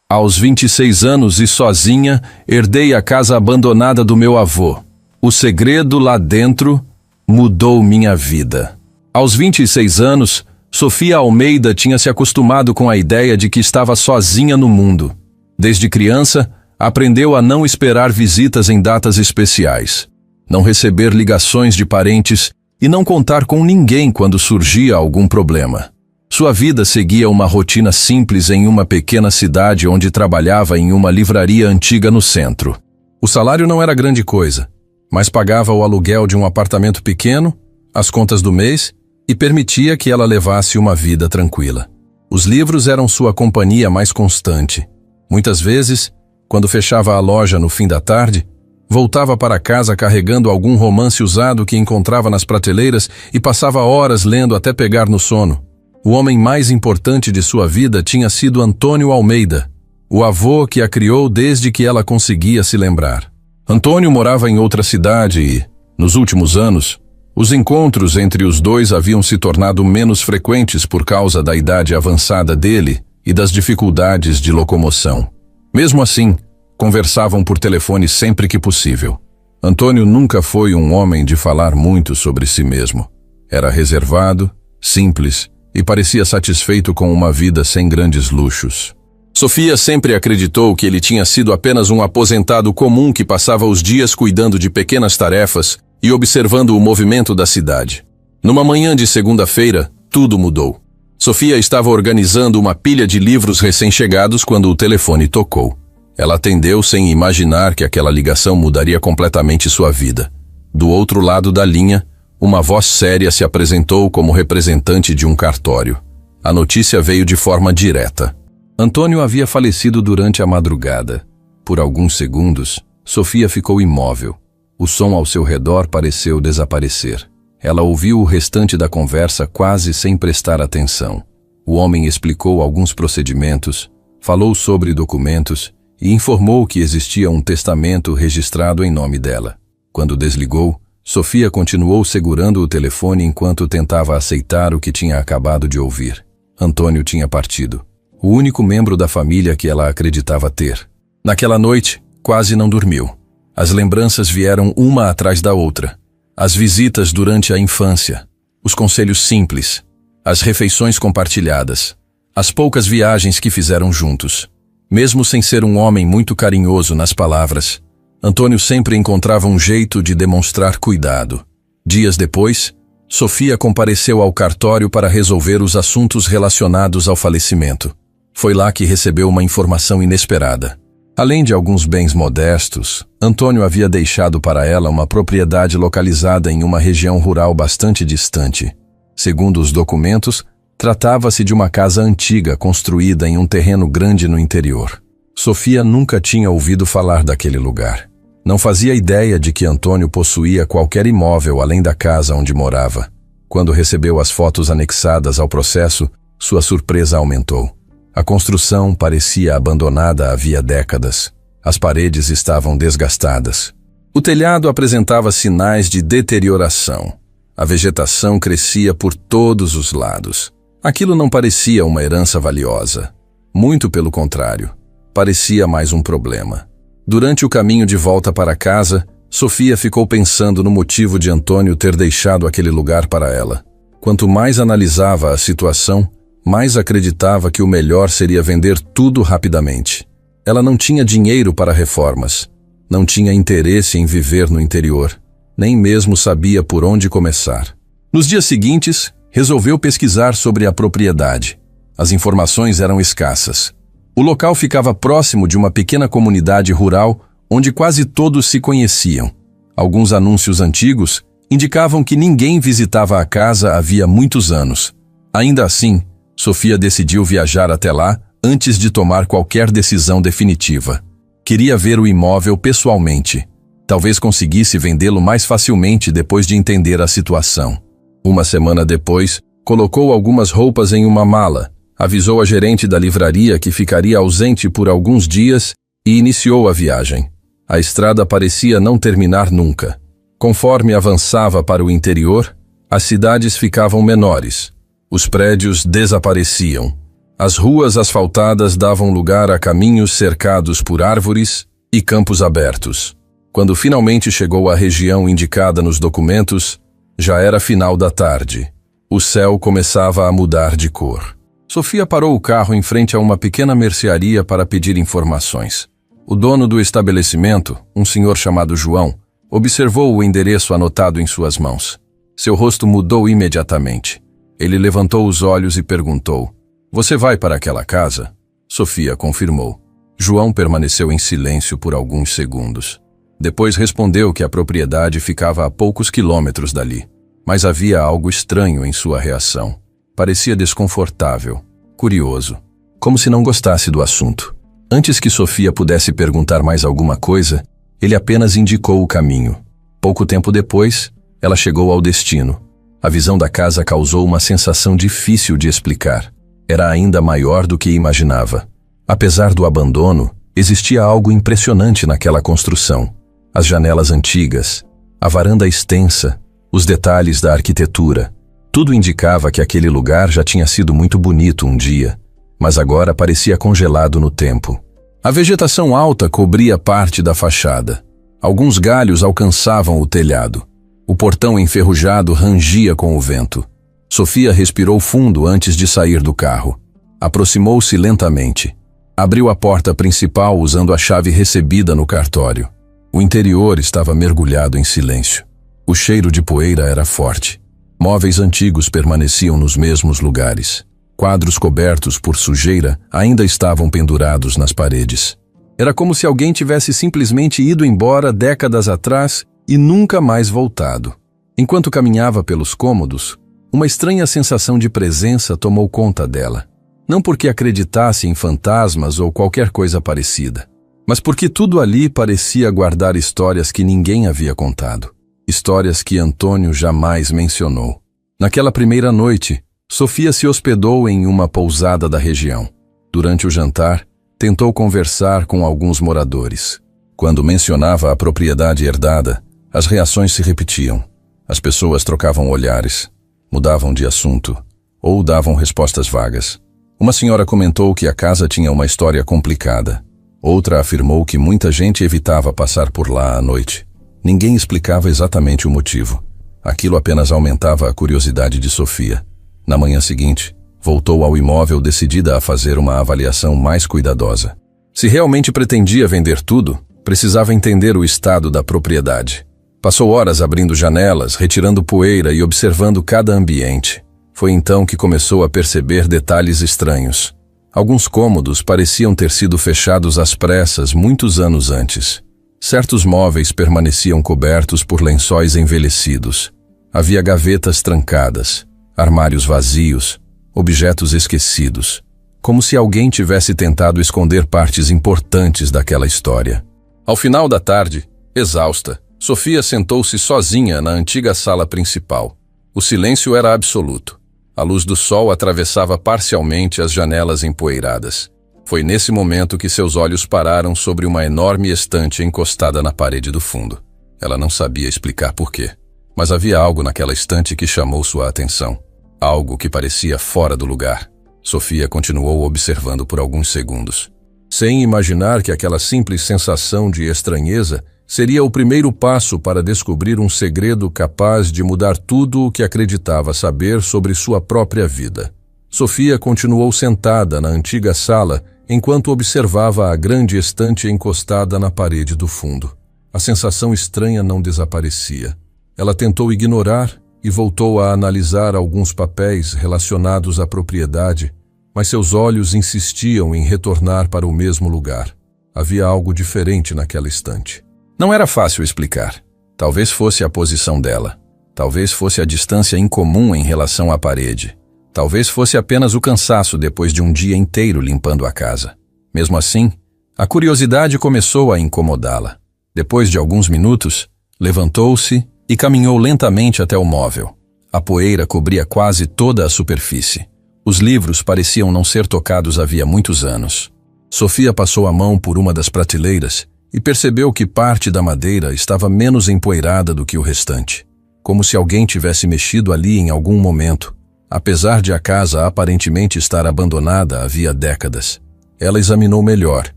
Aos 26 anos e sozinha, herdei a casa abandonada do meu avô. O segredo lá dentro mudou minha vida. Aos 26 anos, Sofia Almeida tinha se acostumado com a ideia de que estava sozinha no mundo. Desde criança, aprendeu a não esperar visitas em datas especiais, não receber ligações de parentes e não contar com ninguém quando surgia algum problema. Sua vida seguia uma rotina simples em uma pequena cidade onde trabalhava em uma livraria antiga no centro. O salário não era grande coisa, mas pagava o aluguel de um apartamento pequeno, as contas do mês e permitia que ela levasse uma vida tranquila. Os livros eram sua companhia mais constante. Muitas vezes, quando fechava a loja no fim da tarde, voltava para casa carregando algum romance usado que encontrava nas prateleiras e passava horas lendo até pegar no sono. O homem mais importante de sua vida tinha sido Antônio Almeida, o avô que a criou desde que ela conseguia se lembrar. Antônio morava em outra cidade e, nos últimos anos, os encontros entre os dois haviam se tornado menos frequentes por causa da idade avançada dele e das dificuldades de locomoção. Mesmo assim, conversavam por telefone sempre que possível. Antônio nunca foi um homem de falar muito sobre si mesmo. Era reservado, simples e parecia satisfeito com uma vida sem grandes luxos. Sofia sempre acreditou que ele tinha sido apenas um aposentado comum que passava os dias cuidando de pequenas tarefas e observando o movimento da cidade. Numa manhã de segunda-feira, tudo mudou. Sofia estava organizando uma pilha de livros recém-chegados quando o telefone tocou. Ela atendeu sem imaginar que aquela ligação mudaria completamente sua vida. Do outro lado da linha, uma voz séria se apresentou como representante de um cartório. A notícia veio de forma direta. Antônio havia falecido durante a madrugada. Por alguns segundos, Sofia ficou imóvel. O som ao seu redor pareceu desaparecer. Ela ouviu o restante da conversa quase sem prestar atenção. O homem explicou alguns procedimentos, falou sobre documentos e informou que existia um testamento registrado em nome dela. Quando desligou, Sofia continuou segurando o telefone enquanto tentava aceitar o que tinha acabado de ouvir. Antônio tinha partido. O único membro da família que ela acreditava ter. Naquela noite, quase não dormiu. As lembranças vieram uma atrás da outra. As visitas durante a infância, os conselhos simples, as refeições compartilhadas, as poucas viagens que fizeram juntos. Mesmo sem ser um homem muito carinhoso nas palavras, Antônio sempre encontrava um jeito de demonstrar cuidado. Dias depois, Sofia compareceu ao cartório para resolver os assuntos relacionados ao falecimento. Foi lá que recebeu uma informação inesperada. Além de alguns bens modestos, Antônio havia deixado para ela uma propriedade localizada em uma região rural bastante distante. Segundo os documentos, tratava-se de uma casa antiga construída em um terreno grande no interior. Sofia nunca tinha ouvido falar daquele lugar. Não fazia ideia de que Antônio possuía qualquer imóvel além da casa onde morava. Quando recebeu as fotos anexadas ao processo, sua surpresa aumentou. A construção parecia abandonada havia décadas. As paredes estavam desgastadas. O telhado apresentava sinais de deterioração. A vegetação crescia por todos os lados. Aquilo não parecia uma herança valiosa. Muito pelo contrário, parecia mais um problema. Durante o caminho de volta para casa, Sofia ficou pensando no motivo de Antônio ter deixado aquele lugar para ela. Quanto mais analisava a situação, mais acreditava que o melhor seria vender tudo rapidamente. Ela não tinha dinheiro para reformas, não tinha interesse em viver no interior, nem mesmo sabia por onde começar. Nos dias seguintes, resolveu pesquisar sobre a propriedade. As informações eram escassas. O local ficava próximo de uma pequena comunidade rural onde quase todos se conheciam. Alguns anúncios antigos indicavam que ninguém visitava a casa havia muitos anos. Ainda assim, Sofia decidiu viajar até lá antes de tomar qualquer decisão definitiva. Queria ver o imóvel pessoalmente. Talvez conseguisse vendê-lo mais facilmente depois de entender a situação. Uma semana depois, colocou algumas roupas em uma mala, avisou a gerente da livraria que ficaria ausente por alguns dias e iniciou a viagem. A estrada parecia não terminar nunca. Conforme avançava para o interior, as cidades ficavam menores. Os prédios desapareciam. As ruas asfaltadas davam lugar a caminhos cercados por árvores e campos abertos. Quando finalmente chegou à região indicada nos documentos, já era final da tarde. O céu começava a mudar de cor. Sofia parou o carro em frente a uma pequena mercearia para pedir informações. O dono do estabelecimento, um senhor chamado João, observou o endereço anotado em suas mãos. Seu rosto mudou imediatamente. Ele levantou os olhos e perguntou: "Você vai para aquela casa?" Sofia confirmou. João permaneceu em silêncio por alguns segundos. Depois respondeu que a propriedade ficava a poucos quilômetros dali. Mas havia algo estranho em sua reação. Parecia desconfortável, curioso, como se não gostasse do assunto. Antes que Sofia pudesse perguntar mais alguma coisa, ele apenas indicou o caminho. Pouco tempo depois, ela chegou ao destino. A visão da casa causou uma sensação difícil de explicar. Era ainda maior do que imaginava. Apesar do abandono, existia algo impressionante naquela construção. As janelas antigas, a varanda extensa, os detalhes da arquitetura. Tudo indicava que aquele lugar já tinha sido muito bonito um dia, mas agora parecia congelado no tempo. A vegetação alta cobria parte da fachada. Alguns galhos alcançavam o telhado. O portão enferrujado rangia com o vento. Sofia respirou fundo antes de sair do carro. Aproximou-se lentamente. Abriu a porta principal usando a chave recebida no cartório. O interior estava mergulhado em silêncio. O cheiro de poeira era forte. Móveis antigos permaneciam nos mesmos lugares. Quadros cobertos por sujeira ainda estavam pendurados nas paredes. Era como se alguém tivesse simplesmente ido embora décadas atrás e nunca mais voltado. Enquanto caminhava pelos cômodos, uma estranha sensação de presença tomou conta dela. Não porque acreditasse em fantasmas ou qualquer coisa parecida, mas porque tudo ali parecia guardar histórias que ninguém havia contado. Histórias que Antônio jamais mencionou. Naquela primeira noite, Sofia se hospedou em uma pousada da região. Durante o jantar, tentou conversar com alguns moradores. Quando mencionava a propriedade herdada, as reações se repetiam. As pessoas trocavam olhares, mudavam de assunto ou davam respostas vagas. Uma senhora comentou que a casa tinha uma história complicada. Outra afirmou que muita gente evitava passar por lá à noite. Ninguém explicava exatamente o motivo. Aquilo apenas aumentava a curiosidade de Sofia. Na manhã seguinte, voltou ao imóvel decidida a fazer uma avaliação mais cuidadosa. Se realmente pretendia vender tudo, precisava entender o estado da propriedade. Passou horas abrindo janelas, retirando poeira e observando cada ambiente. Foi então que começou a perceber detalhes estranhos. Alguns cômodos pareciam ter sido fechados às pressas muitos anos antes. Certos móveis permaneciam cobertos por lençóis envelhecidos. Havia gavetas trancadas, armários vazios, objetos esquecidos, como se alguém tivesse tentado esconder partes importantes daquela história. Ao final da tarde, exausta, Sofia sentou-se sozinha na antiga sala principal. O silêncio era absoluto. A luz do sol atravessava parcialmente as janelas empoeiradas. Foi nesse momento que seus olhos pararam sobre uma enorme estante encostada na parede do fundo. Ela não sabia explicar por quê, mas havia algo naquela estante que chamou sua atenção. Algo que parecia fora do lugar. Sofia continuou observando por alguns segundos, sem imaginar que aquela simples sensação de estranheza seria o primeiro passo para descobrir um segredo capaz de mudar tudo o que acreditava saber sobre sua própria vida. Sofia continuou sentada na antiga sala enquanto observava a grande estante encostada na parede do fundo. A sensação estranha não desaparecia. Ela tentou ignorar e voltou a analisar alguns papéis relacionados à propriedade, mas seus olhos insistiam em retornar para o mesmo lugar. Havia algo diferente naquela estante. Não era fácil explicar. Talvez fosse a posição dela. Talvez fosse a distância incomum em relação à parede. Talvez fosse apenas o cansaço depois de um dia inteiro limpando a casa. Mesmo assim, a curiosidade começou a incomodá-la. Depois de alguns minutos, levantou-se e caminhou lentamente até o móvel. A poeira cobria quase toda a superfície. Os livros pareciam não ser tocados havia muitos anos. Sofia passou a mão por uma das prateleiras e percebeu que parte da madeira estava menos empoeirada do que o restante, como se alguém tivesse mexido ali em algum momento. apesar de a casa aparentemente estar abandonada havia décadas. Ela examinou melhor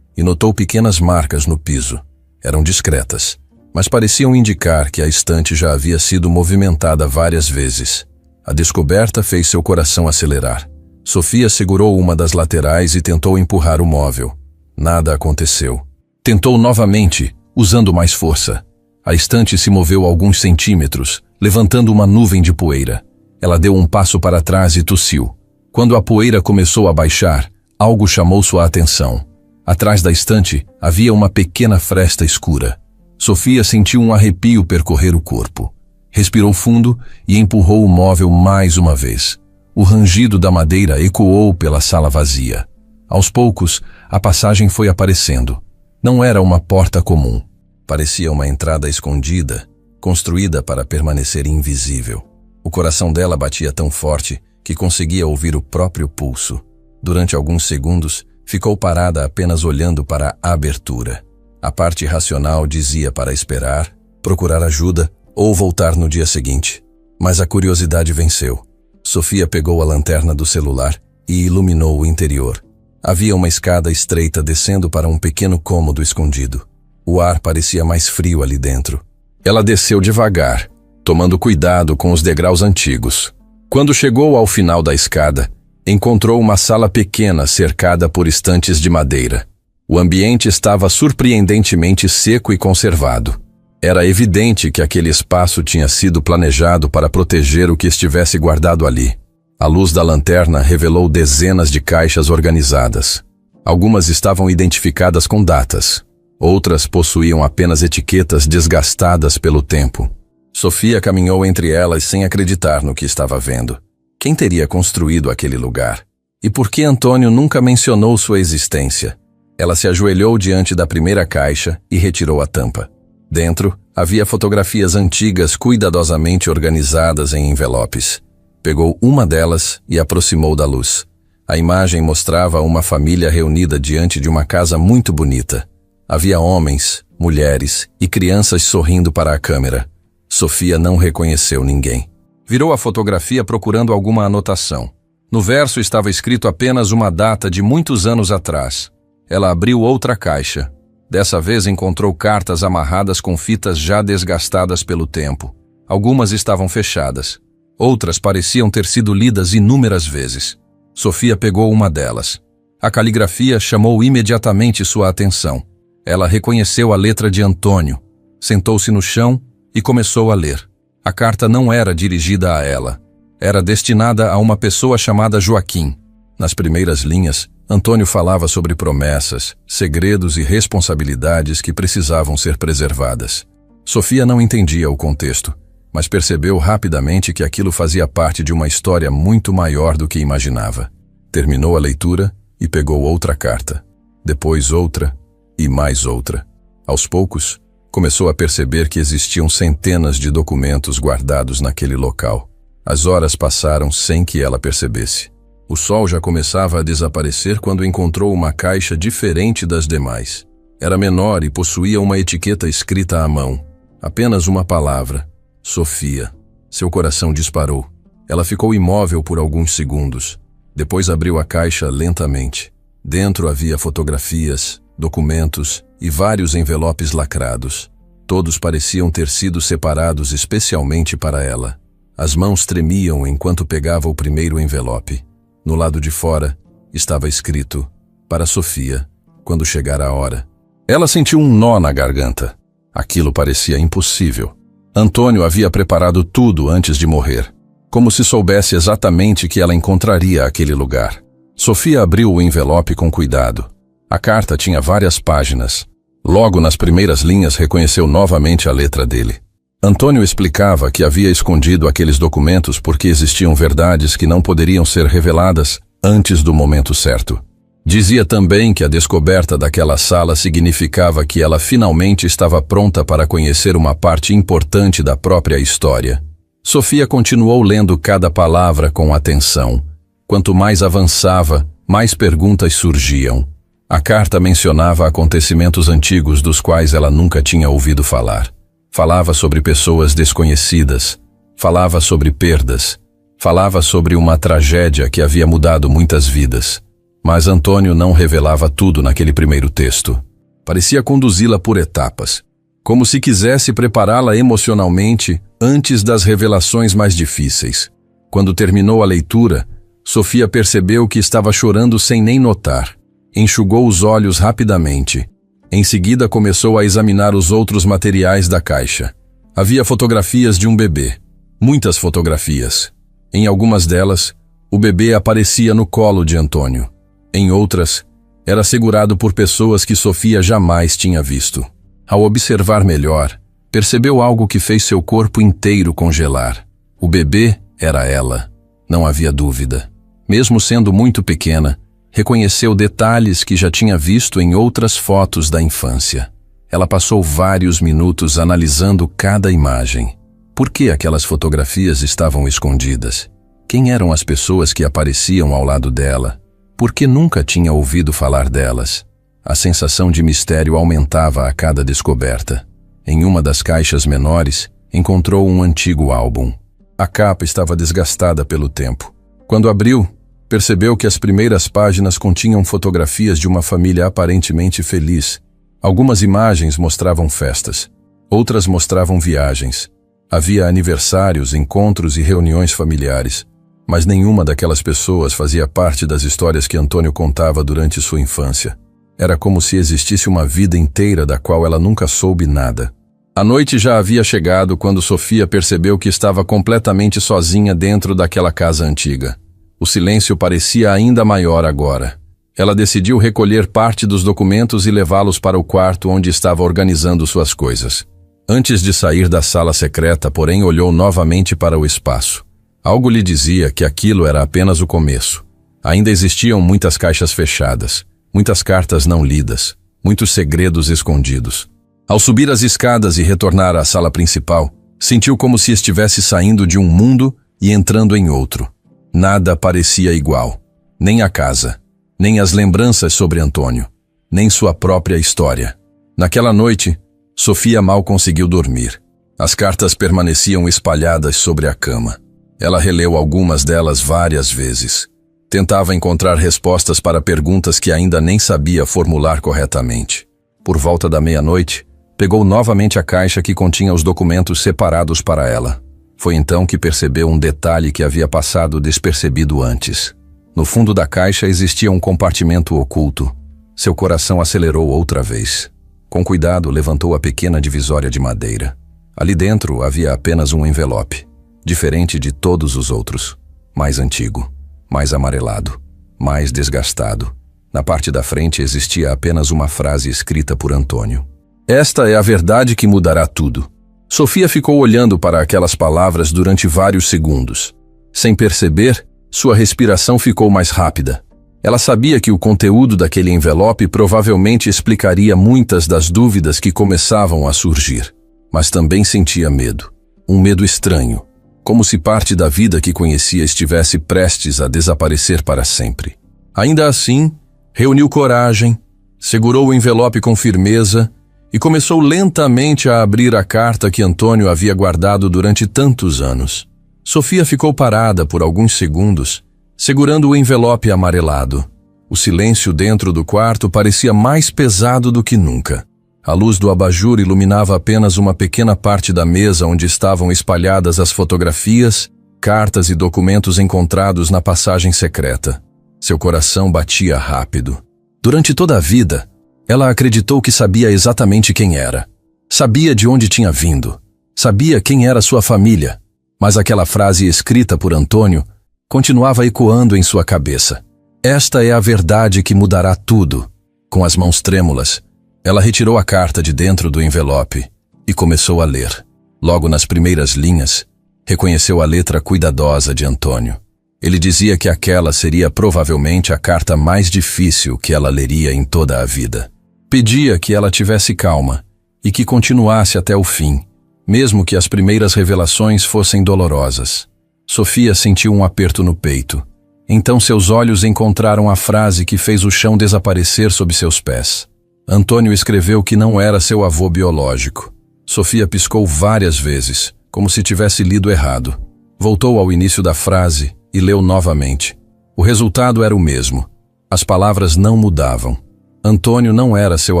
e notou pequenas marcas no piso. Eram discretas, mas pareciam indicar que a estante já havia sido movimentada várias vezes. A descoberta fez seu coração acelerar. Sofia segurou uma das laterais e tentou empurrar o móvel. Nada aconteceu. Tentou novamente, usando mais força. A estante se moveu alguns centímetros, levantando uma nuvem de poeira. Ela deu um passo para trás e tossiu. Quando a poeira começou a baixar, algo chamou sua atenção. Atrás da estante havia uma pequena fresta escura. Sofia sentiu um arrepio percorrer o corpo. Respirou fundo e empurrou o móvel mais uma vez. O rangido da madeira ecoou pela sala vazia. Aos poucos, a passagem foi aparecendo. Não era uma porta comum. Parecia uma entrada escondida, construída para permanecer invisível. O coração dela batia tão forte que conseguia ouvir o próprio pulso. Durante alguns segundos, ficou parada apenas olhando para a abertura. A parte racional dizia para esperar, procurar ajuda ou voltar no dia seguinte. Mas a curiosidade venceu. Sofia pegou a lanterna do celular e iluminou o interior. Havia uma escada estreita descendo para um pequeno cômodo escondido. O ar parecia mais frio ali dentro. Ela desceu devagar, tomando cuidado com os degraus antigos. Quando chegou ao final da escada, encontrou uma sala pequena cercada por estantes de madeira. O ambiente estava surpreendentemente seco e conservado. Era evidente que aquele espaço tinha sido planejado para proteger o que estivesse guardado ali. A luz da lanterna revelou dezenas de caixas organizadas. Algumas estavam identificadas com datas. Outras possuíam apenas etiquetas desgastadas pelo tempo. Sofia caminhou entre elas sem acreditar no que estava vendo. Quem teria construído aquele lugar? E por que Antônio nunca mencionou sua existência? Ela se ajoelhou diante da primeira caixa e retirou a tampa. Dentro, havia fotografias antigas cuidadosamente organizadas em envelopes. Pegou uma delas e aproximou da luz. A imagem mostrava uma família reunida diante de uma casa muito bonita. Havia homens, mulheres e crianças sorrindo para a câmera. Sofia não reconheceu ninguém. Virou a fotografia procurando alguma anotação. No verso estava escrito apenas uma data de muitos anos atrás. Ela abriu outra caixa. Dessa vez encontrou cartas amarradas com fitas já desgastadas pelo tempo. Algumas estavam fechadas. Outras pareciam ter sido lidas inúmeras vezes. Sofia pegou uma delas. A caligrafia chamou imediatamente sua atenção. Ela reconheceu a letra de Antônio. Sentou-se no chão e começou a ler. A carta não era dirigida a ela. Era destinada a uma pessoa chamada Joaquim. Nas primeiras linhas, Antônio falava sobre promessas, segredos e responsabilidades que precisavam ser preservadas. Sofia não entendia o contexto, mas percebeu rapidamente que aquilo fazia parte de uma história muito maior do que imaginava. Terminou a leitura e pegou outra carta. Depois outra e mais outra. Aos poucos, começou a perceber que existiam centenas de documentos guardados naquele local. As horas passaram sem que ela percebesse. O sol já começava a desaparecer quando encontrou uma caixa diferente das demais. Era menor e possuía uma etiqueta escrita à mão. Apenas uma palavra: Sofia. Seu coração disparou. Ela ficou imóvel por alguns segundos. Depois abriu a caixa lentamente. Dentro havia fotografias, documentos e vários envelopes lacrados. Todos pareciam ter sido separados especialmente para ela. As mãos tremiam enquanto pegava o primeiro envelope. No lado de fora, estava escrito: para Sofia, quando chegar a hora. Ela sentiu um nó na garganta. Aquilo parecia impossível. Antônio havia preparado tudo antes de morrer, como se soubesse exatamente que ela encontraria aquele lugar. Sofia abriu o envelope com cuidado. A carta tinha várias páginas. Logo nas primeiras linhas reconheceu novamente a letra dele. Antônio explicava que havia escondido aqueles documentos porque existiam verdades que não poderiam ser reveladas antes do momento certo. Dizia também que a descoberta daquela sala significava que ela finalmente estava pronta para conhecer uma parte importante da própria história. Sofia continuou lendo cada palavra com atenção. Quanto mais avançava, mais perguntas surgiam. A carta mencionava acontecimentos antigos dos quais ela nunca tinha ouvido falar. Falava sobre pessoas desconhecidas. Falava sobre perdas. Falava sobre uma tragédia que havia mudado muitas vidas. Mas Antônio não revelava tudo naquele primeiro texto. Parecia conduzi-la por etapas, como se quisesse prepará-la emocionalmente antes das revelações mais difíceis. Quando terminou a leitura, Sofia percebeu que estava chorando sem nem notar. Enxugou os olhos rapidamente. Em seguida começou a examinar os outros materiais da caixa. Havia fotografias de um bebê. Muitas fotografias. Em algumas delas, o bebê aparecia no colo de Antônio. Em outras, era segurado por pessoas que Sofia jamais tinha visto. Ao observar melhor, percebeu algo que fez seu corpo inteiro congelar. O bebê era ela. Não havia dúvida. Mesmo sendo muito pequena, reconheceu detalhes que já tinha visto em outras fotos da infância. Ela passou vários minutos analisando cada imagem. Por que aquelas fotografias estavam escondidas? Quem eram as pessoas que apareciam ao lado dela? Por que nunca tinha ouvido falar delas? A sensação de mistério aumentava a cada descoberta. Em uma das caixas menores, encontrou um antigo álbum. A capa estava desgastada pelo tempo. Quando abriu, percebeu que as primeiras páginas continham fotografias de uma família aparentemente feliz. Algumas imagens mostravam festas, outras mostravam viagens. Havia aniversários, encontros e reuniões familiares, mas nenhuma daquelas pessoas fazia parte das histórias que Antônio contava durante sua infância. Era como se existisse uma vida inteira da qual ela nunca soube nada. A noite já havia chegado quando Sofia percebeu que estava completamente sozinha dentro daquela casa antiga. O silêncio parecia ainda maior agora. Ela decidiu recolher parte dos documentos e levá-los para o quarto onde estava organizando suas coisas. Antes de sair da sala secreta, porém, olhou novamente para o espaço. Algo lhe dizia que aquilo era apenas o começo. Ainda existiam muitas caixas fechadas, muitas cartas não lidas, muitos segredos escondidos. Ao subir as escadas e retornar à sala principal, sentiu como se estivesse saindo de um mundo e entrando em outro. Nada parecia igual. Nem a casa, nem as lembranças sobre Antônio, nem sua própria história. Naquela noite, Sofia mal conseguiu dormir. As cartas permaneciam espalhadas sobre a cama. Ela releu algumas delas várias vezes. Tentava encontrar respostas para perguntas que ainda nem sabia formular corretamente. Por volta da meia-noite, pegou novamente a caixa que continha os documentos separados para ela. Foi então que percebeu um detalhe que havia passado despercebido antes. No fundo da caixa existia um compartimento oculto. Seu coração acelerou outra vez. Com cuidado, levantou a pequena divisória de madeira. Ali dentro havia apenas um envelope, diferente de todos os outros. Mais antigo, mais amarelado, mais desgastado. Na parte da frente existia apenas uma frase escrita por Antônio. Esta é a verdade que mudará tudo. Sofia ficou olhando para aquelas palavras durante vários segundos. Sem perceber, sua respiração ficou mais rápida. Ela sabia que o conteúdo daquele envelope provavelmente explicaria muitas das dúvidas que começavam a surgir. Mas também sentia medo. Um medo estranho, como se parte da vida que conhecia estivesse prestes a desaparecer para sempre. Ainda assim, reuniu coragem, segurou o envelope com firmeza e começou lentamente a abrir a carta que Antônio havia guardado durante tantos anos. Sofia ficou parada por alguns segundos, segurando o envelope amarelado. O silêncio dentro do quarto parecia mais pesado do que nunca. A luz do abajur iluminava apenas uma pequena parte da mesa onde estavam espalhadas as fotografias, cartas e documentos encontrados na passagem secreta. Seu coração batia rápido. Durante toda a vida, ela acreditou que sabia exatamente quem era. Sabia de onde tinha vindo. Sabia quem era sua família. Mas aquela frase escrita por Antônio continuava ecoando em sua cabeça. Esta é a verdade que mudará tudo. Com as mãos trêmulas, ela retirou a carta de dentro do envelope e começou a ler. Logo nas primeiras linhas, reconheceu a letra cuidadosa de Antônio. Ele dizia que aquela seria provavelmente a carta mais difícil que ela leria em toda a vida. Pedia que ela tivesse calma e que continuasse até o fim, mesmo que as primeiras revelações fossem dolorosas. Sofia sentiu um aperto no peito. Então seus olhos encontraram a frase que fez o chão desaparecer sob seus pés. Antônio escreveu que não era seu avô biológico. Sofia piscou várias vezes, como se tivesse lido errado. Voltou ao início da frase e leu novamente. O resultado era o mesmo. As palavras não mudavam. Antônio não era seu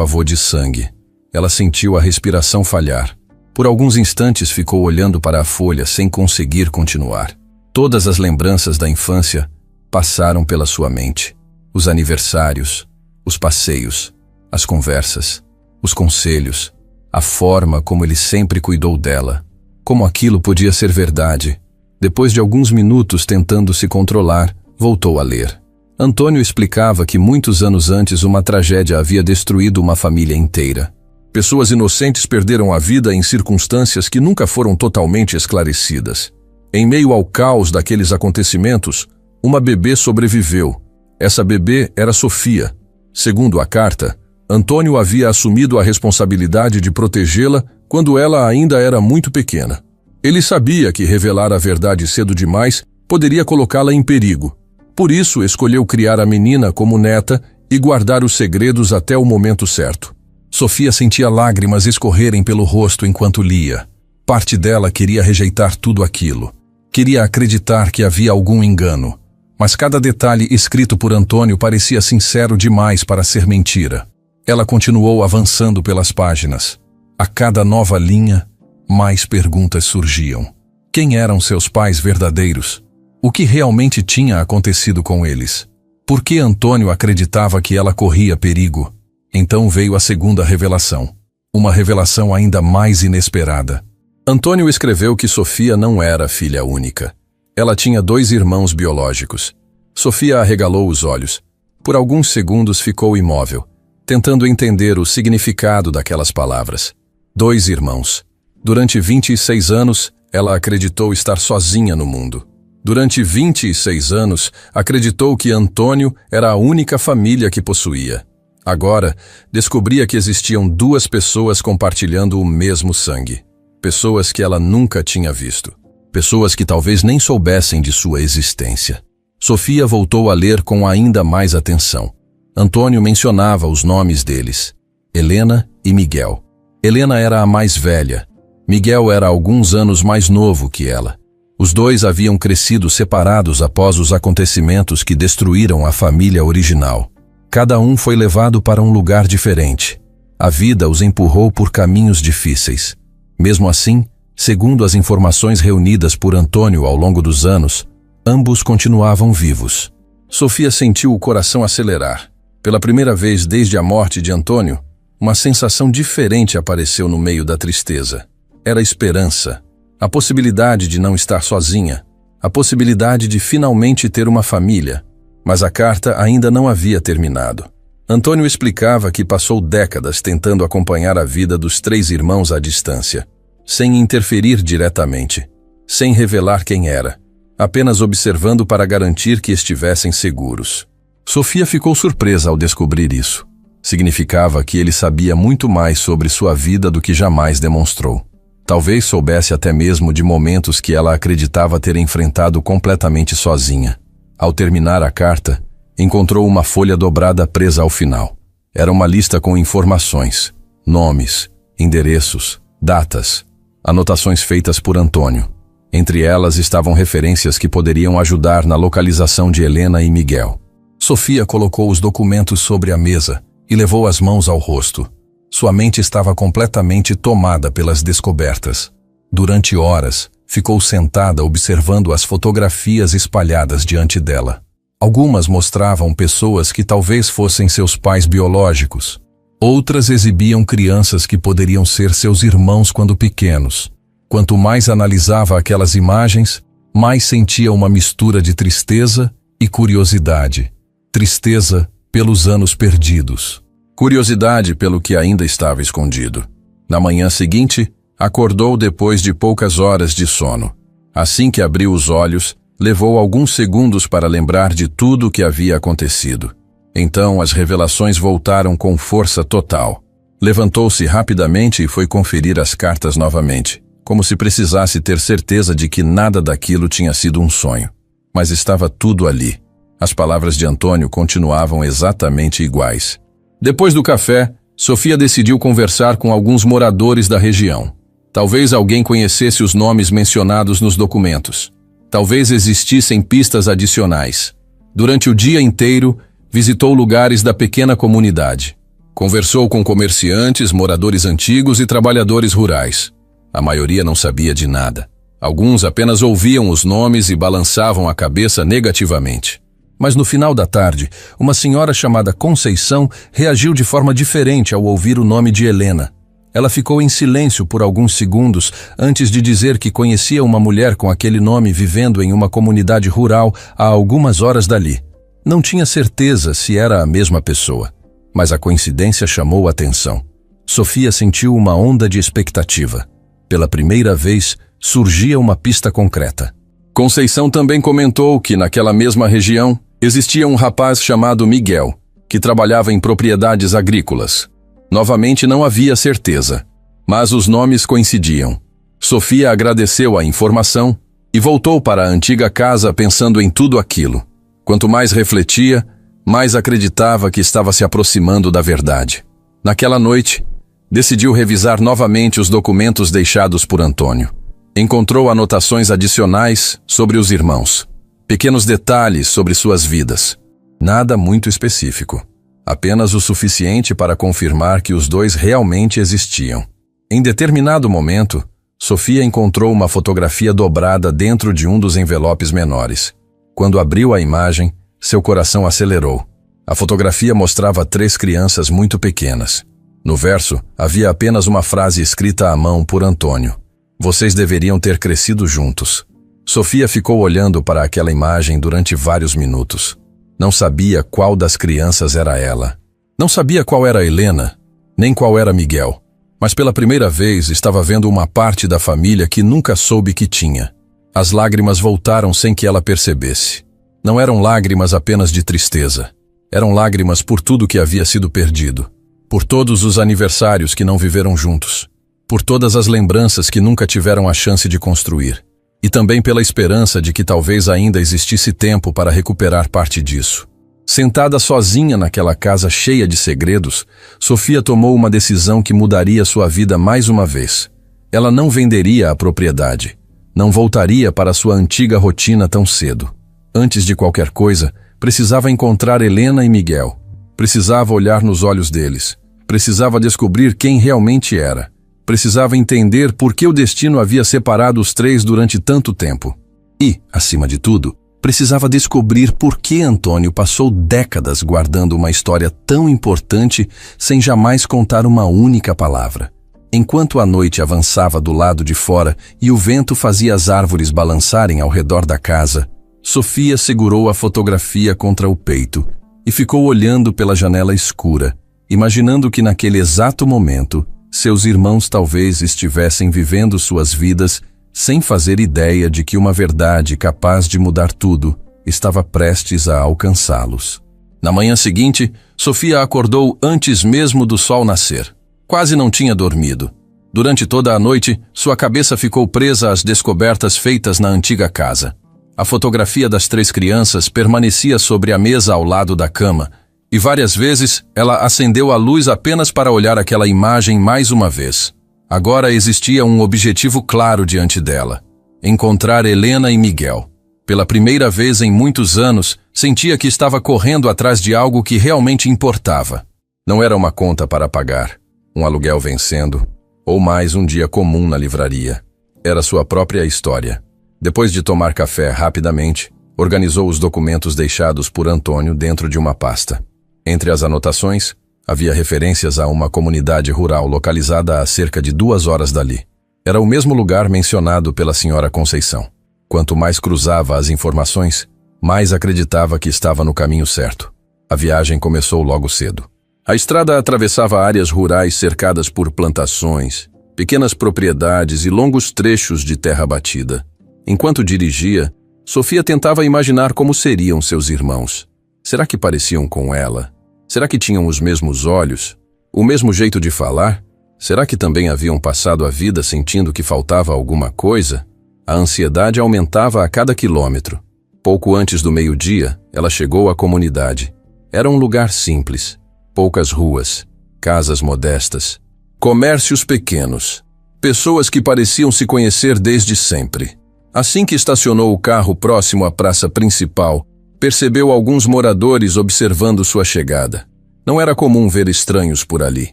avô de sangue. Ela sentiu a respiração falhar. Por alguns instantes ficou olhando para a folha sem conseguir continuar. Todas as lembranças da infância passaram pela sua mente. Os aniversários, os passeios, as conversas, os conselhos, a forma como ele sempre cuidou dela. Como aquilo podia ser verdade? Depois de alguns minutos tentando se controlar, voltou a ler. Antônio explicava que muitos anos antes uma tragédia havia destruído uma família inteira. Pessoas inocentes perderam a vida em circunstâncias que nunca foram totalmente esclarecidas. Em meio ao caos daqueles acontecimentos, uma bebê sobreviveu. Essa bebê era Sofia. Segundo a carta, Antônio havia assumido a responsabilidade de protegê-la quando ela ainda era muito pequena. Ele sabia que revelar a verdade cedo demais poderia colocá-la em perigo. Por isso, escolheu criar a menina como neta e guardar os segredos até o momento certo. Sofia sentia lágrimas escorrerem pelo rosto enquanto lia. Parte dela queria rejeitar tudo aquilo. Queria acreditar que havia algum engano. Mas cada detalhe escrito por Antônio parecia sincero demais para ser mentira. Ela continuou avançando pelas páginas. A cada nova linha, mais perguntas surgiam. Quem eram seus pais verdadeiros? O que realmente tinha acontecido com eles? Por que Antônio acreditava que ela corria perigo? Então veio a segunda revelação. Uma revelação ainda mais inesperada. Antônio escreveu que Sofia não era filha única. Ela tinha 2 irmãos biológicos. Sofia arregalou os olhos. Por alguns segundos ficou imóvel, tentando entender o significado daquelas palavras. 2 irmãos. Durante 26 anos, ela acreditou estar sozinha no mundo. Durante 26 anos, acreditou que Antônio era a única família que possuía. Agora, descobria que existiam 2 pessoas compartilhando o mesmo sangue. Pessoas que ela nunca tinha visto. Pessoas que talvez nem soubessem de sua existência. Sofia voltou a ler com ainda mais atenção. Antônio mencionava os nomes deles: Helena e Miguel. Helena era a mais velha. Miguel era alguns anos mais novo que ela. Os 2 haviam crescido separados após os acontecimentos que destruíram a família original. Cada um foi levado para um lugar diferente. A vida os empurrou por caminhos difíceis. Mesmo assim, segundo as informações reunidas por Antônio ao longo dos anos, ambos continuavam vivos. Sofia sentiu o coração acelerar. Pela primeira vez desde a morte de Antônio, uma sensação diferente apareceu no meio da tristeza. Era esperança. A possibilidade de não estar sozinha. A possibilidade de finalmente ter uma família. Mas a carta ainda não havia terminado. Antônio explicava que passou décadas tentando acompanhar a vida dos 3 irmãos à distância, sem interferir diretamente, sem revelar quem era, apenas observando para garantir que estivessem seguros. Sofia ficou surpresa ao descobrir isso. Significava que ele sabia muito mais sobre sua vida do que jamais demonstrou. Talvez soubesse até mesmo de momentos que ela acreditava ter enfrentado completamente sozinha. Ao terminar a carta, encontrou uma folha dobrada presa ao final. Era uma lista com informações, nomes, endereços, datas, anotações feitas por Antônio. Entre elas estavam referências que poderiam ajudar na localização de Helena e Miguel. Sofia colocou os documentos sobre a mesa e levou as mãos ao rosto. Sua mente estava completamente tomada pelas descobertas. Durante horas, ficou sentada observando as fotografias espalhadas diante dela. Algumas mostravam pessoas que talvez fossem seus pais biológicos. Outras exibiam crianças que poderiam ser seus irmãos quando pequenos. Quanto mais analisava aquelas imagens, mais sentia uma mistura de tristeza e curiosidade. Tristeza pelos anos perdidos. Curiosidade pelo que ainda estava escondido. Na manhã seguinte, acordou depois de poucas horas de sono. Assim que abriu os olhos, levou alguns segundos para lembrar de tudo o que havia acontecido. Então as revelações voltaram com força total. Levantou-se rapidamente e foi conferir as cartas novamente, como se precisasse ter certeza de que nada daquilo tinha sido um sonho. Mas estava tudo ali. As palavras de Antônio continuavam exatamente iguais. Depois do café, Sofia decidiu conversar com alguns moradores da região. Talvez alguém conhecesse os nomes mencionados nos documentos. Talvez existissem pistas adicionais. Durante o dia inteiro, visitou lugares da pequena comunidade. Conversou com comerciantes, moradores antigos e trabalhadores rurais. A maioria não sabia de nada. Alguns apenas ouviam os nomes e balançavam a cabeça negativamente. Mas no final da tarde, uma senhora chamada Conceição reagiu de forma diferente ao ouvir o nome de Helena. Ela ficou em silêncio por alguns segundos antes de dizer que conhecia uma mulher com aquele nome vivendo em uma comunidade rural a algumas horas dali. Não tinha certeza se era a mesma pessoa, mas a coincidência chamou a atenção. Sofia sentiu uma onda de expectativa. Pela primeira vez, surgia uma pista concreta. Conceição também comentou que, naquela mesma região, existia um rapaz chamado Miguel, que trabalhava em propriedades agrícolas. Novamente não havia certeza, mas os nomes coincidiam. Sofia agradeceu a informação e voltou para a antiga casa pensando em tudo aquilo. Quanto mais refletia, mais acreditava que estava se aproximando da verdade. Naquela noite, decidiu revisar novamente os documentos deixados por Antônio. Encontrou anotações adicionais sobre os irmãos. Pequenos detalhes sobre suas vidas. Nada muito específico. Apenas o suficiente para confirmar que os dois realmente existiam. Em determinado momento, Sofia encontrou uma fotografia dobrada dentro de um dos envelopes menores. Quando abriu a imagem, seu coração acelerou. A fotografia mostrava 3 crianças muito pequenas. No verso, havia apenas uma frase escrita à mão por Antônio. Vocês deveriam ter crescido juntos. Sofia ficou olhando para aquela imagem durante vários minutos. Não sabia qual das crianças era ela. Não sabia qual era Helena, nem qual era Miguel. Mas pela primeira vez estava vendo uma parte da família que nunca soube que tinha. As lágrimas voltaram sem que ela percebesse. Não eram lágrimas apenas de tristeza. Eram lágrimas por tudo que havia sido perdido. Por todos os aniversários que não viveram juntos. Por todas as lembranças que nunca tiveram a chance de construir. E também pela esperança de que talvez ainda existisse tempo para recuperar parte disso. Sentada sozinha naquela casa cheia de segredos, Sofia tomou uma decisão que mudaria sua vida mais uma vez. Ela não venderia a propriedade. Não voltaria para sua antiga rotina tão cedo. Antes de qualquer coisa, precisava encontrar Helena e Miguel. Precisava olhar nos olhos deles. Precisava descobrir quem realmente era. Precisava entender por que o destino havia separado os 3 durante tanto tempo. E, acima de tudo, precisava descobrir por que Antônio passou décadas guardando uma história tão importante sem jamais contar uma única palavra. Enquanto a noite avançava do lado de fora e o vento fazia as árvores balançarem ao redor da casa, Sofia segurou a fotografia contra o peito e ficou olhando pela janela escura, imaginando que naquele exato momento seus irmãos talvez estivessem vivendo suas vidas sem fazer ideia de que uma verdade capaz de mudar tudo estava prestes a alcançá-los. Na manhã seguinte, Sofia acordou antes mesmo do sol nascer. Quase não tinha dormido. Durante toda a noite, sua cabeça ficou presa às descobertas feitas na antiga casa. A fotografia das 3 crianças permanecia sobre a mesa ao lado da cama, e várias vezes ela acendeu a luz apenas para olhar aquela imagem mais uma vez. Agora existia um objetivo claro diante dela: encontrar Helena e Miguel. Pela primeira vez em muitos anos, sentia que estava correndo atrás de algo que realmente importava. Não era uma conta para pagar, um aluguel vencendo, ou mais um dia comum na livraria. Era sua própria história. Depois de tomar café rapidamente, organizou os documentos deixados por Antônio dentro de uma pasta. Entre as anotações, havia referências a uma comunidade rural localizada a cerca de 2 horas dali. Era o mesmo lugar mencionado pela senhora Conceição. Quanto mais cruzava as informações, mais acreditava que estava no caminho certo. A viagem começou logo cedo. A estrada atravessava áreas rurais cercadas por plantações, pequenas propriedades e longos trechos de terra batida. Enquanto dirigia, Sofia tentava imaginar como seriam seus irmãos. Será que pareciam com ela? Será que tinham os mesmos olhos? O mesmo jeito de falar? Será que também haviam passado a vida sentindo que faltava alguma coisa? A ansiedade aumentava a cada quilômetro. Pouco antes do meio-dia, ela chegou à comunidade. Era um lugar simples. Poucas ruas, casas modestas, comércios pequenos, pessoas que pareciam se conhecer desde sempre. Assim que estacionou o carro próximo à praça principal, percebeu alguns moradores observando sua chegada. Não era comum ver estranhos por ali.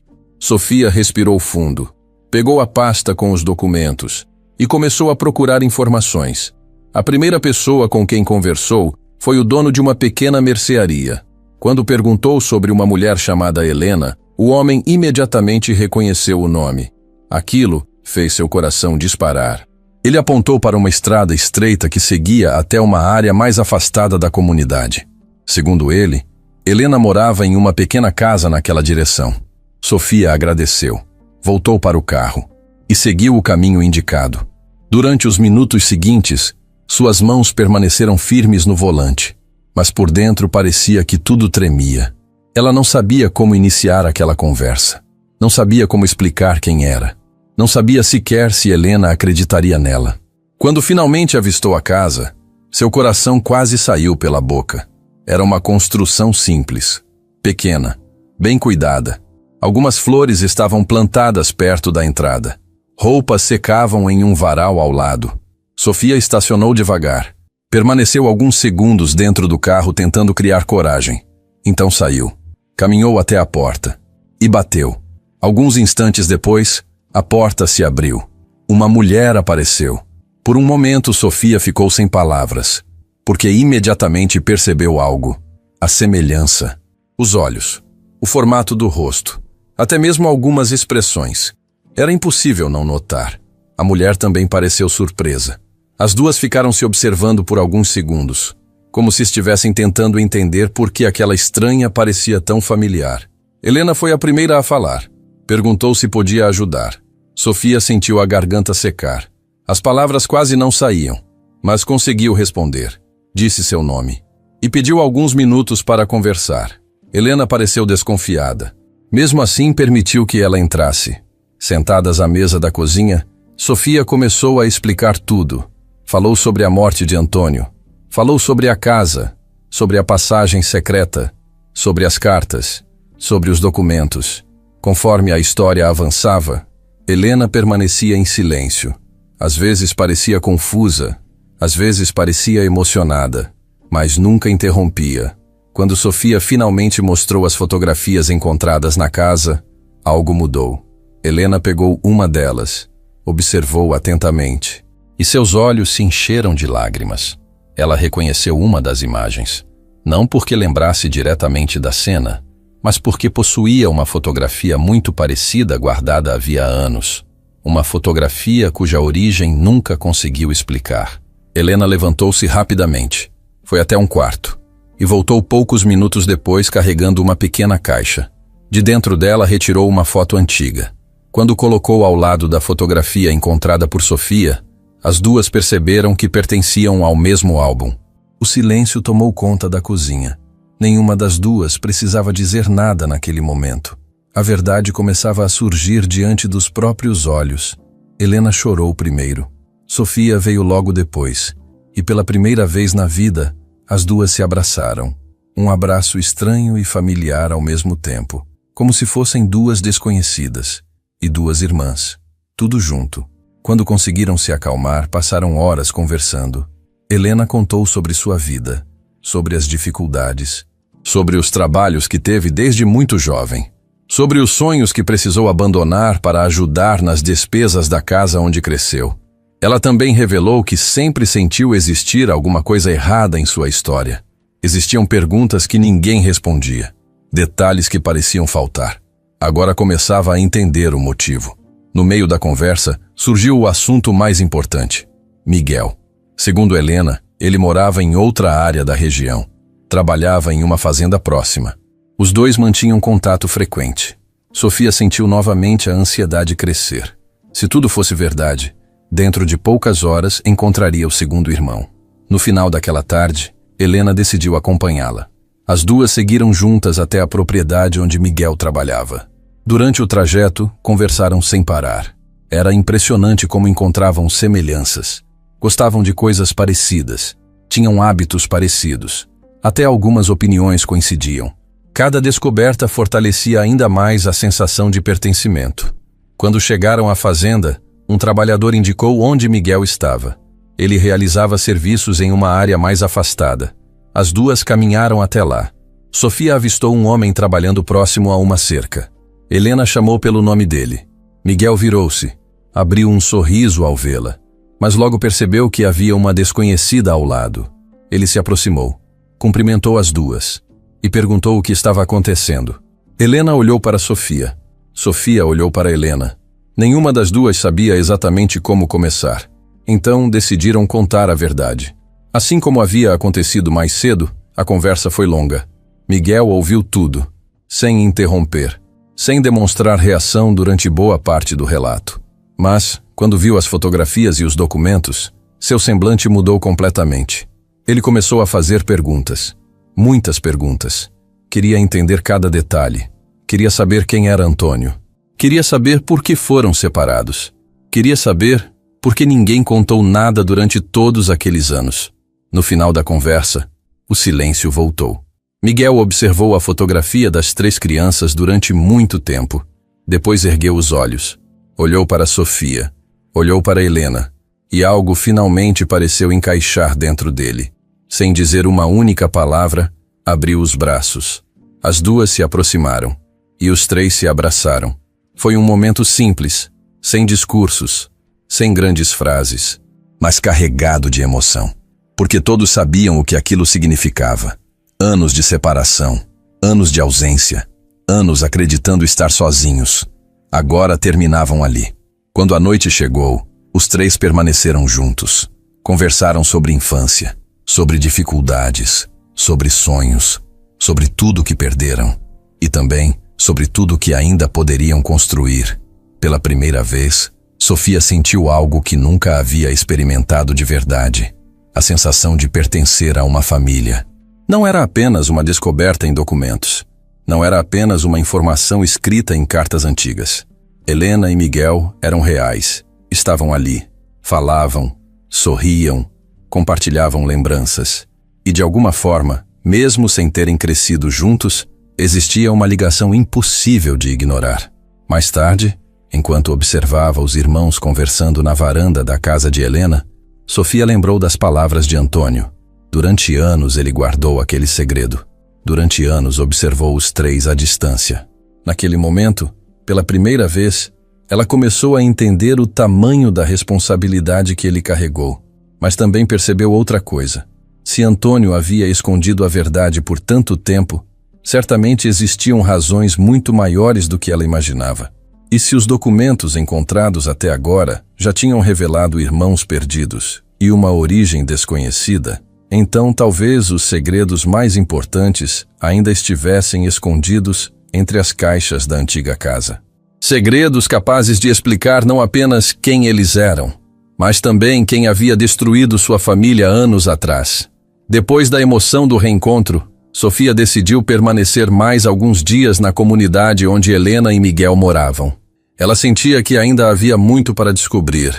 Sofia respirou fundo, pegou a pasta com os documentos e começou a procurar informações. A primeira pessoa com quem conversou foi o dono de uma pequena mercearia. Quando perguntou sobre uma mulher chamada Helena, o homem imediatamente reconheceu o nome. Aquilo fez seu coração disparar. Ele apontou para uma estrada estreita que seguia até uma área mais afastada da comunidade. Segundo ele, Helena morava em uma pequena casa naquela direção. Sofia agradeceu, voltou para o carro e seguiu o caminho indicado. Durante os minutos seguintes, suas mãos permaneceram firmes no volante, mas por dentro parecia que tudo tremia. Ela não sabia como iniciar aquela conversa. Não sabia como explicar quem era. Não sabia sequer se Helena acreditaria nela. Quando finalmente avistou a casa, seu coração quase saiu pela boca. Era uma construção simples, pequena, bem cuidada. Algumas flores estavam plantadas perto da entrada. Roupas secavam em um varal ao lado. Sofia estacionou devagar. Permaneceu alguns segundos dentro do carro tentando criar coragem. Então saiu. Caminhou até a porta. E bateu. Alguns instantes depois, a porta se abriu. Uma mulher apareceu. Por um momento, Sofia ficou sem palavras, porque imediatamente percebeu algo. A semelhança. Os olhos. O formato do rosto. Até mesmo algumas expressões. Era impossível não notar. A mulher também pareceu surpresa. As duas ficaram se observando por alguns segundos, como se estivessem tentando entender por que aquela estranha parecia tão familiar. Helena foi a primeira a falar. Perguntou se podia ajudar. Sofia sentiu a garganta secar. As palavras quase não saíam, mas conseguiu responder. Disse seu nome. E pediu alguns minutos para conversar. Helena pareceu desconfiada. Mesmo assim, permitiu que ela entrasse. Sentadas à mesa da cozinha, Sofia começou a explicar tudo. Falou sobre a morte de Antônio. Falou sobre a casa, sobre a passagem secreta, sobre as cartas, sobre os documentos. Conforme a história avançava, Helena permanecia em silêncio. Às vezes parecia confusa, às vezes parecia emocionada, mas nunca interrompia. Quando Sofia finalmente mostrou as fotografias encontradas na casa, algo mudou. Helena pegou uma delas, observou atentamente, e seus olhos se encheram de lágrimas. Ela reconheceu uma das imagens, não porque lembrasse diretamente da cena, mas porque possuía uma fotografia muito parecida guardada havia anos. Uma fotografia cuja origem nunca conseguiu explicar. Helena levantou-se rapidamente, foi até um quarto, e voltou poucos minutos depois carregando uma pequena caixa. De dentro dela retirou uma foto antiga. Quando colocou ao lado da fotografia encontrada por Sofia, as duas perceberam que pertenciam ao mesmo álbum. O silêncio tomou conta da cozinha. Nenhuma das duas precisava dizer nada naquele momento. A verdade começava a surgir diante dos próprios olhos. Helena chorou primeiro. Sofia veio logo depois. E pela primeira vez na vida, as duas se abraçaram. Um abraço estranho e familiar ao mesmo tempo. Como se fossem duas desconhecidas. E duas irmãs. Tudo junto. Quando conseguiram se acalmar, passaram horas conversando. Helena contou sobre sua vida, sobre as dificuldades, sobre os trabalhos que teve desde muito jovem, sobre os sonhos que precisou abandonar para ajudar nas despesas da casa onde cresceu. Ela também revelou que sempre sentiu existir alguma coisa errada em sua história. Existiam perguntas que ninguém respondia, detalhes que pareciam faltar. Agora começava a entender o motivo. No meio da conversa, surgiu o assunto mais importante: Miguel. Segundo Helena, ele morava em outra área da região. Trabalhava em uma fazenda próxima. Os dois mantinham contato frequente. Sofia sentiu novamente a ansiedade crescer. Se tudo fosse verdade, dentro de poucas horas encontraria o segundo irmão. No final daquela tarde, Helena decidiu acompanhá-la. As duas seguiram juntas até a propriedade onde Miguel trabalhava. Durante o trajeto, conversaram sem parar. Era impressionante como encontravam semelhanças. Gostavam de coisas parecidas. Tinham hábitos parecidos. Até algumas opiniões coincidiam. Cada descoberta fortalecia ainda mais a sensação de pertencimento. Quando chegaram à fazenda, um trabalhador indicou onde Miguel estava. Ele realizava serviços em uma área mais afastada. As duas caminharam até lá. Sofia avistou um homem trabalhando próximo a uma cerca. Helena chamou pelo nome dele. Miguel virou-se. Abriu um sorriso ao vê-la, mas logo percebeu que havia uma desconhecida ao lado. Ele se aproximou, cumprimentou as duas e perguntou o que estava acontecendo. Helena olhou para Sofia. Sofia olhou para Helena. Nenhuma das duas sabia exatamente como começar. Então decidiram contar a verdade. Assim como havia acontecido mais cedo, a conversa foi longa. Miguel ouviu tudo, sem interromper, sem demonstrar reação durante boa parte do relato. Mas, quando viu as fotografias e os documentos, seu semblante mudou completamente. Ele começou a fazer perguntas. Muitas perguntas. Queria entender cada detalhe. Queria saber quem era Antônio. Queria saber por que foram separados. Queria saber por que ninguém contou nada durante todos aqueles anos. No final da conversa, o silêncio voltou. Miguel observou a fotografia das 3 crianças durante muito tempo. Depois ergueu os olhos. Olhou para Sofia. Olhou para Helena. E algo finalmente pareceu encaixar dentro dele. Sem dizer uma única palavra, abriu os braços. As duas se aproximaram. E os 3 se abraçaram. Foi um momento simples, sem discursos, sem grandes frases, mas carregado de emoção. Porque todos sabiam o que aquilo significava. Anos de separação, anos de ausência, anos acreditando estar sozinhos. Agora terminavam ali. Quando a noite chegou, os 3 permaneceram juntos. Conversaram sobre infância, sobre dificuldades, sobre sonhos, sobre tudo que perderam e também sobre tudo que ainda poderiam construir. Pela primeira vez, Sofia sentiu algo que nunca havia experimentado de verdade: a sensação de pertencer a uma família. Não era apenas uma descoberta em documentos. Não era apenas uma informação escrita em cartas antigas. Helena e Miguel eram reais. Estavam ali. Falavam, sorriam, compartilhavam lembranças. E de alguma forma, mesmo sem terem crescido juntos, existia uma ligação impossível de ignorar. Mais tarde, enquanto observava os irmãos conversando na varanda da casa de Helena, Sofia lembrou das palavras de Antônio. Durante anos ele guardou aquele segredo. Durante anos observou os 3 à distância. Naquele momento, pela primeira vez, ela começou a entender o tamanho da responsabilidade que ele carregou. Mas também percebeu outra coisa. Se Antônio havia escondido a verdade por tanto tempo, certamente existiam razões muito maiores do que ela imaginava. E se os documentos encontrados até agora já tinham revelado irmãos perdidos e uma origem desconhecida, então talvez os segredos mais importantes ainda estivessem escondidos entre as caixas da antiga casa. Segredos capazes de explicar não apenas quem eles eram, mas também quem havia destruído sua família anos atrás. Depois da emoção do reencontro, Sofia decidiu permanecer mais alguns dias na comunidade onde Helena e Miguel moravam. Ela sentia que ainda havia muito para descobrir,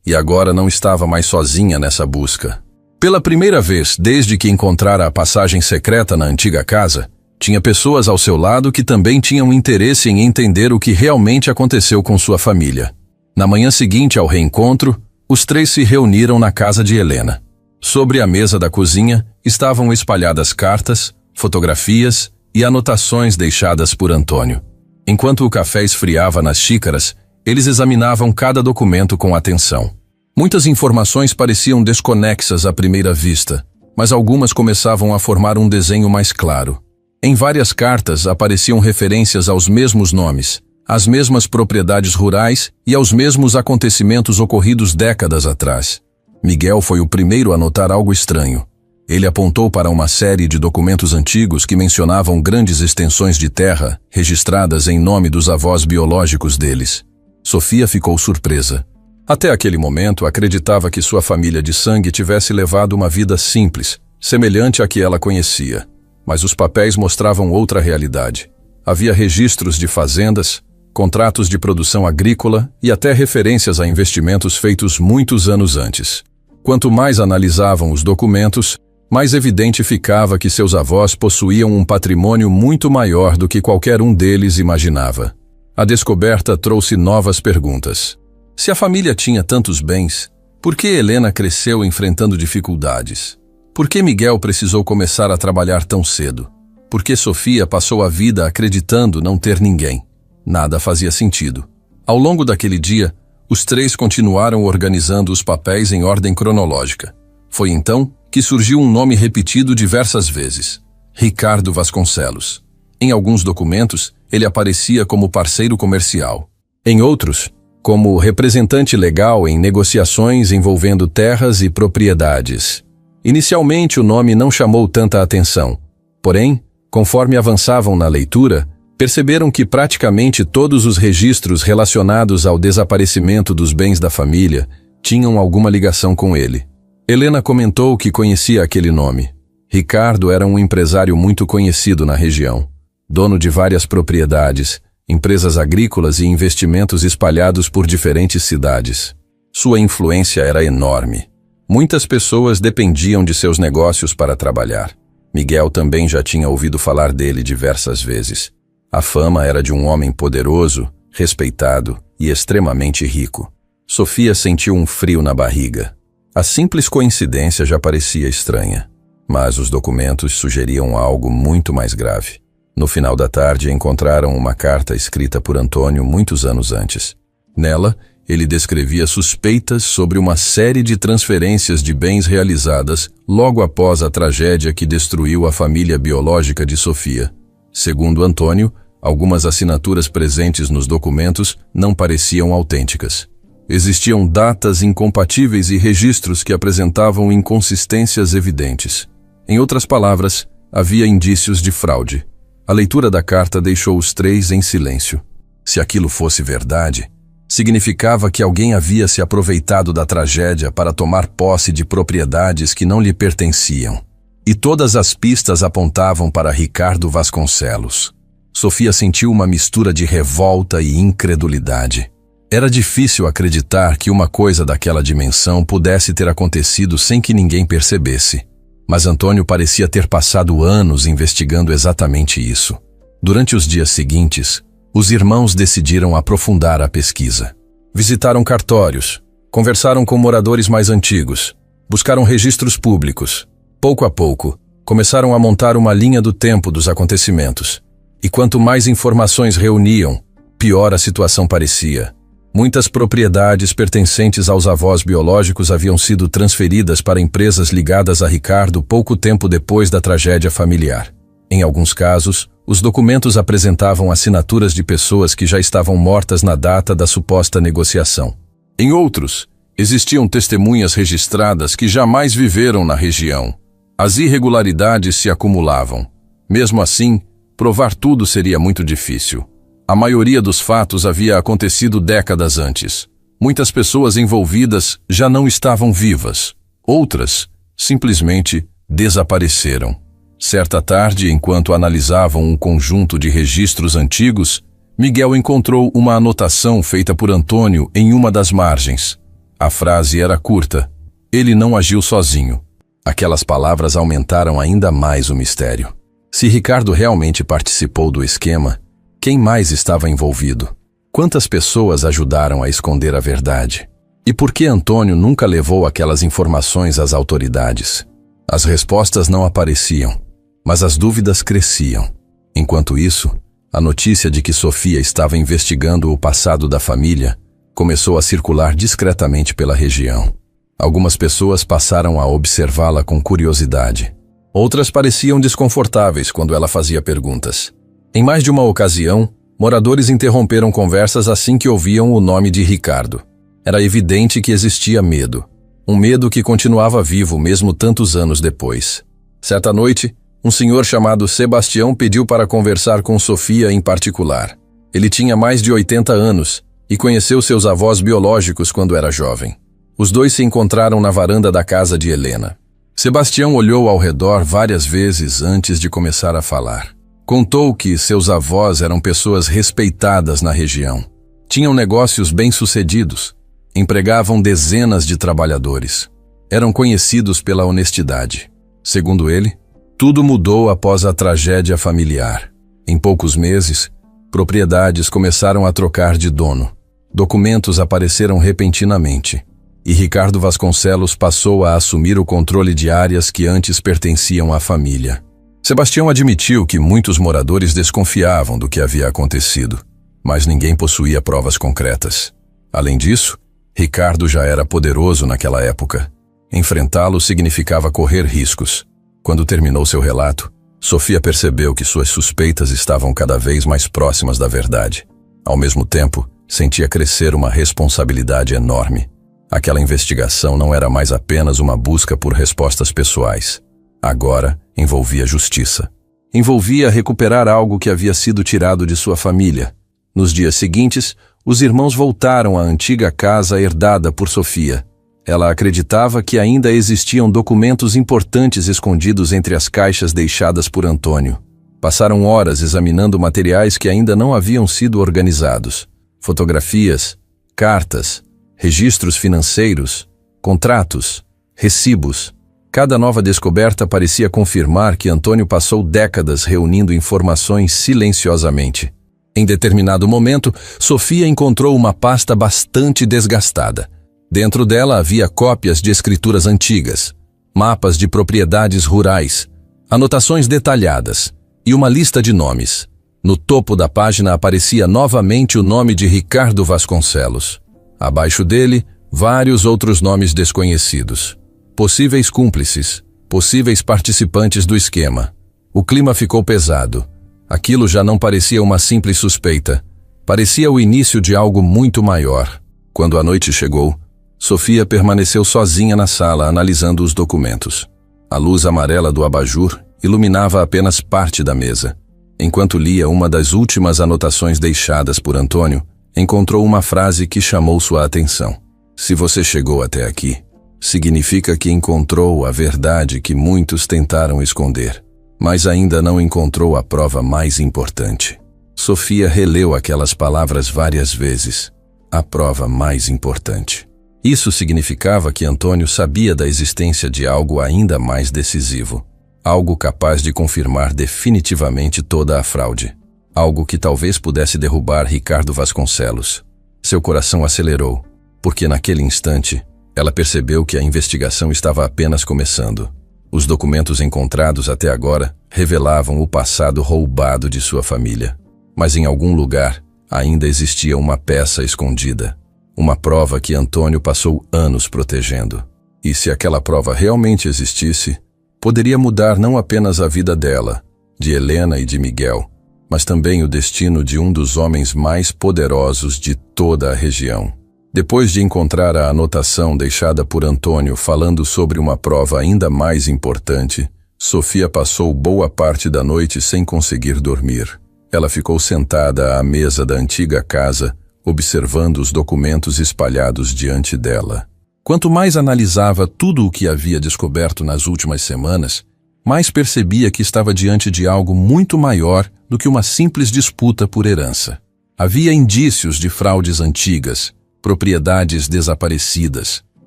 e agora não estava mais sozinha nessa busca. Pela primeira vez desde que encontrara a passagem secreta na antiga casa, tinha pessoas ao seu lado que também tinham interesse em entender o que realmente aconteceu com sua família. Na manhã seguinte ao reencontro, os 3 se reuniram na casa de Helena. Sobre a mesa da cozinha estavam espalhadas cartas, fotografias e anotações deixadas por Antônio. Enquanto o café esfriava nas xícaras, eles examinavam cada documento com atenção. Muitas informações pareciam desconexas à primeira vista, mas algumas começavam a formar um desenho mais claro. Em várias cartas apareciam referências aos mesmos nomes, às mesmas propriedades rurais e aos mesmos acontecimentos ocorridos décadas atrás. Miguel foi o primeiro a notar algo estranho. Ele apontou para uma série de documentos antigos que mencionavam grandes extensões de terra registradas em nome dos avós biológicos deles. Sofia ficou surpresa. Até aquele momento, acreditava que sua família de sangue tivesse levado uma vida simples, semelhante à que ela conhecia. Mas os papéis mostravam outra realidade. Havia registros de fazendas, contratos de produção agrícola e até referências a investimentos feitos muitos anos antes. Quanto mais analisavam os documentos, mais evidente ficava que seus avós possuíam um patrimônio muito maior do que qualquer um deles imaginava. A descoberta trouxe novas perguntas. Se a família tinha tantos bens, Por que Helena cresceu enfrentando dificuldades? Por que Miguel precisou começar a trabalhar tão cedo? Por que Sofia passou a vida acreditando não ter ninguém? Nada fazia sentido. Ao longo daquele dia, os três continuaram organizando os papéis em ordem cronológica. Foi então que surgiu um nome repetido diversas vezes: Ricardo Vasconcelos. Em alguns documentos, ele aparecia como parceiro comercial. Em outros, como representante legal em negociações envolvendo terras e propriedades. Inicialmente, o nome não chamou tanta atenção. Porém, conforme avançavam na leitura, perceberam que praticamente todos os registros relacionados ao desaparecimento dos bens da família tinham alguma ligação com ele. Helena comentou que conhecia aquele nome. Ricardo era um empresário muito conhecido na região, dono de várias propriedades, empresas agrícolas e investimentos espalhados por diferentes cidades. Sua influência era enorme. Muitas pessoas dependiam de seus negócios para trabalhar. Miguel também já tinha ouvido falar dele diversas vezes. A fama era de um homem poderoso, respeitado e extremamente rico. Sofia sentiu um frio na barriga. A simples coincidência já parecia estranha, mas os documentos sugeriam algo muito mais grave. No final da tarde, encontraram uma carta escrita por Antônio muitos anos antes. Nela, ele descrevia suspeitas sobre uma série de transferências de bens realizadas logo após a tragédia que destruiu a família biológica de Sofia. Segundo Antônio, algumas assinaturas presentes nos documentos não pareciam autênticas. Existiam datas incompatíveis e registros que apresentavam inconsistências evidentes. Em outras palavras, havia indícios de fraude. A leitura da carta deixou os três em silêncio. Se aquilo fosse verdade, significava que alguém havia se aproveitado da tragédia para tomar posse de propriedades que não lhe pertenciam. E todas as pistas apontavam para Ricardo Vasconcelos. Sofia sentiu uma mistura de revolta e incredulidade. Era difícil acreditar que uma coisa daquela dimensão pudesse ter acontecido sem que ninguém percebesse. Mas Antônio parecia ter passado anos investigando exatamente isso. Durante os dias seguintes, os irmãos decidiram aprofundar a pesquisa. Visitaram cartórios, conversaram com moradores mais antigos, buscaram registros públicos. Pouco a pouco, começaram a montar uma linha do tempo dos acontecimentos. E quanto mais informações reuniam, pior a situação parecia. Muitas propriedades pertencentes aos avós biológicos haviam sido transferidas para empresas ligadas a Ricardo pouco tempo depois da tragédia familiar. Em alguns casos, os documentos apresentavam assinaturas de pessoas que já estavam mortas na data da suposta negociação. Em outros, existiam testemunhas registradas que jamais viveram na região. As irregularidades se acumulavam. Mesmo assim, provar tudo seria muito difícil. A maioria dos fatos havia acontecido décadas antes. Muitas pessoas envolvidas já não estavam vivas. Outras, simplesmente, desapareceram. Certa tarde, enquanto analisavam um conjunto de registros antigos, Miguel encontrou uma anotação feita por Antônio em uma das margens. A frase era curta. Ele não agiu sozinho. Aquelas palavras aumentaram ainda mais o mistério. Se Ricardo realmente participou do esquema, quem mais estava envolvido? Quantas pessoas ajudaram a esconder a verdade? E por que Antônio nunca levou aquelas informações às autoridades? As respostas não apareciam, mas as dúvidas cresciam. Enquanto isso, a notícia de que Sofia estava investigando o passado da família começou a circular discretamente pela região. Algumas pessoas passaram a observá-la com curiosidade. Outras pareciam desconfortáveis quando ela fazia perguntas. Em mais de uma ocasião, moradores interromperam conversas assim que ouviam o nome de Ricardo. Era evidente que existia medo. Um medo que continuava vivo mesmo tantos anos depois. Certa noite, um senhor chamado Sebastião pediu para conversar com Sofia em particular. Ele tinha mais de 80 anos e conheceu seus avós biológicos quando era jovem. Os dois se encontraram na varanda da casa de Helena. Sebastião olhou ao redor várias vezes antes de começar a falar. Contou que seus avós eram pessoas respeitadas na região. Tinham negócios bem-sucedidos. Empregavam dezenas de trabalhadores. Eram conhecidos pela honestidade. Segundo ele, tudo mudou após a tragédia familiar. Em poucos meses, propriedades começaram a trocar de dono. Documentos apareceram repentinamente. e Ricardo Vasconcelos passou a assumir o controle de áreas que antes pertenciam à família. Sebastião admitiu que muitos moradores desconfiavam do que havia acontecido, mas ninguém possuía provas concretas. Além disso, Ricardo já era poderoso naquela época. Enfrentá-lo significava correr riscos. Quando terminou seu relato, Sofia percebeu que suas suspeitas estavam cada vez mais próximas da verdade. Ao mesmo tempo, sentia crescer uma responsabilidade enorme. Aquela investigação não era mais apenas uma busca por respostas pessoais. Agora, envolvia justiça. Envolvia recuperar algo que havia sido tirado de sua família. Nos dias seguintes, os irmãos voltaram à antiga casa herdada por Sofia. Ela acreditava que ainda existiam documentos importantes escondidos entre as caixas deixadas por Antônio. Passaram horas examinando materiais que ainda não haviam sido organizados. Fotografias, cartas, registros financeiros, contratos, recibos. Cada nova descoberta parecia confirmar que Antônio passou décadas reunindo informações silenciosamente. Em determinado momento, Sofia encontrou uma pasta bastante desgastada. Dentro dela havia cópias de escrituras antigas, mapas de propriedades rurais, anotações detalhadas e uma lista de nomes. No topo da página aparecia novamente o nome de Ricardo Vasconcelos. Abaixo dele, vários outros nomes desconhecidos. Possíveis cúmplices, possíveis participantes do esquema. O clima ficou pesado. Aquilo já não parecia uma simples suspeita. Parecia o início de algo muito maior. Quando a noite chegou, Sofia permaneceu sozinha na sala analisando os documentos. A luz amarela do abajur iluminava apenas parte da mesa. Enquanto lia uma das últimas anotações deixadas por Antônio, encontrou uma frase que chamou sua atenção. Se você chegou até aqui, significa que encontrou a verdade que muitos tentaram esconder, mas ainda não encontrou a prova mais importante. Sofia releu aquelas palavras várias vezes. A prova mais importante. Isso significava que Antônio sabia da existência de algo ainda mais decisivo. Algo capaz de confirmar definitivamente toda a fraude. Algo que talvez pudesse derrubar Ricardo Vasconcelos. Seu coração acelerou, porque naquele instante, ela percebeu que a investigação estava apenas começando. Os documentos encontrados até agora revelavam o passado roubado de sua família. Mas em algum lugar, ainda existia uma peça escondida. Uma prova que Antônio passou anos protegendo. E se aquela prova realmente existisse, poderia mudar não apenas a vida dela, de Helena e de Miguel, mas também o destino de um dos homens mais poderosos de toda a região. Depois de encontrar a anotação deixada por Antônio falando sobre uma prova ainda mais importante, Sofia passou boa parte da noite sem conseguir dormir. Ela ficou sentada à mesa da antiga casa, observando os documentos espalhados diante dela. Quanto mais analisava tudo o que havia descoberto nas últimas semanas, mais percebia que estava diante de algo muito maior do que uma simples disputa por herança. Havia indícios de fraudes antigas, propriedades desaparecidas,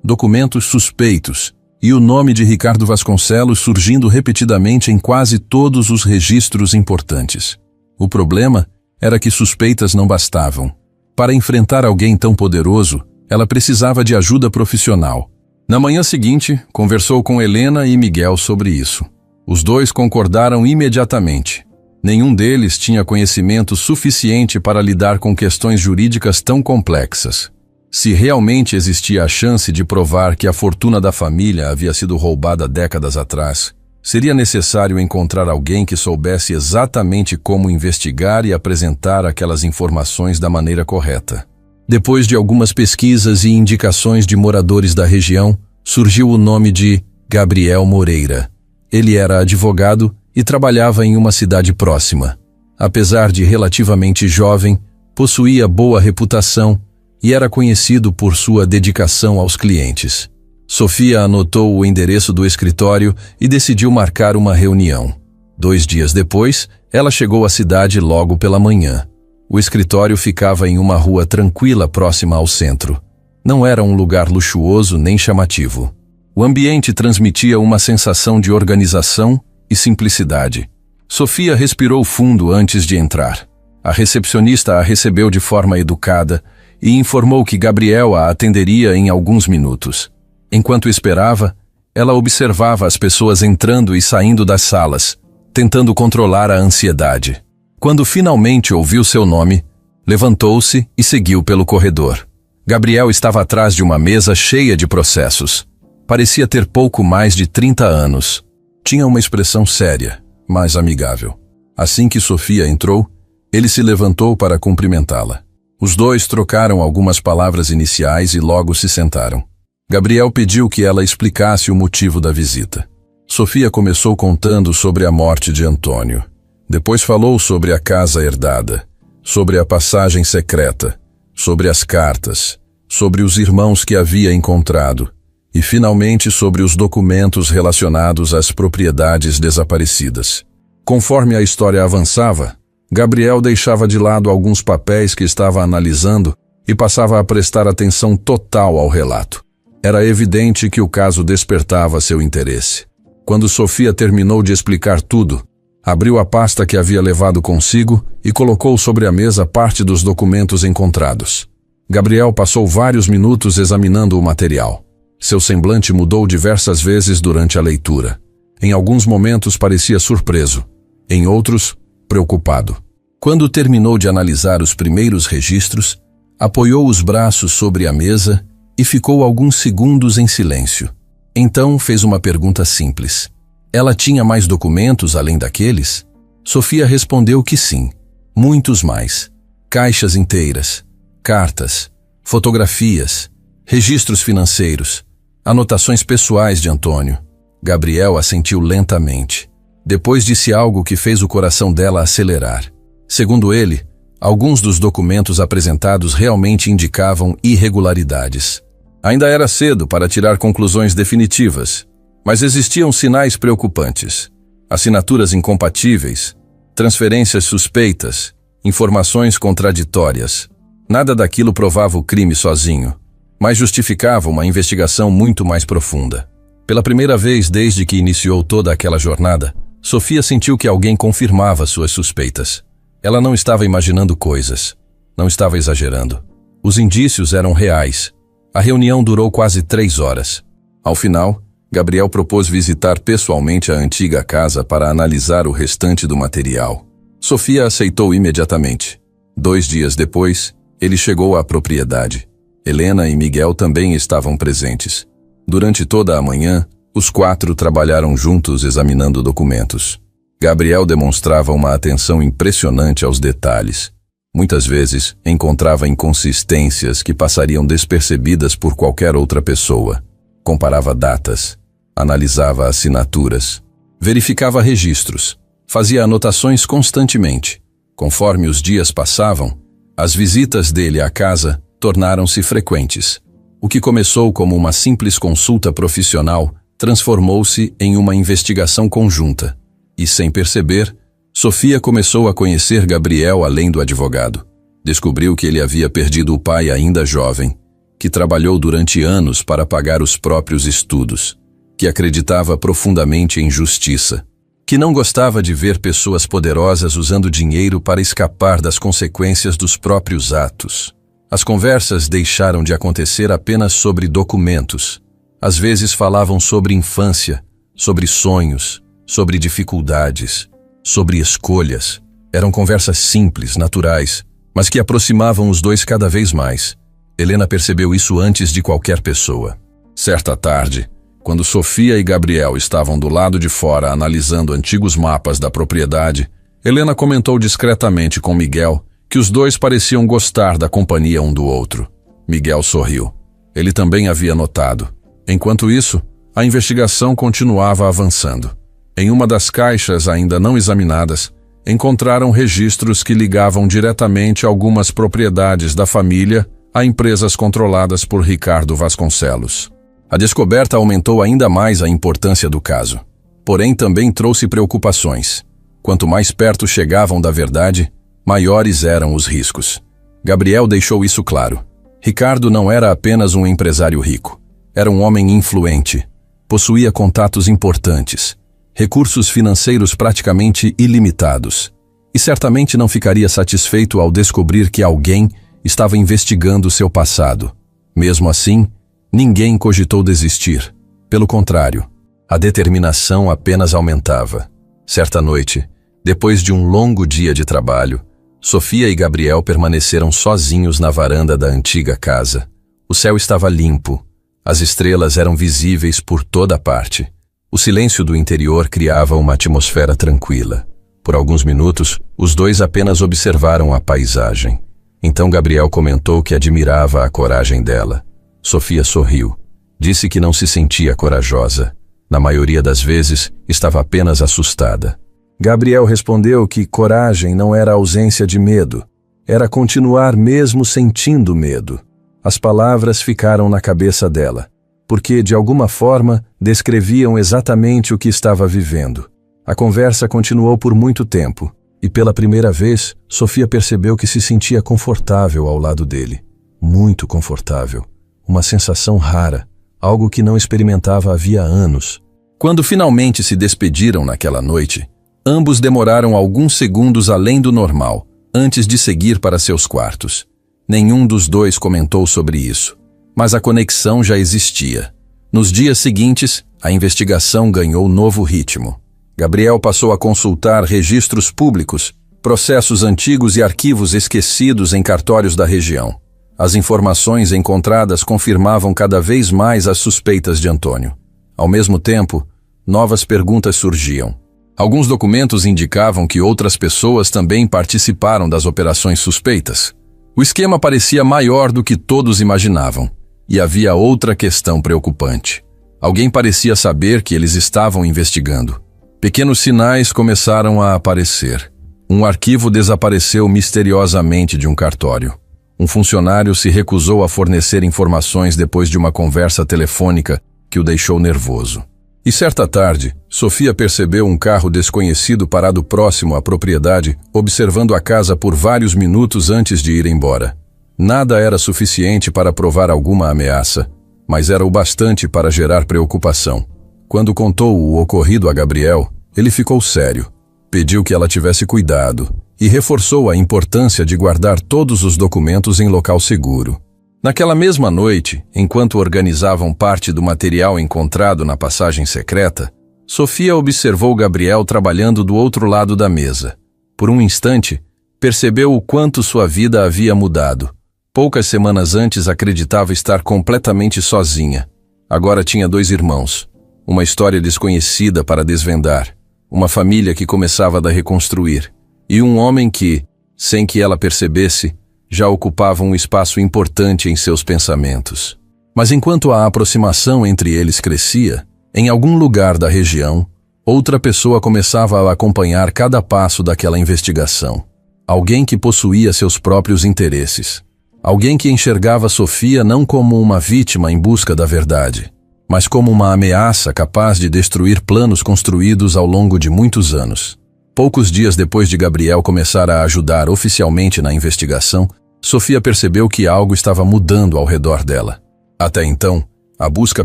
documentos suspeitos e o nome de Ricardo Vasconcelos surgindo repetidamente em quase todos os registros importantes. O problema era que suspeitas não bastavam. Para enfrentar alguém tão poderoso, ela precisava de ajuda profissional. Na manhã seguinte, conversou com Helena e Miguel sobre isso. Os dois concordaram imediatamente. Nenhum deles tinha conhecimento suficiente para lidar com questões jurídicas tão complexas. Se realmente existia a chance de provar que a fortuna da família havia sido roubada décadas atrás, seria necessário encontrar alguém que soubesse exatamente como investigar e apresentar aquelas informações da maneira correta. Depois de algumas pesquisas e indicações de moradores da região, surgiu o nome de Gabriel Moreira. Ele era advogado e trabalhava em uma cidade próxima. Apesar de relativamente jovem, possuía boa reputação e era conhecido por sua dedicação aos clientes. Sofia anotou o endereço do escritório e decidiu marcar uma reunião. 2 dias depois, ela chegou à cidade logo pela manhã. O escritório ficava em uma rua tranquila próxima ao centro. Não era um lugar luxuoso nem chamativo. O ambiente transmitia uma sensação de organização e simplicidade. Sofia respirou fundo antes de entrar. A recepcionista a recebeu de forma educada e informou que Gabriel a atenderia em alguns minutos. Enquanto esperava, ela observava as pessoas entrando e saindo das salas, tentando controlar a ansiedade. Quando finalmente ouviu seu nome, levantou-se e seguiu pelo corredor. Gabriel estava atrás de uma mesa cheia de processos. Parecia ter pouco mais de 30 anos. Tinha uma expressão séria, mas amigável. Assim que Sofia entrou, ele se levantou para cumprimentá-la. Os dois trocaram algumas palavras iniciais e logo se sentaram. Gabriel pediu que ela explicasse o motivo da visita. Sofia começou contando sobre a morte de Antônio. Depois falou sobre a casa herdada, sobre a passagem secreta, sobre as cartas, sobre os irmãos que havia encontrado e, finalmente, sobre os documentos relacionados às propriedades desaparecidas. Conforme a história avançava, Gabriel deixava de lado alguns papéis que estava analisando e passava a prestar atenção total ao relato. Era evidente que o caso despertava seu interesse. Quando Sofia terminou de explicar tudo, abriu a pasta que havia levado consigo e colocou sobre a mesa parte dos documentos encontrados. Gabriel passou vários minutos examinando o material. Seu semblante mudou diversas vezes durante a leitura. Em alguns momentos parecia surpreso, em outros, preocupado. Quando terminou de analisar os primeiros registros, apoiou os braços sobre a mesa e ficou alguns segundos em silêncio. Então fez uma pergunta simples. Ela tinha mais documentos além daqueles? Sofia respondeu que sim, muitos mais. Caixas inteiras, cartas, fotografias, registros financeiros, anotações pessoais de Antônio. Gabriel assentiu lentamente. Depois disse algo que fez o coração dela acelerar. Segundo ele, alguns dos documentos apresentados realmente indicavam irregularidades. Ainda era cedo para tirar conclusões definitivas, mas existiam sinais preocupantes. Assinaturas incompatíveis, transferências suspeitas, informações contraditórias. Nada daquilo provava o crime sozinho, mas justificava uma investigação muito mais profunda. Pela primeira vez desde que iniciou toda aquela jornada, Sofia sentiu que alguém confirmava suas suspeitas. Ela não estava imaginando coisas, não estava exagerando. Os indícios eram reais. A reunião durou quase 3 horas. Ao final, Gabriel propôs visitar pessoalmente a antiga casa para analisar o restante do material. Sofia aceitou imediatamente. 2 dias depois, ele chegou à propriedade. Helena e Miguel também estavam presentes. Durante toda a manhã, os 4 trabalharam juntos examinando documentos. Gabriel demonstrava uma atenção impressionante aos detalhes. Muitas vezes, encontrava inconsistências que passariam despercebidas por qualquer outra pessoa. Comparava datas, analisava assinaturas, verificava registros, fazia anotações constantemente. Conforme os dias passavam, as visitas dele à casa tornaram-se frequentes. O que começou como uma simples consulta profissional transformou-se em uma investigação conjunta. E, sem perceber, Sofia começou a conhecer Gabriel além do advogado. Descobriu que ele havia perdido o pai ainda jovem, que trabalhou durante anos para pagar os próprios estudos, que acreditava profundamente em justiça, que não gostava de ver pessoas poderosas usando dinheiro para escapar das consequências dos próprios atos. As conversas deixaram de acontecer apenas sobre documentos. Às vezes falavam sobre infância, sobre sonhos, sobre dificuldades, sobre escolhas. Eram conversas simples, naturais, mas que aproximavam os dois cada vez mais. Helena percebeu isso antes de qualquer pessoa. Certa tarde, quando Sofia e Gabriel estavam do lado de fora analisando antigos mapas da propriedade, Helena comentou discretamente com Miguel que os dois pareciam gostar da companhia um do outro. Miguel sorriu. Ele também havia notado. Enquanto isso, a investigação continuava avançando. Em uma das caixas ainda não examinadas, encontraram registros que ligavam diretamente algumas propriedades da família a empresas controladas por Ricardo Vasconcelos. A descoberta aumentou ainda mais a importância do caso. Porém, também trouxe preocupações. Quanto mais perto chegavam da verdade, maiores eram os riscos. Gabriel deixou isso claro. Ricardo não era apenas um empresário rico. Era um homem influente. Possuía contatos importantes, recursos financeiros praticamente ilimitados. E certamente não ficaria satisfeito ao descobrir que alguém estava investigando seu passado. Mesmo assim, ninguém cogitou desistir. Pelo contrário, a determinação apenas aumentava. Certa noite, depois de um longo dia de trabalho, Sofia e Gabriel permaneceram sozinhos na varanda da antiga casa. O céu estava limpo, as estrelas eram visíveis por toda parte. O silêncio do interior criava uma atmosfera tranquila. Por alguns minutos, os dois apenas observaram a paisagem. Então Gabriel comentou que admirava a coragem dela. Sofia sorriu. Disse que não se sentia corajosa. Na maioria das vezes, estava apenas assustada. Gabriel respondeu que coragem não era ausência de medo. Era continuar mesmo sentindo medo. As palavras ficaram na cabeça dela, porque, de alguma forma, descreviam exatamente o que estava vivendo. A conversa continuou por muito tempo, e pela primeira vez, Sofia percebeu que se sentia confortável ao lado dele. Muito confortável. Uma sensação rara, algo que não experimentava havia anos. Quando finalmente se despediram naquela noite, ambos demoraram alguns segundos além do normal, antes de seguir para seus quartos. Nenhum dos dois comentou sobre isso, mas a conexão já existia. Nos dias seguintes, a investigação ganhou novo ritmo. Gabriel passou a consultar registros públicos, processos antigos e arquivos esquecidos em cartórios da região. As informações encontradas confirmavam cada vez mais as suspeitas de Antônio. Ao mesmo tempo, novas perguntas surgiam. Alguns documentos indicavam que outras pessoas também participaram das operações suspeitas. O esquema parecia maior do que todos imaginavam, e havia outra questão preocupante. Alguém parecia saber que eles estavam investigando. Pequenos sinais começaram a aparecer. Um arquivo desapareceu misteriosamente de um cartório. Um funcionário se recusou a fornecer informações depois de uma conversa telefônica que o deixou nervoso. E certa tarde, Sofia percebeu um carro desconhecido parado próximo à propriedade, observando a casa por vários minutos antes de ir embora. Nada era suficiente para provar alguma ameaça, mas era o bastante para gerar preocupação. Quando contou o ocorrido a Gabriel, ele ficou sério, pediu que ela tivesse cuidado e reforçou a importância de guardar todos os documentos em local seguro. Naquela mesma noite, enquanto organizavam parte do material encontrado na passagem secreta, Sofia observou Gabriel trabalhando do outro lado da mesa. Por um instante, percebeu o quanto sua vida havia mudado. Poucas semanas antes acreditava estar completamente sozinha. Agora tinha 2 irmãos, uma história desconhecida para desvendar, uma família que começava a reconstruir, e um homem que, sem que ela percebesse, já ocupava um espaço importante em seus pensamentos. Mas enquanto a aproximação entre eles crescia, em algum lugar da região, outra pessoa começava a acompanhar cada passo daquela investigação. Alguém que possuía seus próprios interesses. Alguém que enxergava Sofia não como uma vítima em busca da verdade, mas como uma ameaça capaz de destruir planos construídos ao longo de muitos anos. Poucos dias depois de Gabriel começar a ajudar oficialmente na investigação, Sofia percebeu que algo estava mudando ao redor dela. Até então, a busca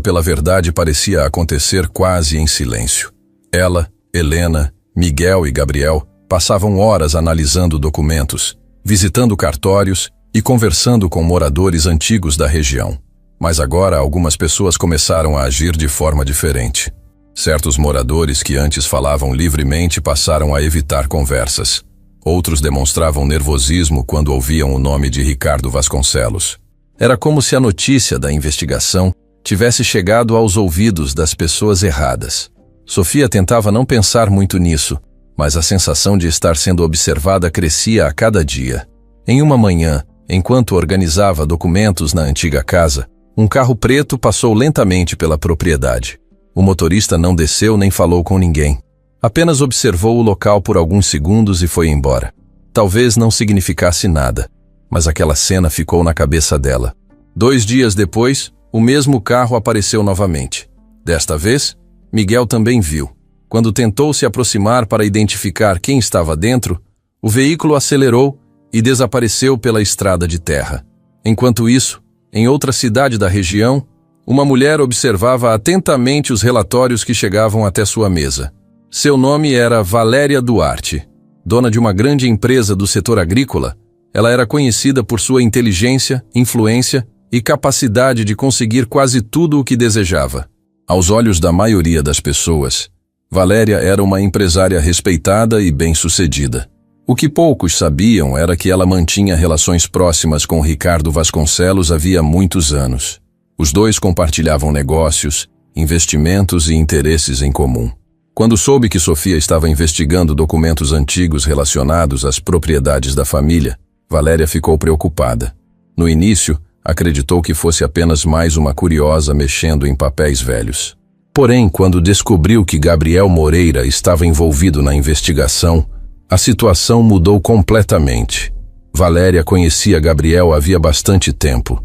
pela verdade parecia acontecer quase em silêncio. Ela, Helena, Miguel e Gabriel passavam horas analisando documentos, visitando cartórios e conversando com moradores antigos da região. Mas agora algumas pessoas começaram a agir de forma diferente. Certos moradores que antes falavam livremente passaram a evitar conversas. Outros demonstravam nervosismo quando ouviam o nome de Ricardo Vasconcelos. Era como se a notícia da investigação tivesse chegado aos ouvidos das pessoas erradas. Sofia tentava não pensar muito nisso, mas a sensação de estar sendo observada crescia a cada dia. Em uma manhã, enquanto organizava documentos na antiga casa, um carro preto passou lentamente pela propriedade. O motorista não desceu nem falou com ninguém. Apenas observou o local por alguns segundos e foi embora. Talvez não significasse nada, mas aquela cena ficou na cabeça dela. 2 dias depois, o mesmo carro apareceu novamente. Desta vez, Miguel também viu. Quando tentou se aproximar para identificar quem estava dentro, o veículo acelerou e desapareceu pela estrada de terra. Enquanto isso, em outra cidade da região, uma mulher observava atentamente os relatórios que chegavam até sua mesa. Seu nome era Valéria Duarte. Dona de uma grande empresa do setor agrícola, Ela era conhecida por sua inteligência, influência e capacidade de conseguir quase tudo o que desejava. Aos olhos da maioria das pessoas, Valéria era uma empresária respeitada e bem-sucedida. O que poucos sabiam era que ela mantinha relações próximas com Ricardo Vasconcelos havia muitos anos. Os dois compartilhavam negócios, investimentos e interesses em comum. Quando soube que Sofia estava investigando documentos antigos relacionados às propriedades da família, Valéria ficou preocupada. No início, acreditou que fosse apenas mais uma curiosa mexendo em papéis velhos. Porém, quando descobriu que Gabriel Moreira estava envolvido na investigação, a situação mudou completamente. Valéria conhecia Gabriel havia bastante tempo.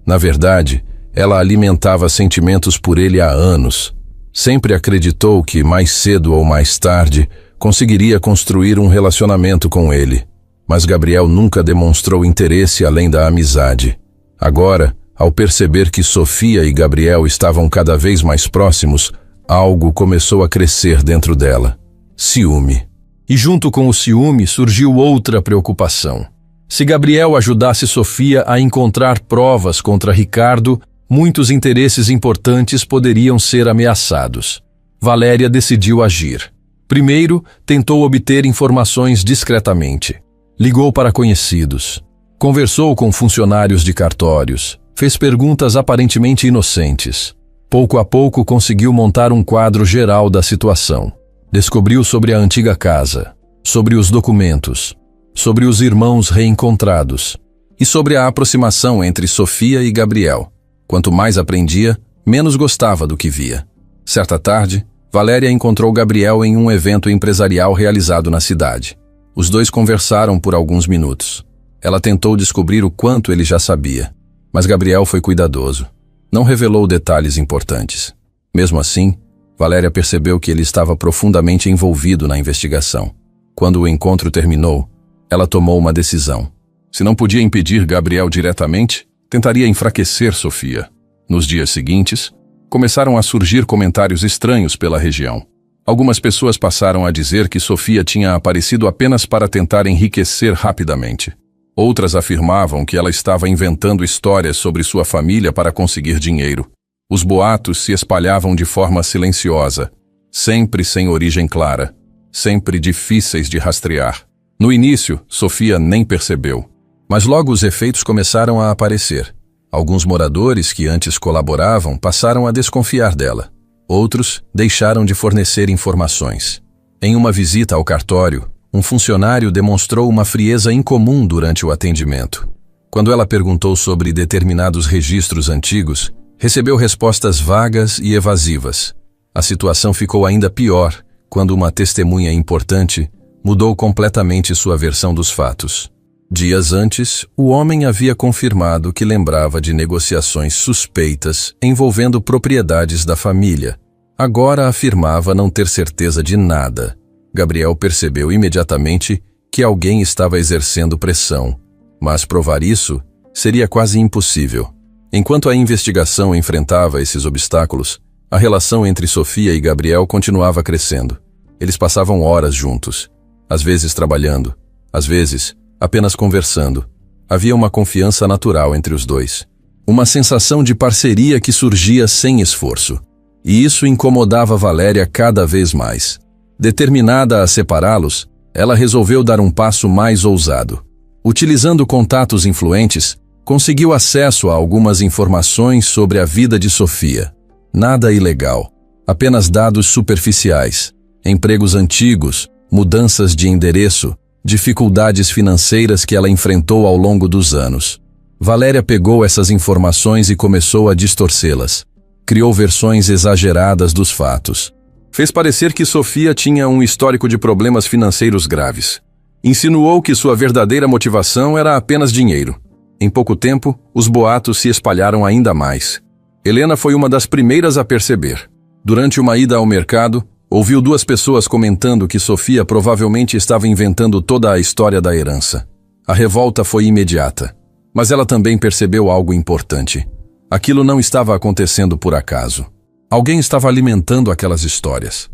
Na verdade, ela alimentava sentimentos por ele há anos. Sempre acreditou que, mais cedo ou mais tarde, conseguiria construir um relacionamento com ele. Mas Gabriel nunca demonstrou interesse além da amizade. Agora, ao perceber que Sofia e Gabriel estavam cada vez mais próximos, algo começou a crescer dentro dela: ciúme. E junto com o ciúme surgiu outra preocupação. Se Gabriel ajudasse Sofia a encontrar provas contra Ricardo, muitos interesses importantes poderiam ser ameaçados. Valéria decidiu agir. Primeiro, tentou obter informações discretamente. Ligou para conhecidos. Conversou com funcionários de cartórios. Fez perguntas aparentemente inocentes. Pouco a pouco conseguiu montar um quadro geral da situação. Descobriu sobre a antiga casa, sobre os documentos, sobre os irmãos reencontrados e sobre a aproximação entre Sofia e Gabriel. Quanto mais aprendia, menos gostava do que via. Certa tarde, Valéria encontrou Gabriel em um evento empresarial realizado na cidade. Os dois conversaram por alguns minutos. Ela tentou descobrir o quanto ele já sabia, mas Gabriel foi cuidadoso. Não revelou detalhes importantes. Mesmo assim, Valéria percebeu que ele estava profundamente envolvido na investigação. Quando o encontro terminou, ela tomou uma decisão. Se não podia impedir Gabriel diretamente, tentaria enfraquecer Sofia. Nos dias seguintes, começaram a surgir comentários estranhos pela região. Algumas pessoas passaram a dizer que Sofia tinha aparecido apenas para tentar enriquecer rapidamente. Outras afirmavam que ela estava inventando histórias sobre sua família para conseguir dinheiro. Os boatos se espalhavam de forma silenciosa, sempre sem origem clara, sempre difíceis de rastrear. No início, Sofia nem percebeu. Mas logo os efeitos começaram a aparecer. Alguns moradores que antes colaboravam passaram a desconfiar dela. Outros deixaram de fornecer informações. Em uma visita ao cartório, um funcionário demonstrou uma frieza incomum durante o atendimento. Quando ela perguntou sobre determinados registros antigos, recebeu respostas vagas e evasivas. A situação ficou ainda pior quando uma testemunha importante mudou completamente sua versão dos fatos. Dias antes, o homem havia confirmado que lembrava de negociações suspeitas envolvendo propriedades da família. Agora afirmava não ter certeza de nada. Gabriel percebeu imediatamente que alguém estava exercendo pressão, mas provar isso seria quase impossível. Enquanto a investigação enfrentava esses obstáculos, a relação entre Sofia e Gabriel continuava crescendo. Eles passavam horas juntos, às vezes trabalhando, às vezes apenas conversando. Havia uma confiança natural entre os dois. Uma sensação de parceria que surgia sem esforço. E isso incomodava Valéria cada vez mais. Determinada a separá-los, ela resolveu dar um passo mais ousado. Utilizando contatos influentes, conseguiu acesso a algumas informações sobre a vida de Sofia. Nada ilegal, apenas dados superficiais, empregos antigos, mudanças de endereço, dificuldades financeiras que ela enfrentou ao longo dos anos. Valéria pegou essas informações e começou a distorcê-las. Criou versões exageradas dos fatos. Fez parecer que Sofia tinha um histórico de problemas financeiros graves. Insinuou que sua verdadeira motivação era apenas dinheiro. Em pouco tempo, os boatos se espalharam ainda mais. Helena foi uma das primeiras a perceber. Durante uma ida ao mercado, ouviu duas pessoas comentando que Sofia provavelmente estava inventando toda a história da herança. A revolta foi imediata, mas ela também percebeu algo importante. Aquilo não estava acontecendo por acaso. Alguém estava alimentando aquelas histórias.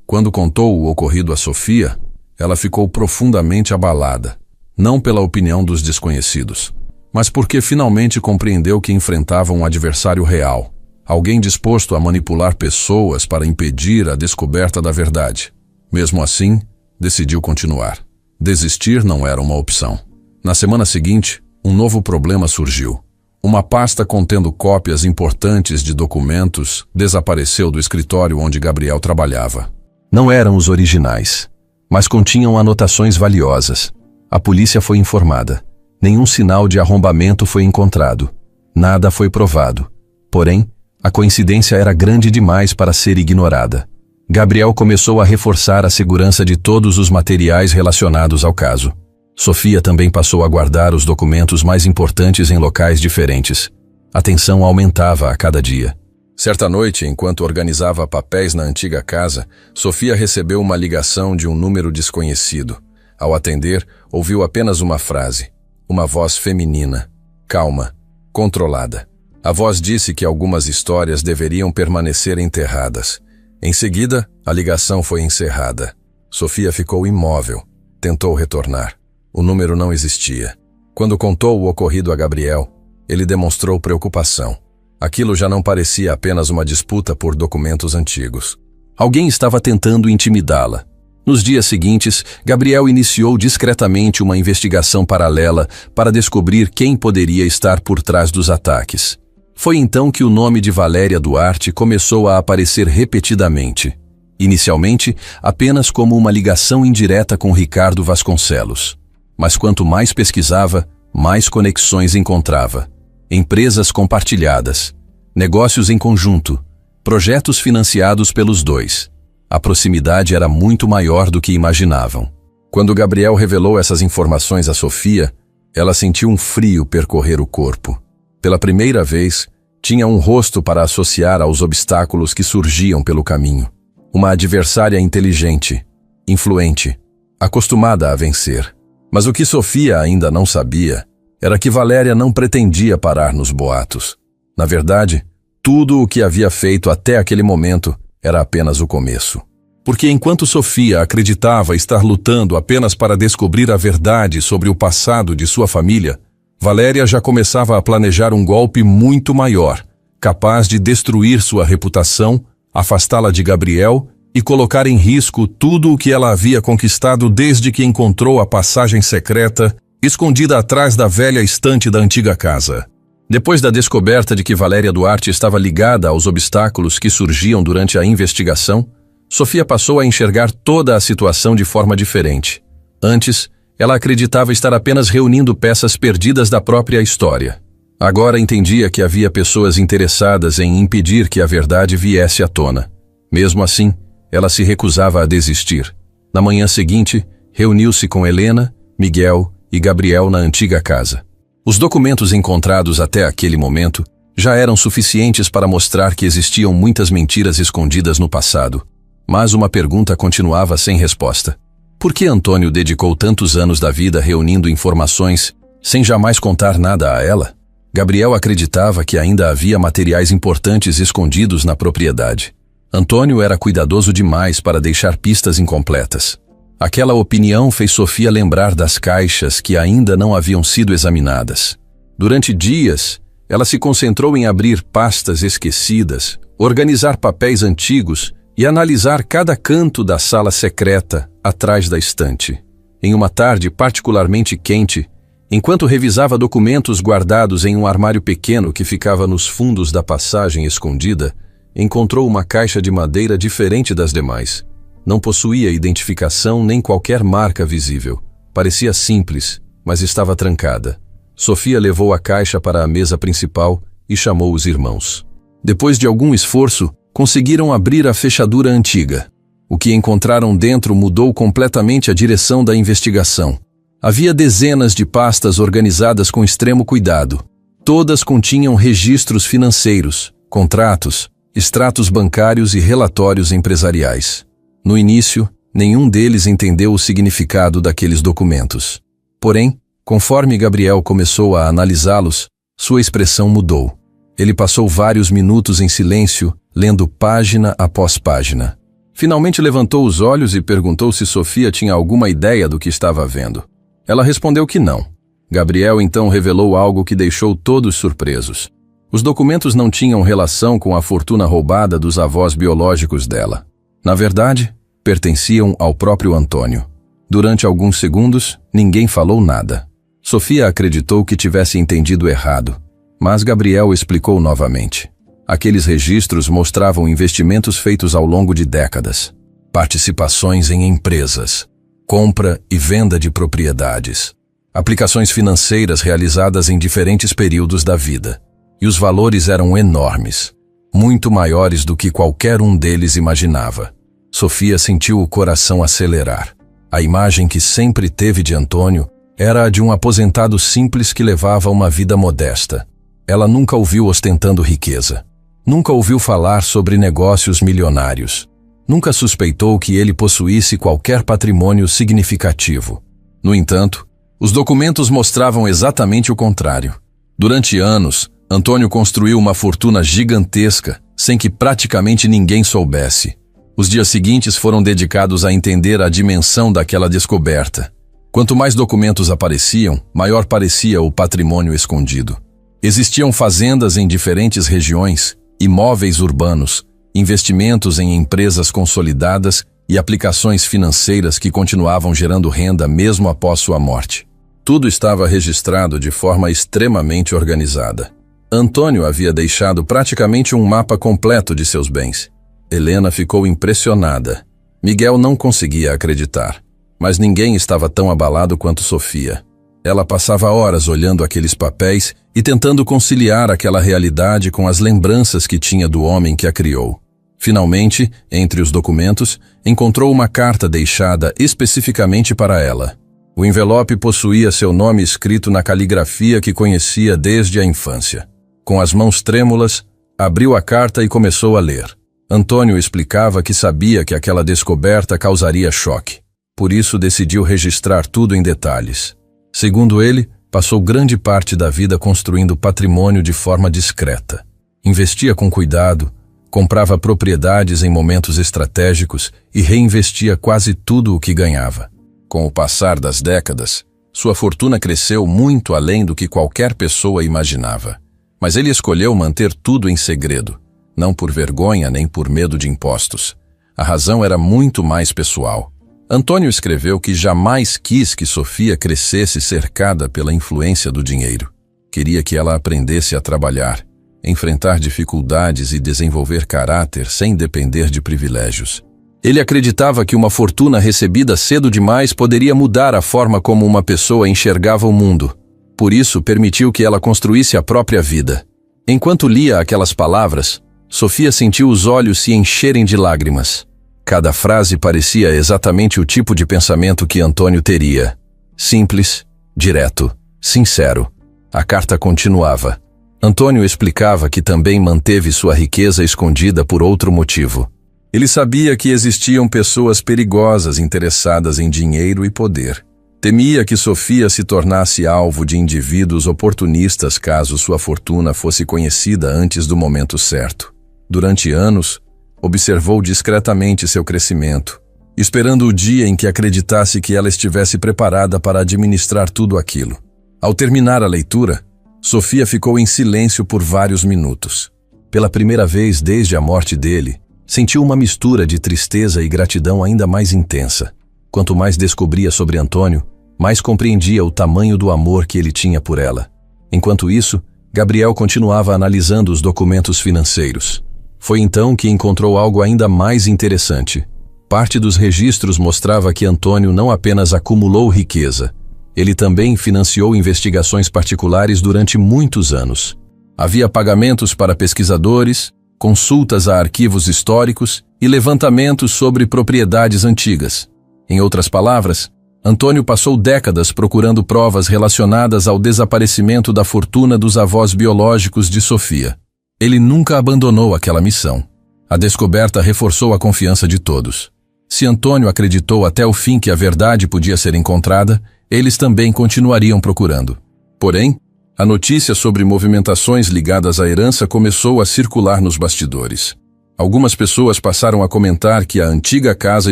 Quando contou o ocorrido a Sofia, ela ficou profundamente abalada. não pela opinião dos desconhecidos, mas porque finalmente compreendeu que enfrentava um adversário real, alguém disposto a manipular pessoas para impedir a descoberta da verdade. Mesmo assim, decidiu continuar. Desistir não era uma opção. Na semana seguinte, um novo problema surgiu. Uma pasta contendo cópias importantes de documentos desapareceu do escritório onde Gabriel trabalhava. Não eram os originais, mas continham anotações valiosas. A polícia foi informada. Nenhum sinal de arrombamento foi encontrado. Nada foi provado. Porém, a coincidência era grande demais para ser ignorada. Gabriel começou a reforçar a segurança de todos os materiais relacionados ao caso. Sofia também passou a guardar os documentos mais importantes em locais diferentes. A tensão aumentava a cada dia. Certa noite, enquanto organizava papéis na antiga casa, Sofia recebeu uma ligação de um número desconhecido. Ao atender, ouviu apenas uma frase. Uma voz feminina, calma, controlada. A voz disse que algumas histórias deveriam permanecer enterradas. Em seguida, a ligação foi encerrada. Sofia ficou imóvel. Tentou retornar. O número não existia. Quando contou o ocorrido a Gabriel, ele demonstrou preocupação. Aquilo já não parecia apenas uma disputa por documentos antigos. Alguém estava tentando intimidá-la. Nos dias seguintes, Gabriel iniciou discretamente uma investigação paralela para descobrir quem poderia estar por trás dos ataques. Foi então que o nome de Valéria Duarte começou a aparecer repetidamente. Inicialmente, apenas como uma ligação indireta com Ricardo Vasconcelos. Mas quanto mais pesquisava, mais conexões encontrava. Empresas compartilhadas, negócios em conjunto, projetos financiados pelos dois. A proximidade era muito maior do que imaginavam. Quando Gabriel revelou essas informações a Sofia, ela sentiu um frio percorrer o corpo. Pela primeira vez, tinha um rosto para associar aos obstáculos que surgiam pelo caminho. Uma adversária inteligente, influente, acostumada a vencer. Mas o que Sofia ainda não sabia era que Valéria não pretendia parar nos boatos. Na verdade, tudo o que havia feito até aquele momento era apenas o começo. Porque enquanto Sofia acreditava estar lutando apenas para descobrir a verdade sobre o passado de sua família, Valéria já começava a planejar um golpe muito maior, capaz de destruir sua reputação, afastá-la de Gabriel e colocar em risco tudo o que ela havia conquistado desde que encontrou a passagem secreta escondida atrás da velha estante da antiga casa. Depois da descoberta de que Valéria Duarte estava ligada aos obstáculos que surgiam durante a investigação, Sofia passou a enxergar toda a situação de forma diferente. Antes, ela acreditava estar apenas reunindo peças perdidas da própria história. Agora entendia que havia pessoas interessadas em impedir que a verdade viesse à tona. Mesmo assim, ela se recusava a desistir. Na manhã seguinte, reuniu-se com Helena, Miguel e Gabriel na antiga casa. Os documentos encontrados até aquele momento já eram suficientes para mostrar que existiam muitas mentiras escondidas no passado. Mas uma pergunta continuava sem resposta. Por que Antônio dedicou tantos anos da vida reunindo informações sem jamais contar nada a ela? Gabriel acreditava que ainda havia materiais importantes escondidos na propriedade. Antônio era cuidadoso demais para deixar pistas incompletas. Aquela opinião fez Sofia lembrar das caixas que ainda não haviam sido examinadas. Durante dias, ela se concentrou em abrir pastas esquecidas, organizar papéis antigos e analisar cada canto da sala secreta atrás da estante. Em uma tarde particularmente quente, enquanto revisava documentos guardados em um armário pequeno que ficava nos fundos da passagem escondida, encontrou uma caixa de madeira diferente das demais. Não possuía identificação nem qualquer marca visível. Parecia simples, mas estava trancada. Sofia levou a caixa para a mesa principal e chamou os irmãos. Depois de algum esforço, conseguiram abrir a fechadura antiga. O que encontraram dentro mudou completamente a direção da investigação. Havia dezenas de pastas organizadas com extremo cuidado. Todas continham registros financeiros, contratos, extratos bancários e relatórios empresariais. No início, nenhum deles entendeu o significado daqueles documentos. Porém, conforme Gabriel começou a analisá-los, sua expressão mudou. Ele passou vários minutos em silêncio, lendo página após página. Finalmente levantou os olhos e perguntou se Sofia tinha alguma ideia do que estava vendo. Ela respondeu que não. Gabriel então revelou algo que deixou todos surpresos. Os documentos não tinham relação com a fortuna roubada dos avós biológicos dela. Na verdade, pertenciam ao próprio Antônio. Durante alguns segundos, ninguém falou nada. Sofia acreditou que tivesse entendido errado, mas Gabriel explicou novamente. Aqueles registros mostravam investimentos feitos ao longo de décadas, participações em empresas, compra e venda de propriedades, aplicações financeiras realizadas em diferentes períodos da vida. E os valores eram enormes, muito maiores do que qualquer um deles imaginava. Sofia sentiu o coração acelerar. A imagem que sempre teve de Antônio era a de um aposentado simples que levava uma vida modesta. Ela nunca o viu ostentando riqueza. Nunca ouviu falar sobre negócios milionários. Nunca suspeitou que ele possuísse qualquer patrimônio significativo. No entanto, os documentos mostravam exatamente o contrário. Durante anos, Antônio construiu uma fortuna gigantesca, sem que praticamente ninguém soubesse. Os dias seguintes foram dedicados a entender a dimensão daquela descoberta. Quanto mais documentos apareciam, maior parecia o patrimônio escondido. Existiam fazendas em diferentes regiões, imóveis urbanos, investimentos em empresas consolidadas e aplicações financeiras que continuavam gerando renda mesmo após sua morte. Tudo estava registrado de forma extremamente organizada. Antônio havia deixado praticamente um mapa completo de seus bens. Helena ficou impressionada. Miguel não conseguia acreditar, mas ninguém estava tão abalado quanto Sofia. Ela passava horas olhando aqueles papéis e tentando conciliar aquela realidade com as lembranças que tinha do homem que a criou. Finalmente, entre os documentos, encontrou uma carta deixada especificamente para ela. O envelope possuía seu nome escrito na caligrafia que conhecia desde a infância. Com as mãos trêmulas, abriu a carta e começou a ler. Antônio explicava que sabia que aquela descoberta causaria choque. Por isso decidiu registrar tudo em detalhes. Segundo ele, passou grande parte da vida construindo patrimônio de forma discreta. Investia com cuidado, comprava propriedades em momentos estratégicos e reinvestia quase tudo o que ganhava. Com o passar das décadas, sua fortuna cresceu muito além do que qualquer pessoa imaginava. Mas ele escolheu manter tudo em segredo, não por vergonha nem por medo de impostos. A razão era muito mais pessoal. Antônio escreveu que jamais quis que Sofia crescesse cercada pela influência do dinheiro. Queria que ela aprendesse a trabalhar, enfrentar dificuldades e desenvolver caráter sem depender de privilégios. Ele acreditava que uma fortuna recebida cedo demais poderia mudar a forma como uma pessoa enxergava o mundo. Por isso, permitiu que ela construísse a própria vida. Enquanto lia aquelas palavras, Sofia sentiu os olhos se encherem de lágrimas. Cada frase parecia exatamente o tipo de pensamento que Antônio teria. Simples, direto, sincero. A carta continuava. Antônio explicava que também manteve sua riqueza escondida por outro motivo. Ele sabia que existiam pessoas perigosas interessadas em dinheiro e poder. Temia que Sofia se tornasse alvo de indivíduos oportunistas caso sua fortuna fosse conhecida antes do momento certo. Durante anos, observou discretamente seu crescimento, esperando o dia em que acreditasse que ela estivesse preparada para administrar tudo aquilo. Ao terminar a leitura, Sofia ficou em silêncio por vários minutos. Pela primeira vez desde a morte dele, sentiu uma mistura de tristeza e gratidão ainda mais intensa. Quanto mais descobria sobre Antônio, mais compreendia o tamanho do amor que ele tinha por ela. Enquanto isso, Gabriel continuava analisando os documentos financeiros. Foi então que encontrou algo ainda mais interessante. Parte dos registros mostrava que Antônio não apenas acumulou riqueza, ele também financiou investigações particulares durante muitos anos. Havia pagamentos para pesquisadores, consultas a arquivos históricos e levantamentos sobre propriedades antigas. Em outras palavras, Antônio passou décadas procurando provas relacionadas ao desaparecimento da fortuna dos avós biológicos de Sofia. Ele nunca abandonou aquela missão. A descoberta reforçou a confiança de todos. Se Antônio acreditou até o fim que a verdade podia ser encontrada, eles também continuariam procurando. Porém, a notícia sobre movimentações ligadas à herança começou a circular nos bastidores. Algumas pessoas passaram a comentar que a antiga casa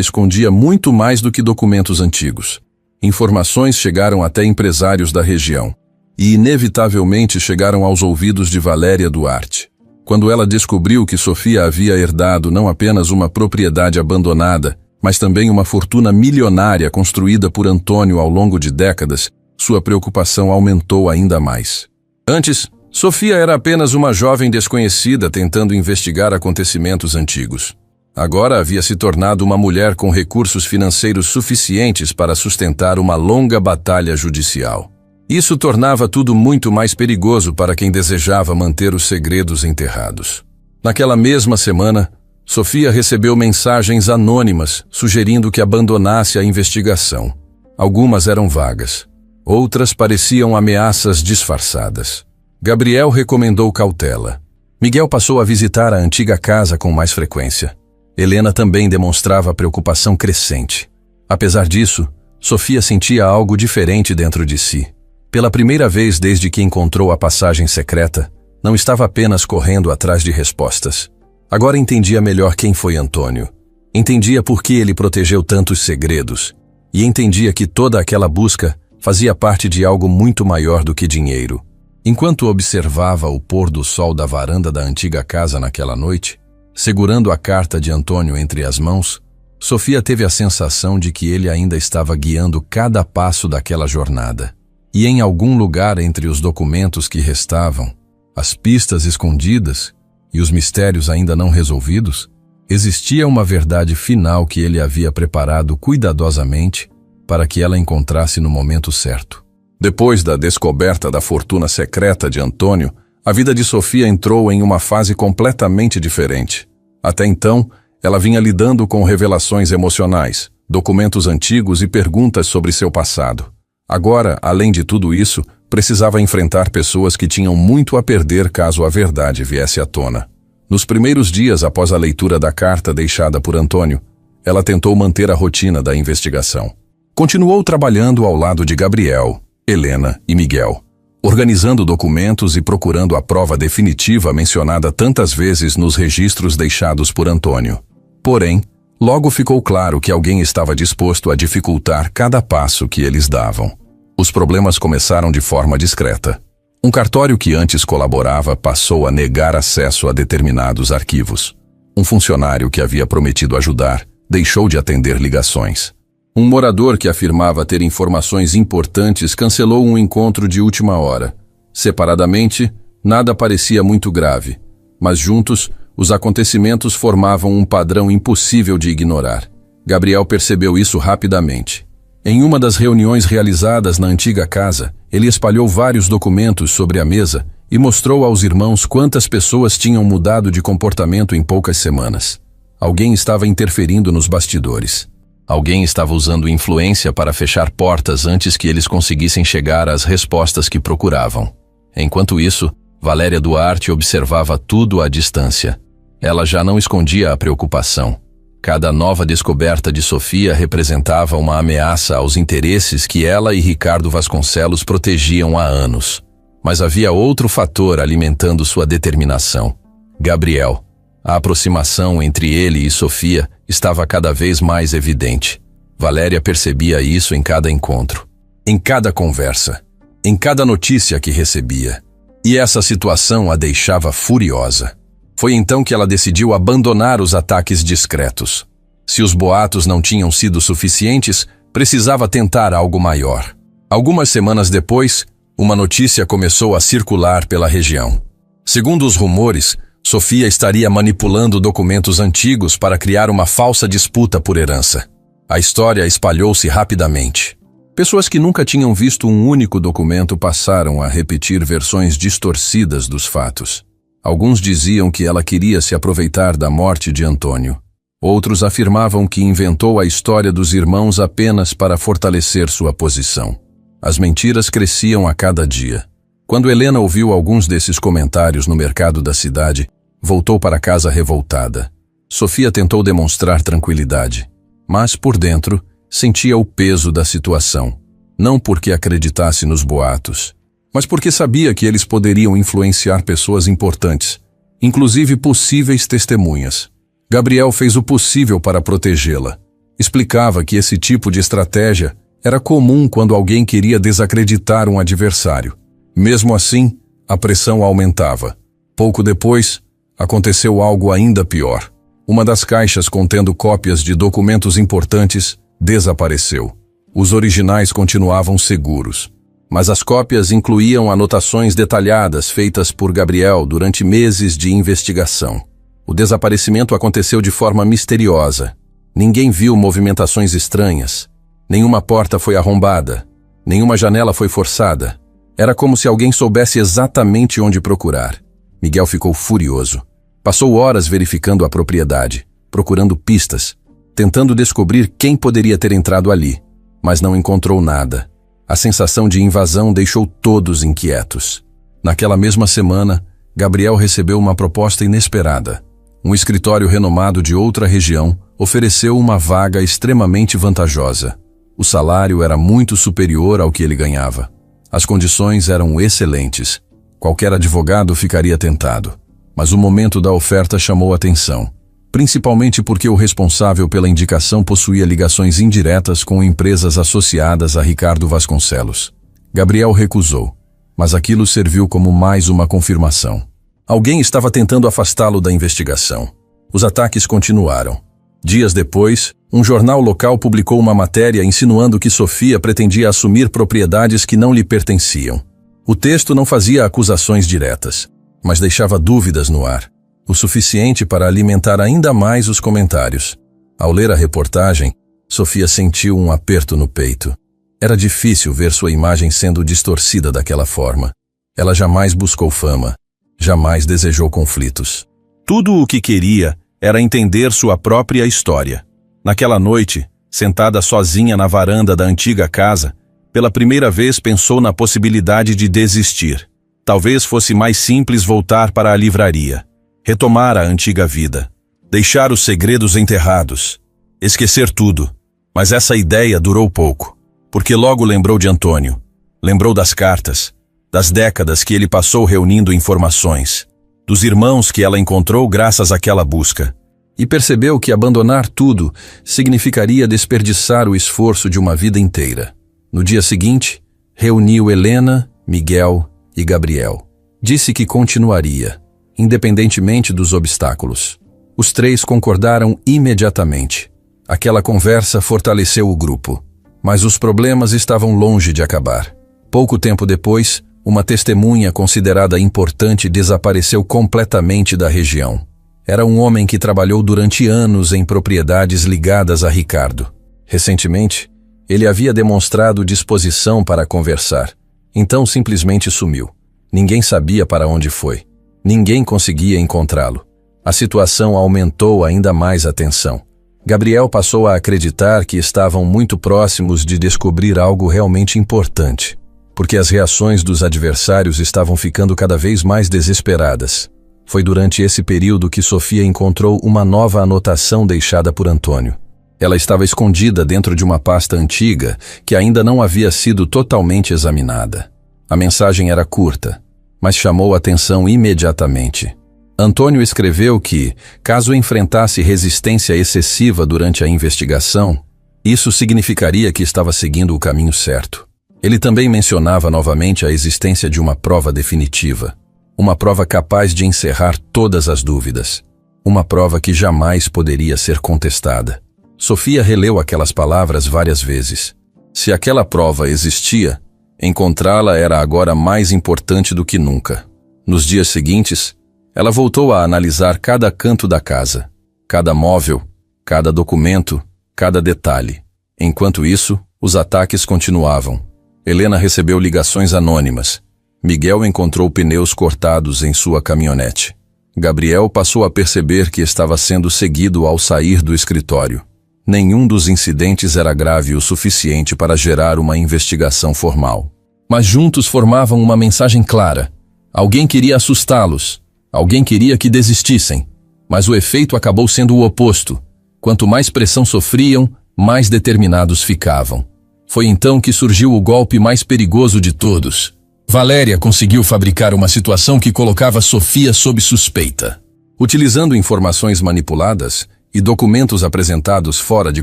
escondia muito mais do que documentos antigos. Informações chegaram até empresários da região e, inevitavelmente, chegaram aos ouvidos de Valéria Duarte. Quando ela descobriu que Sofia havia herdado não apenas uma propriedade abandonada, mas também uma fortuna milionária construída por Antônio ao longo de décadas, sua preocupação aumentou ainda mais. Antes, Sofia era apenas uma jovem desconhecida tentando investigar acontecimentos antigos. Agora havia se tornado uma mulher com recursos financeiros suficientes para sustentar uma longa batalha judicial. Isso tornava tudo muito mais perigoso para quem desejava manter os segredos enterrados. Naquela mesma semana, Sofia recebeu mensagens anônimas sugerindo que abandonasse a investigação. Algumas eram vagas, outras pareciam ameaças disfarçadas. Gabriel recomendou cautela. Miguel passou a visitar a antiga casa com mais frequência. Helena também demonstrava preocupação crescente. Apesar disso, Sofia sentia algo diferente dentro de si. Pela primeira vez desde que encontrou a passagem secreta, não estava apenas correndo atrás de respostas. Agora entendia melhor quem foi Antônio. Entendia por que ele protegeu tantos segredos. E entendia que toda aquela busca fazia parte de algo muito maior do que dinheiro. Enquanto observava o pôr do sol da varanda da antiga casa naquela noite, segurando a carta de Antônio entre as mãos, Sofia teve a sensação de que ele ainda estava guiando cada passo daquela jornada. E em algum lugar entre os documentos que restavam, as pistas escondidas e os mistérios ainda não resolvidos, existia uma verdade final que ele havia preparado cuidadosamente para que ela encontrasse no momento certo. Depois da descoberta da fortuna secreta de Antônio, a vida de Sofia entrou em uma fase completamente diferente. Até então, ela vinha lidando com revelações emocionais, documentos antigos e perguntas sobre seu passado. Agora, além de tudo isso, precisava enfrentar pessoas que tinham muito a perder caso a verdade viesse à tona. Nos primeiros dias após a leitura da carta deixada por Antônio, ela tentou manter a rotina da investigação. Continuou trabalhando ao lado de Gabriel, Helena e Miguel, organizando documentos e procurando a prova definitiva mencionada tantas vezes nos registros deixados por Antônio. Porém, logo ficou claro que alguém estava disposto a dificultar cada passo que eles davam. Os problemas começaram de forma discreta. Um cartório que antes colaborava passou a negar acesso a determinados arquivos. Um funcionário que havia prometido ajudar deixou de atender ligações. Um morador que afirmava ter informações importantes cancelou um encontro de última hora. Separadamente, nada parecia muito grave, mas juntos, os acontecimentos formavam um padrão impossível de ignorar. Gabriel percebeu isso rapidamente. Em uma das reuniões realizadas na antiga casa, ele espalhou vários documentos sobre a mesa e mostrou aos irmãos quantas pessoas tinham mudado de comportamento em poucas semanas. Alguém estava interferindo nos bastidores. Alguém estava usando influência para fechar portas antes que eles conseguissem chegar às respostas que procuravam. Enquanto isso, Valéria Duarte observava tudo à distância. Ela já não escondia a preocupação. Cada nova descoberta de Sofia representava uma ameaça aos interesses que ela e Ricardo Vasconcelos protegiam há anos. Mas havia outro fator alimentando sua determinação: Gabriel. A aproximação entre ele e Sofia estava cada vez mais evidente. Valéria percebia isso em cada encontro, em cada conversa, em cada notícia que recebia. E essa situação a deixava furiosa. Foi então que ela decidiu abandonar os ataques discretos. Se os boatos não tinham sido suficientes, precisava tentar algo maior. Algumas semanas depois, uma notícia começou a circular pela região. Segundo os rumores, Sofia estaria manipulando documentos antigos para criar uma falsa disputa por herança. A história espalhou-se rapidamente. Pessoas que nunca tinham visto um único documento passaram a repetir versões distorcidas dos fatos. Alguns diziam que ela queria se aproveitar da morte de Antônio. Outros afirmavam que inventou a história dos irmãos apenas para fortalecer sua posição. As mentiras cresciam a cada dia. Quando Helena ouviu alguns desses comentários no mercado da cidade, voltou para casa revoltada. Sofia tentou demonstrar tranquilidade, mas por dentro sentia o peso da situação. Não porque acreditasse nos boatos, mas porque sabia que eles poderiam influenciar pessoas importantes, inclusive possíveis testemunhas. Gabriel fez o possível para protegê-la. Explicava que esse tipo de estratégia Era comum quando alguém queria desacreditar um adversário. Mesmo assim, a pressão aumentava. Pouco depois, aconteceu algo ainda pior. Uma das caixas contendo cópias de documentos importantes desapareceu. Os originais continuavam seguros, mas as cópias incluíam anotações detalhadas feitas por Gabriel durante meses de investigação. O desaparecimento aconteceu de forma misteriosa. Ninguém viu movimentações estranhas. Nenhuma porta foi arrombada. Nenhuma janela foi forçada. Era como se alguém soubesse exatamente onde procurar. Miguel ficou furioso. Passou horas verificando a propriedade, procurando pistas, tentando descobrir quem poderia ter entrado ali, mas não encontrou nada. A sensação de invasão deixou todos inquietos. Naquela mesma semana, Gabriel recebeu uma proposta inesperada. Um escritório renomado de outra região ofereceu uma vaga extremamente vantajosa. O salário era muito superior ao que ele ganhava. As condições eram excelentes. Qualquer advogado ficaria tentado. Mas o momento da oferta chamou atenção, principalmente porque o responsável pela indicação possuía ligações indiretas com empresas associadas a Ricardo Vasconcelos. Gabriel recusou, mas aquilo serviu como mais uma confirmação. Alguém estava tentando afastá-lo da investigação. Os ataques continuaram. Dias depois, um jornal local publicou uma matéria insinuando que Sofia pretendia assumir propriedades que não lhe pertenciam. O texto não fazia acusações diretas, mas deixava dúvidas no ar, o suficiente para alimentar ainda mais os comentários. Ao ler a reportagem, Sofia sentiu um aperto no peito. Era difícil ver sua imagem sendo distorcida daquela forma. Ela jamais buscou fama, jamais desejou conflitos. Tudo o que queria era entender sua própria história. Naquela noite, sentada sozinha na varanda da antiga casa, pela primeira vez pensou na possibilidade de desistir. Talvez fosse mais simples voltar para a livraria, retomar a antiga vida, deixar os segredos enterrados, esquecer tudo. Mas essa ideia durou pouco, porque logo lembrou de Antônio, lembrou das cartas, das décadas que ele passou reunindo informações, dos irmãos que ela encontrou graças àquela busca, e percebeu que abandonar tudo significaria desperdiçar o esforço de uma vida inteira. No dia seguinte, reuniu Helena, Miguel e Gabriel. Disse que continuaria, independentemente dos obstáculos. Os três concordaram imediatamente. Aquela conversa fortaleceu o grupo, mas os problemas estavam longe de acabar. Pouco tempo depois, uma testemunha considerada importante desapareceu completamente da região. Era um homem que trabalhou durante anos em propriedades ligadas a Ricardo. Recentemente, ele havia demonstrado disposição para conversar. Então simplesmente sumiu. Ninguém sabia para onde foi. Ninguém conseguia encontrá-lo. A situação aumentou ainda mais a tensão. Gabriel passou a acreditar que estavam muito próximos de descobrir algo realmente importante, porque as reações dos adversários estavam ficando cada vez mais desesperadas. Foi durante esse período que Sofia encontrou uma nova anotação deixada por Antônio. Ela estava escondida dentro de uma pasta antiga que ainda não havia sido totalmente examinada. A mensagem era curta, mas chamou a atenção imediatamente. Antônio escreveu que, caso enfrentasse resistência excessiva durante a investigação, isso significaria que estava seguindo o caminho certo. Ele também mencionava novamente a existência de uma prova definitiva, uma prova capaz de encerrar todas as dúvidas, uma prova que jamais poderia ser contestada. Sofia releu aquelas palavras várias vezes. Se aquela prova existia, encontrá-la era agora mais importante do que nunca. Nos dias seguintes, ela voltou a analisar cada canto da casa, cada móvel, cada documento, cada detalhe. Enquanto isso, os ataques continuavam. Helena recebeu ligações anônimas. Miguel encontrou pneus cortados em sua caminhonete. Gabriel passou a perceber que estava sendo seguido ao sair do escritório. Nenhum dos incidentes era grave o suficiente para gerar uma investigação formal. Mas juntos formavam uma mensagem clara. Alguém queria assustá-los. Alguém queria que desistissem. Mas o efeito acabou sendo o oposto. Quanto mais pressão sofriam, mais determinados ficavam. Foi então que surgiu o golpe mais perigoso de todos. Valéria conseguiu fabricar uma situação que colocava Sofia sob suspeita. Utilizando informações manipuladas e documentos apresentados fora de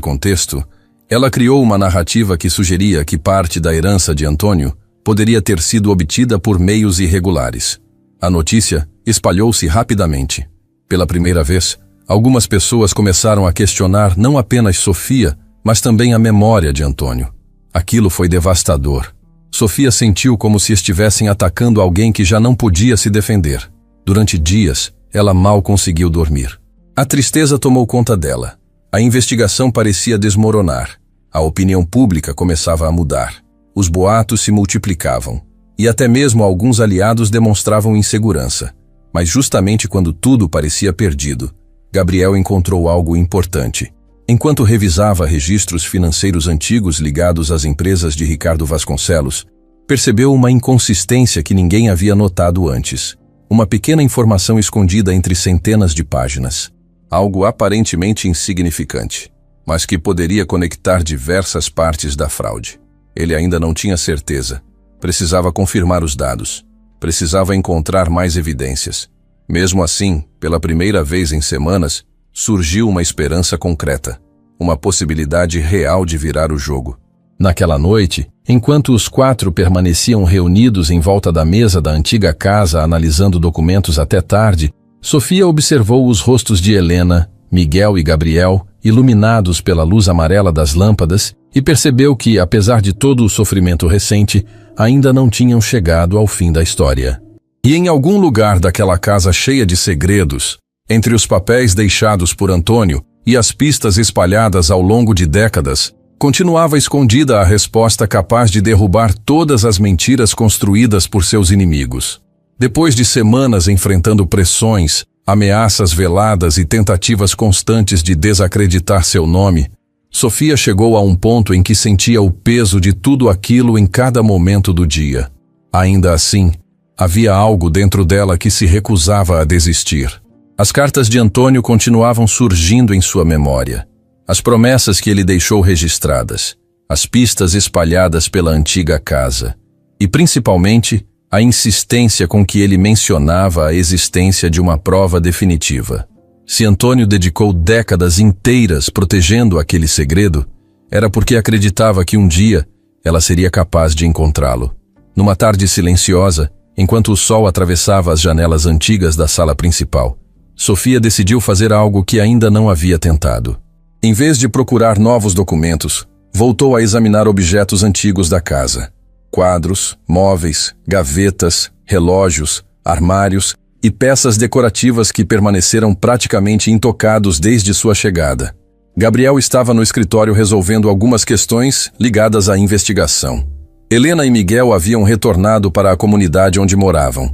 contexto, Ela criou uma narrativa que sugeria que parte da herança de Antônio poderia ter sido obtida por meios irregulares. A notícia espalhou-se rapidamente. Pela primeira vez, algumas pessoas começaram a questionar não apenas Sofia, mas também a memória de Antônio. Aquilo foi devastador. Sofia sentiu como se estivessem atacando alguém que já não podia se defender. Durante dias, ela mal conseguiu dormir. A tristeza tomou conta dela. A investigação parecia desmoronar. A opinião pública começava a mudar. Os boatos se multiplicavam. E até mesmo alguns aliados demonstravam insegurança. Mas justamente quando tudo parecia perdido, Gabriel encontrou algo importante. Enquanto revisava registros financeiros antigos ligados às empresas de Ricardo Vasconcelos, percebeu uma inconsistência que ninguém havia notado antes. Uma pequena informação escondida entre centenas de páginas. Algo aparentemente insignificante, mas que poderia conectar diversas partes da fraude. Ele ainda não tinha certeza. Precisava confirmar os dados. Precisava encontrar mais evidências. Mesmo assim, pela primeira vez em semanas, surgiu uma esperança concreta. Uma possibilidade real de virar o jogo. Naquela noite, enquanto os 4 permaneciam reunidos em volta da mesa da antiga casa analisando documentos até tarde, Sofia observou os rostos de Helena, Miguel e Gabriel, iluminados pela luz amarela das lâmpadas, e percebeu que, apesar de todo o sofrimento recente, ainda não tinham chegado ao fim da história. E em algum lugar daquela casa cheia de segredos, entre os papéis deixados por Antônio e as pistas espalhadas ao longo de décadas, continuava escondida a resposta capaz de derrubar todas as mentiras construídas por seus inimigos. Depois de semanas enfrentando pressões, ameaças veladas e tentativas constantes de desacreditar seu nome, Sofia chegou a um ponto em que sentia o peso de tudo aquilo em cada momento do dia. Ainda assim, havia algo dentro dela que se recusava a desistir. As cartas de Antônio continuavam surgindo em sua memória. As promessas que ele deixou registradas, as pistas espalhadas pela antiga casa e, principalmente, a insistência com que ele mencionava a existência de uma prova definitiva. Se Antônio dedicou décadas inteiras protegendo aquele segredo, era porque acreditava que um dia ela seria capaz de encontrá-lo. Numa tarde silenciosa, enquanto o sol atravessava as janelas antigas da sala principal, Sofia decidiu fazer algo que ainda não havia tentado. Em vez de procurar novos documentos, voltou a examinar objetos antigos da casa. Quadros, móveis, gavetas, relógios, armários e peças decorativas que permaneceram praticamente intocados desde sua chegada. Gabriel estava no escritório resolvendo algumas questões ligadas à investigação. Helena e Miguel haviam retornado para a comunidade onde moravam.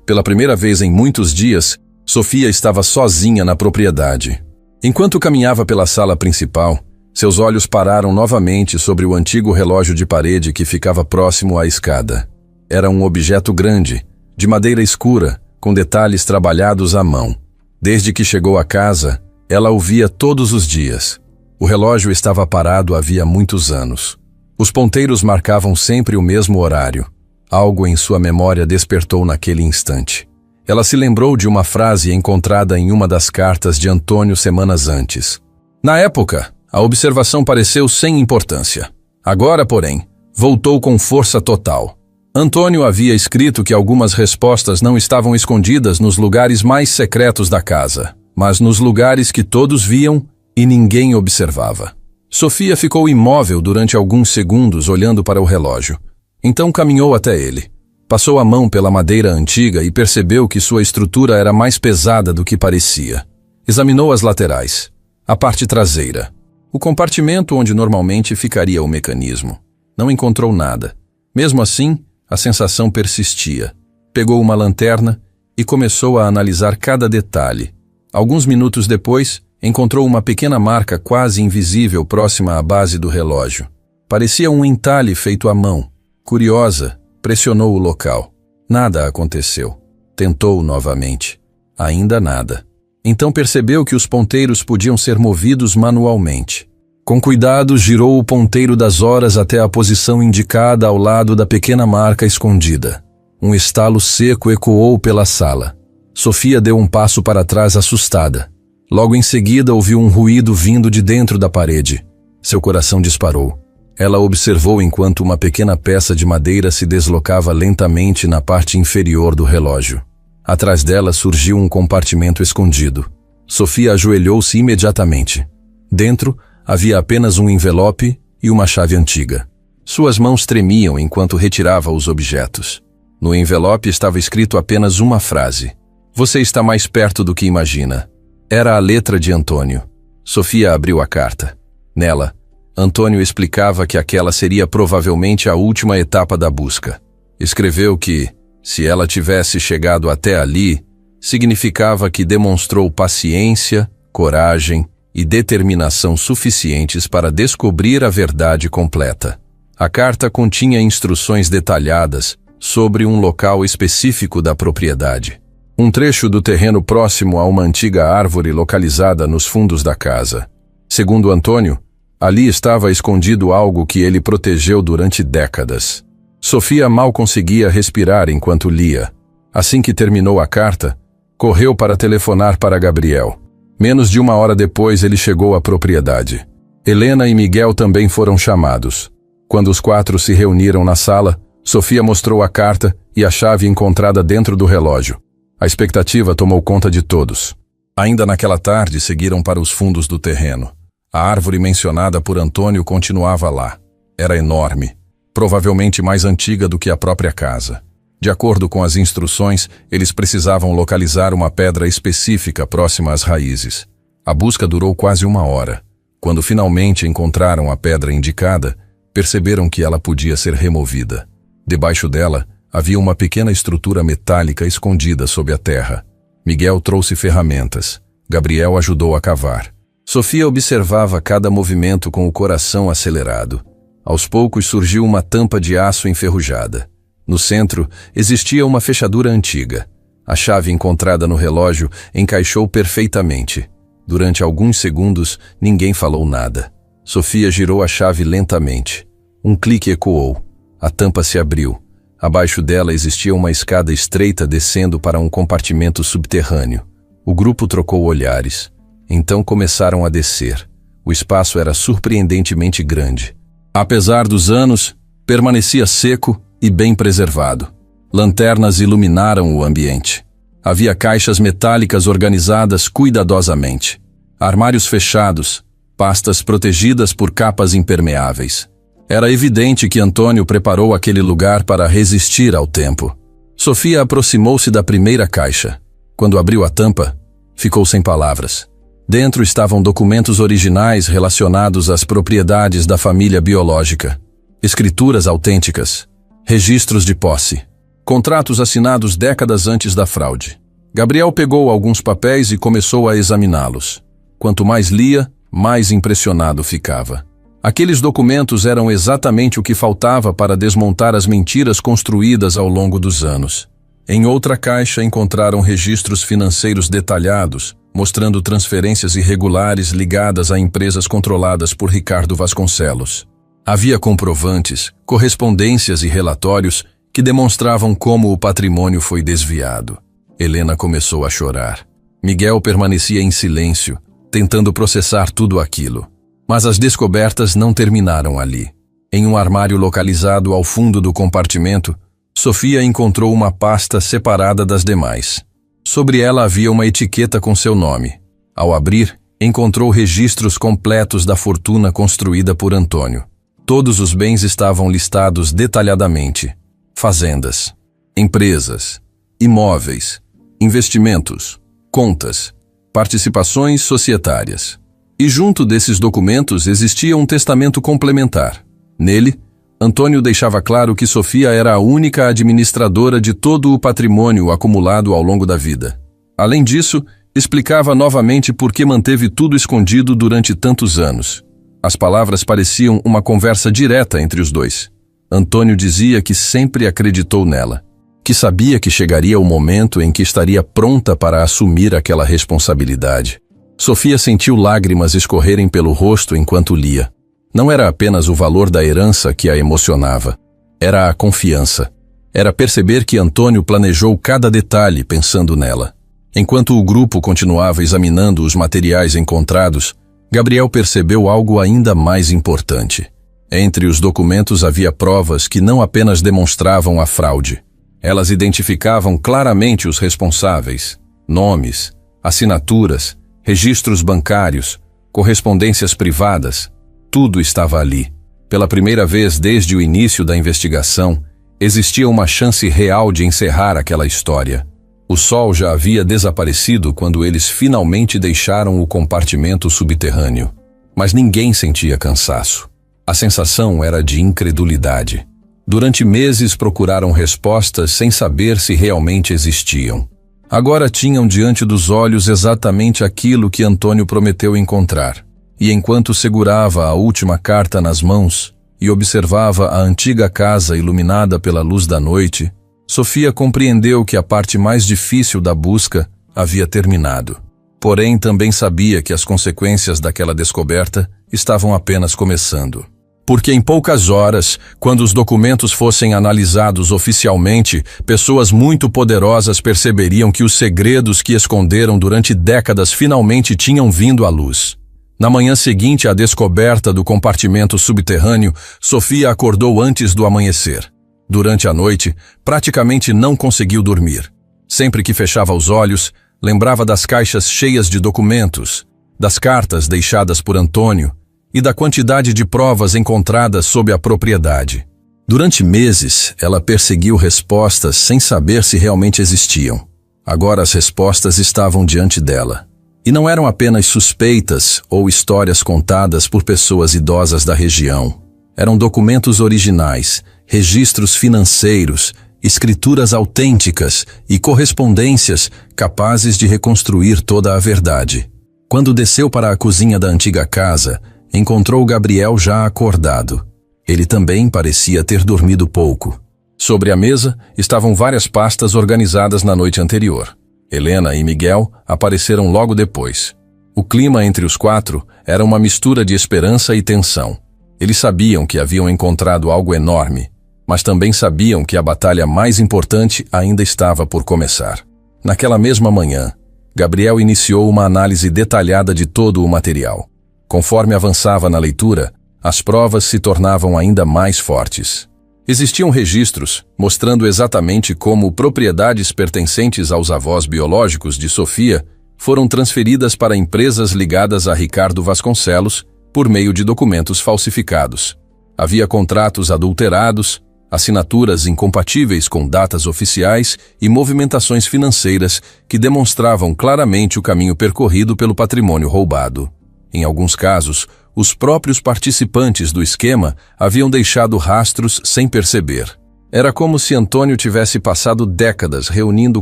Pela primeira vez em muitos dias, Sofia estava sozinha na propriedade. Enquanto caminhava pela sala principal, seus olhos pararam novamente sobre o antigo relógio de parede que ficava próximo à escada. Era um objeto grande, de madeira escura, com detalhes trabalhados à mão. Desde que chegou à casa, ela o via todos os dias. O relógio estava parado havia muitos anos. Os ponteiros marcavam sempre o mesmo horário. Algo em sua memória despertou naquele instante. Ela se lembrou de uma frase encontrada em uma das cartas de Antônio semanas antes. Na época, a observação pareceu sem importância. Agora, porém, voltou com força total. Antônio havia escrito que algumas respostas não estavam escondidas nos lugares mais secretos da casa, mas nos lugares que todos viam e ninguém observava. Sofia ficou imóvel durante alguns segundos olhando para o relógio. Então caminhou até ele. Passou a mão pela madeira antiga e percebeu que sua estrutura era mais pesada do que parecia. Examinou as laterais, a parte traseira, o compartimento onde normalmente ficaria o mecanismo. Não encontrou nada. Mesmo assim, a sensação persistia. Pegou uma lanterna e começou a analisar cada detalhe. Alguns minutos depois, encontrou uma pequena marca quase invisível próxima à base do relógio. Parecia um entalhe feito à mão. Curiosa, pressionou o local. Nada aconteceu. Tentou novamente. Ainda nada. Então percebeu que os ponteiros podiam ser movidos manualmente. Com cuidado, girou o ponteiro das horas até a posição indicada ao lado da pequena marca escondida. Um estalo seco ecoou pela sala. Sofia deu um passo para trás assustada. Logo em seguida ouviu um ruído vindo de dentro da parede. Seu coração disparou. Ela observou enquanto uma pequena peça de madeira se deslocava lentamente na parte inferior do relógio. Atrás dela surgiu um compartimento escondido. Sofia ajoelhou-se imediatamente. Dentro, havia apenas um envelope e uma chave antiga. Suas mãos tremiam enquanto retirava os objetos. No envelope estava escrito apenas uma frase: "Você está mais perto do que imagina." Era a letra de Antônio. Sofia abriu a carta. Nela, Antônio explicava que aquela seria provavelmente a última etapa da busca. Escreveu que, se ela tivesse chegado até ali, significava que demonstrou paciência, coragem e determinação suficientes para descobrir a verdade completa. A carta continha instruções detalhadas sobre um local específico da propriedade. Um trecho do terreno próximo a uma antiga árvore localizada nos fundos da casa. Segundo Antônio, ali estava escondido algo que ele protegeu durante décadas. Sofia mal conseguia respirar enquanto lia. Assim que terminou a carta, correu para telefonar para Gabriel. Menos de uma hora depois ele chegou à propriedade. Helena e Miguel também foram chamados. Quando os 4 se reuniram na sala, Sofia mostrou a carta e a chave encontrada dentro do relógio. A expectativa tomou conta de todos. Ainda naquela tarde seguiram para os fundos do terreno. A árvore mencionada por Antônio continuava lá. Era enorme, provavelmente mais antiga do que a própria casa. De acordo com as instruções, eles precisavam localizar uma pedra específica próxima às raízes. A busca durou quase uma hora. Quando finalmente encontraram a pedra indicada, perceberam que ela podia ser removida. Debaixo dela, havia uma pequena estrutura metálica escondida sob a terra. Miguel trouxe ferramentas. Gabriel ajudou a cavar. Sofia observava cada movimento com o coração acelerado. Aos poucos surgiu uma tampa de aço enferrujada. No centro, existia uma fechadura antiga. A chave encontrada no relógio encaixou perfeitamente. Durante alguns segundos, ninguém falou nada. Sofia girou a chave lentamente. Um clique ecoou. A tampa se abriu. Abaixo dela existia uma escada estreita descendo para um compartimento subterrâneo. O grupo trocou olhares. Então começaram a descer. O espaço era surpreendentemente grande. Apesar dos anos, permanecia seco e bem preservado. Lanternas iluminaram o ambiente. Havia caixas metálicas organizadas cuidadosamente. Armários fechados, pastas protegidas por capas impermeáveis. Era evidente que Antônio preparou aquele lugar para resistir ao tempo. Sofia aproximou-se da primeira caixa. Quando abriu a tampa, ficou sem palavras. Dentro estavam documentos originais relacionados às propriedades da família biológica. Escrituras autênticas. Registros de posse. Contratos assinados décadas antes da fraude. Gabriel pegou alguns papéis e começou a examiná-los. Quanto mais lia, mais impressionado ficava. Aqueles documentos eram exatamente o que faltava para desmontar as mentiras construídas ao longo dos anos. Em outra caixa encontraram registros financeiros detalhados, mostrando transferências irregulares ligadas a empresas controladas por Ricardo Vasconcelos. Havia comprovantes, correspondências e relatórios que demonstravam como o patrimônio foi desviado. Helena começou a chorar. Miguel permanecia em silêncio, tentando processar tudo aquilo. Mas as descobertas não terminaram ali. Em um armário localizado ao fundo do compartimento, Sofia encontrou uma pasta separada das demais. Sobre ela havia uma etiqueta com seu nome. Ao abrir, encontrou registros completos da fortuna construída por Antônio. Todos os bens estavam listados detalhadamente. Fazendas, empresas, imóveis, investimentos, contas, participações societárias. E junto desses documentos existia um testamento complementar. Nele, Antônio deixava claro que Sofia era a única administradora de todo o patrimônio acumulado ao longo da vida. Além disso, explicava novamente por que manteve tudo escondido durante tantos anos. As palavras pareciam uma conversa direta entre os dois. Antônio dizia que sempre acreditou nela, que sabia que chegaria o momento em que estaria pronta para assumir aquela responsabilidade. Sofia sentiu lágrimas escorrerem pelo rosto enquanto lia. Não era apenas o valor da herança que a emocionava. Era a confiança. Era perceber que Antônio planejou cada detalhe pensando nela. Enquanto o grupo continuava examinando os materiais encontrados, Gabriel percebeu algo ainda mais importante. Entre os documentos havia provas que não apenas demonstravam a fraude. Elas identificavam claramente os responsáveis, nomes, assinaturas, registros bancários, correspondências privadas. Tudo estava ali. Pela primeira vez desde o início da investigação, existia uma chance real de encerrar aquela história. O sol já havia desaparecido quando eles finalmente deixaram o compartimento subterrâneo. Mas ninguém sentia cansaço. A sensação era de incredulidade. Durante meses procuraram respostas sem saber se realmente existiam. Agora tinham diante dos olhos exatamente aquilo que Antônio prometeu encontrar. E enquanto segurava a última carta nas mãos e observava a antiga casa iluminada pela luz da noite, Sofia compreendeu que a parte mais difícil da busca havia terminado. Porém, também sabia que as consequências daquela descoberta estavam apenas começando. Porque em poucas horas, quando os documentos fossem analisados oficialmente, pessoas muito poderosas perceberiam que os segredos que esconderam durante décadas finalmente tinham vindo à luz. Na manhã seguinte à descoberta do compartimento subterrâneo, Sofia acordou antes do amanhecer. Durante a noite, praticamente não conseguiu dormir. Sempre que fechava os olhos, lembrava das caixas cheias de documentos, das cartas deixadas por Antônio e da quantidade de provas encontradas sob a propriedade. Durante meses, ela perseguiu respostas sem saber se realmente existiam. Agora as respostas estavam diante dela. E não eram apenas suspeitas ou histórias contadas por pessoas idosas da região. Eram documentos originais, registros financeiros, escrituras autênticas e correspondências capazes de reconstruir toda a verdade. Quando desceu para a cozinha da antiga casa, encontrou Gabriel já acordado. Ele também parecia ter dormido pouco. Sobre a mesa estavam várias pastas organizadas na noite anterior. Helena e Miguel apareceram logo depois. O clima entre os quatro era uma mistura de esperança e tensão. Eles sabiam que haviam encontrado algo enorme, mas também sabiam que a batalha mais importante ainda estava por começar. Naquela mesma manhã, Gabriel iniciou uma análise detalhada de todo o material. Conforme avançava na leitura, as provas se tornavam ainda mais fortes. Existiam registros mostrando exatamente como propriedades pertencentes aos avós biológicos de Sofia foram transferidas para empresas ligadas a Ricardo Vasconcelos por meio de documentos falsificados. Havia contratos adulterados, assinaturas incompatíveis com datas oficiais e movimentações financeiras que demonstravam claramente o caminho percorrido pelo patrimônio roubado. Em alguns casos, os próprios participantes do esquema haviam deixado rastros sem perceber. Era como se Antônio tivesse passado décadas reunindo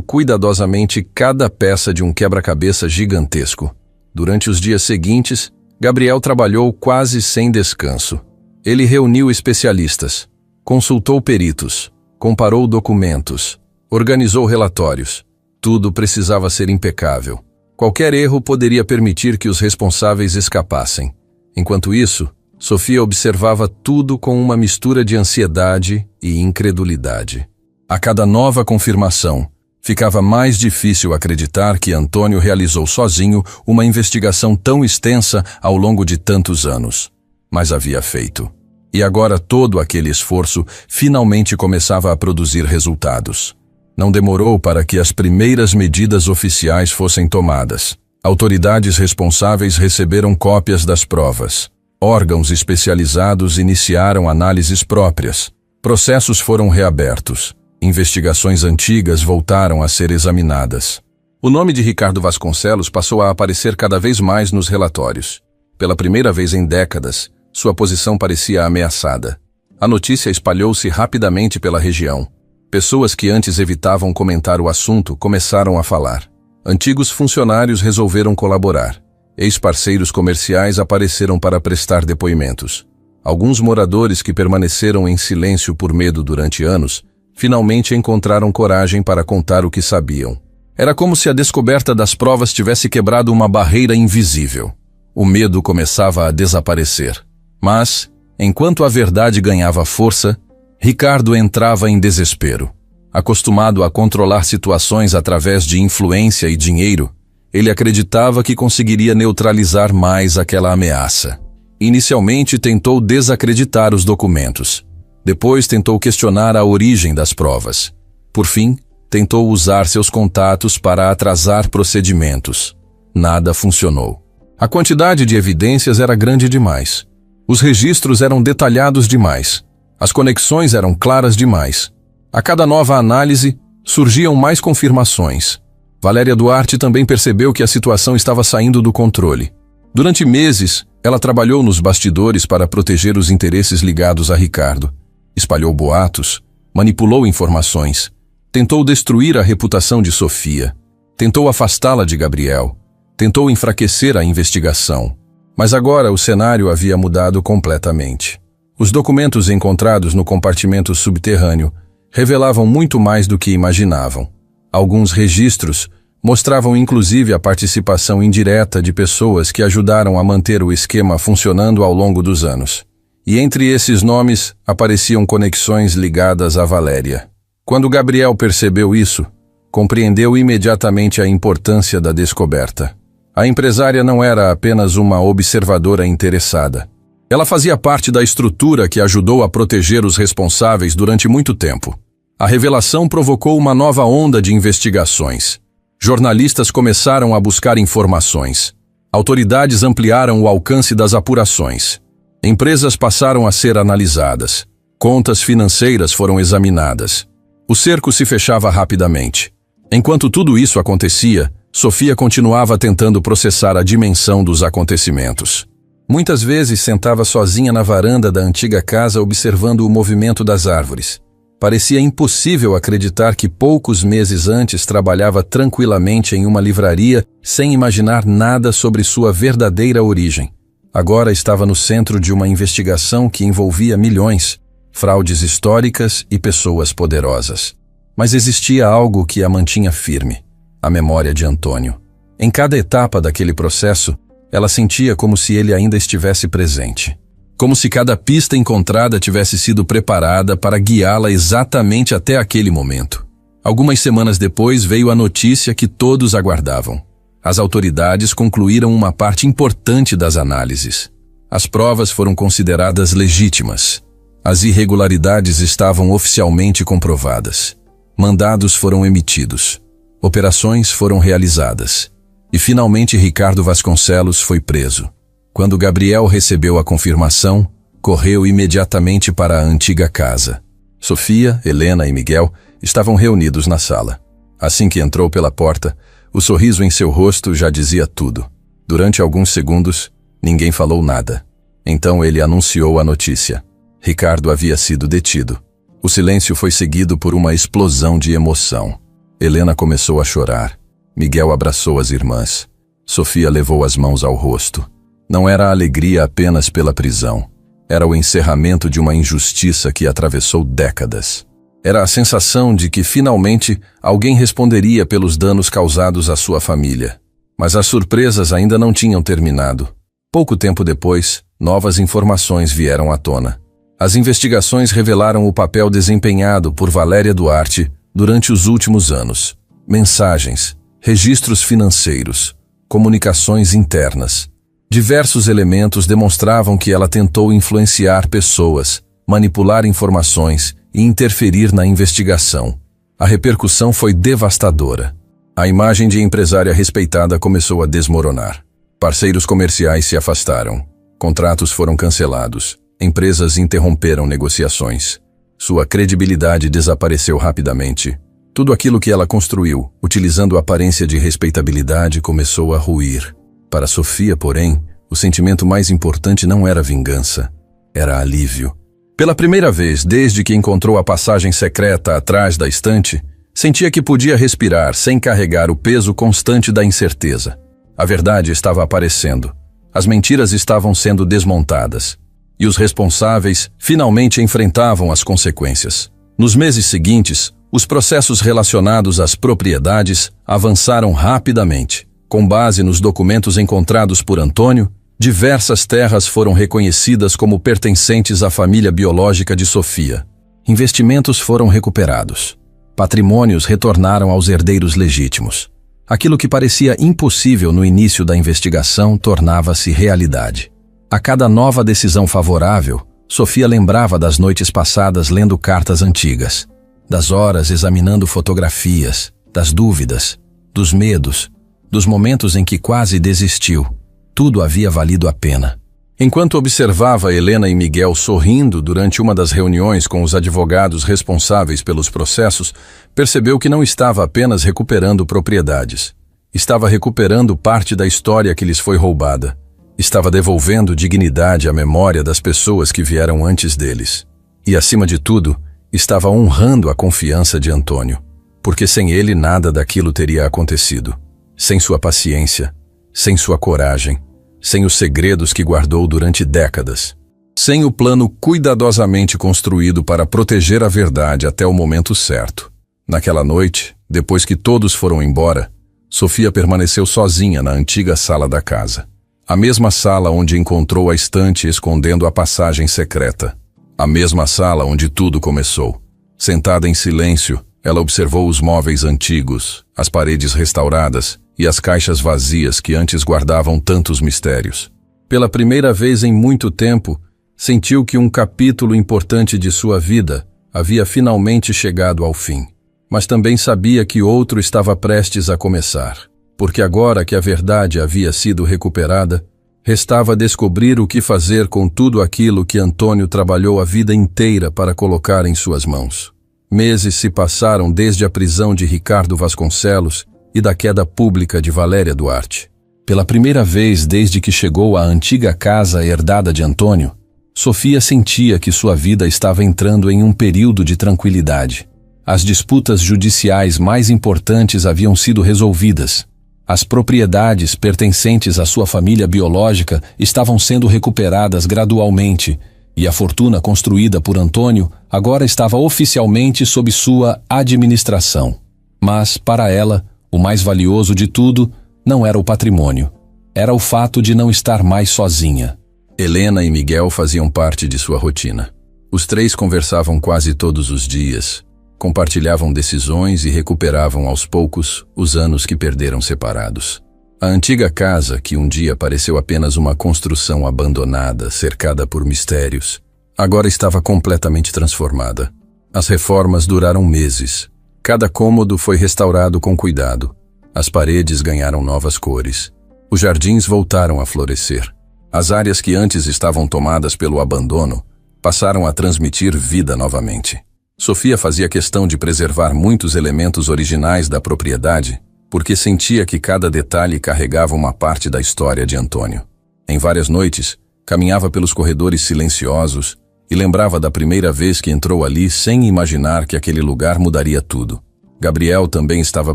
cuidadosamente cada peça de um quebra-cabeça gigantesco. Durante os dias seguintes, Gabriel trabalhou quase sem descanso. Ele reuniu especialistas, consultou peritos, comparou documentos, organizou relatórios. Tudo precisava ser impecável. Qualquer erro poderia permitir que os responsáveis escapassem. Enquanto isso, Sofia observava tudo com uma mistura de ansiedade e incredulidade. A cada nova confirmação, ficava mais difícil acreditar que Antônio realizou sozinho uma investigação tão extensa ao longo de tantos anos. Mas havia feito. E agora todo aquele esforço finalmente começava a produzir resultados. Não demorou para que as primeiras medidas oficiais fossem tomadas. Autoridades responsáveis receberam cópias das provas. Órgãos especializados iniciaram análises próprias. Processos foram reabertos. Investigações antigas voltaram a ser examinadas. O nome de Ricardo Vasconcelos passou a aparecer cada vez mais nos relatórios. Pela primeira vez em décadas, sua posição parecia ameaçada. A notícia espalhou-se rapidamente pela região. Pessoas que antes evitavam comentar o assunto começaram a falar. Antigos funcionários resolveram colaborar. Ex-parceiros comerciais apareceram para prestar depoimentos. Alguns moradores que permaneceram em silêncio por medo durante anos, finalmente encontraram coragem para contar o que sabiam. Era como se a descoberta das provas tivesse quebrado uma barreira invisível. O medo começava a desaparecer. Mas, enquanto a verdade ganhava força, Ricardo entrava em desespero. Acostumado a controlar situações através de influência e dinheiro, Ele acreditava que conseguiria neutralizar mais aquela ameaça. Inicialmente tentou desacreditar os documentos. Depois tentou questionar a origem das provas. Por fim, tentou usar seus contatos para atrasar procedimentos. Nada funcionou. A quantidade de evidências era grande demais. Os registros eram detalhados demais. As conexões eram claras demais. A cada nova análise, surgiam mais confirmações. Valéria Duarte também percebeu que a situação estava saindo do controle. Durante meses, ela trabalhou nos bastidores para proteger os interesses ligados a Ricardo. Espalhou boatos, manipulou informações, tentou destruir a reputação de Sofia, tentou afastá-la de Gabriel, tentou enfraquecer a investigação. Mas agora o cenário havia mudado completamente. Os documentos encontrados no compartimento subterrâneo revelavam muito mais do que imaginavam. Alguns registros mostravam inclusive a participação indireta de pessoas que ajudaram a manter o esquema funcionando ao longo dos anos. E entre esses nomes apareciam conexões ligadas a Valéria. Quando Gabriel percebeu isso, compreendeu imediatamente a importância da descoberta. A empresária não era apenas uma observadora interessada. Ela fazia parte da estrutura que ajudou a proteger os responsáveis durante muito tempo. A revelação provocou uma nova onda de investigações. Jornalistas começaram a buscar informações. Autoridades ampliaram o alcance das apurações. Empresas passaram a ser analisadas. Contas financeiras foram examinadas. O cerco se fechava rapidamente. Enquanto tudo isso acontecia, Sofia continuava tentando processar a dimensão dos acontecimentos. Muitas vezes sentava sozinha na varanda da antiga casa observando o movimento das árvores. Parecia impossível acreditar que poucos meses antes trabalhava tranquilamente em uma livraria sem imaginar nada sobre sua verdadeira origem. Agora estava no centro de uma investigação que envolvia milhões, fraudes históricas e pessoas poderosas. Mas existia algo que a mantinha firme: a memória de Antônio. Em cada etapa daquele processo, ela sentia como se ele ainda estivesse presente. Como se cada pista encontrada tivesse sido preparada para guiá-la exatamente até aquele momento. Algumas semanas depois veio a notícia que todos aguardavam. As autoridades concluíram uma parte importante das análises. As provas foram consideradas legítimas. As irregularidades estavam oficialmente comprovadas. Mandados foram emitidos. Operações foram realizadas. E finalmente Ricardo Vasconcelos foi preso. Quando Gabriel recebeu a confirmação, correu imediatamente para a antiga casa. Sofia, Helena e Miguel estavam reunidos na sala. Assim que entrou pela porta, o sorriso em seu rosto já dizia tudo. Durante alguns segundos, ninguém falou nada. Então ele anunciou a notícia. Ricardo havia sido detido. O silêncio foi seguido por uma explosão de emoção. Helena começou a chorar. Miguel abraçou as irmãs. Sofia levou as mãos ao rosto. Não era a alegria apenas pela prisão. Era o encerramento de uma injustiça que atravessou décadas. Era a sensação de que, finalmente, alguém responderia pelos danos causados à sua família. Mas as surpresas ainda não tinham terminado. Pouco tempo depois, novas informações vieram à tona. As investigações revelaram o papel desempenhado por Valéria Duarte durante os últimos anos. Mensagens, registros financeiros, comunicações internas. Diversos elementos demonstravam que ela tentou influenciar pessoas, manipular informações e interferir na investigação. A repercussão foi devastadora. A imagem de empresária respeitada começou a desmoronar. Parceiros comerciais se afastaram. Contratos foram cancelados. Empresas interromperam negociações. Sua credibilidade desapareceu rapidamente. Tudo aquilo que ela construiu, utilizando a aparência de respeitabilidade, começou a ruir. Para Sofia, porém, o sentimento mais importante não era vingança, era alívio. Pela primeira vez desde que encontrou a passagem secreta atrás da estante, sentia que podia respirar sem carregar o peso constante da incerteza. A verdade estava aparecendo. As mentiras estavam sendo desmontadas. E os responsáveis finalmente enfrentavam as consequências. Nos meses seguintes, os processos relacionados às propriedades avançaram rapidamente. Com base nos documentos encontrados por Antônio, diversas terras foram reconhecidas como pertencentes à família biológica de Sofia. Investimentos foram recuperados. Patrimônios retornaram aos herdeiros legítimos. Aquilo que parecia impossível no início da investigação tornava-se realidade. A cada nova decisão favorável, Sofia lembrava das noites passadas lendo cartas antigas, das horas examinando fotografias, das dúvidas, dos medos, dos momentos em que quase desistiu. Tudo havia valido a pena. Enquanto observava Helena e Miguel sorrindo durante uma das reuniões com os advogados responsáveis pelos processos, percebeu que não estava apenas recuperando propriedades. Estava recuperando parte da história que lhes foi roubada. Estava devolvendo dignidade à memória das pessoas que vieram antes deles. E, acima de tudo, estava honrando a confiança de Antônio, porque sem ele nada daquilo teria acontecido. Sem sua paciência, sem sua coragem, sem os segredos que guardou durante décadas, sem o plano cuidadosamente construído para proteger a verdade até o momento certo. Naquela noite, depois que todos foram embora, Sofia permaneceu sozinha na antiga sala da casa. A mesma sala onde encontrou a estante escondendo a passagem secreta. A mesma sala onde tudo começou. Sentada em silêncio, ela observou os móveis antigos, as paredes restauradas e as caixas vazias que antes guardavam tantos mistérios. Pela primeira vez em muito tempo, sentiu que um capítulo importante de sua vida havia finalmente chegado ao fim. Mas também sabia que outro estava prestes a começar, porque agora que a verdade havia sido recuperada, restava descobrir o que fazer com tudo aquilo que Antônio trabalhou a vida inteira para colocar em suas mãos. Meses se passaram desde a prisão de Ricardo Vasconcelos e da queda pública de Valéria Duarte. Pela primeira vez desde que chegou à antiga casa herdada de Antônio, Sofia sentia que sua vida estava entrando em um período de tranquilidade. As disputas judiciais mais importantes haviam sido resolvidas. As propriedades pertencentes à sua família biológica estavam sendo recuperadas gradualmente, e a fortuna construída por Antônio agora estava oficialmente sob sua administração. Mas, para ela, o mais valioso de tudo não era o patrimônio. Era o fato de não estar mais sozinha. Helena e Miguel faziam parte de sua rotina. Os três conversavam quase todos os dias, compartilhavam decisões e recuperavam aos poucos os anos que perderam separados. A antiga casa, que um dia pareceu apenas uma construção abandonada, cercada por mistérios, agora estava completamente transformada. As reformas duraram meses. Cada cômodo foi restaurado com cuidado. As paredes ganharam novas cores. Os jardins voltaram a florescer. As áreas que antes estavam tomadas pelo abandono passaram a transmitir vida novamente. Sofia fazia questão de preservar muitos elementos originais da propriedade, porque sentia que cada detalhe carregava uma parte da história de Antônio. Em várias noites, caminhava pelos corredores silenciosos e lembrava da primeira vez que entrou ali sem imaginar que aquele lugar mudaria tudo. Gabriel também estava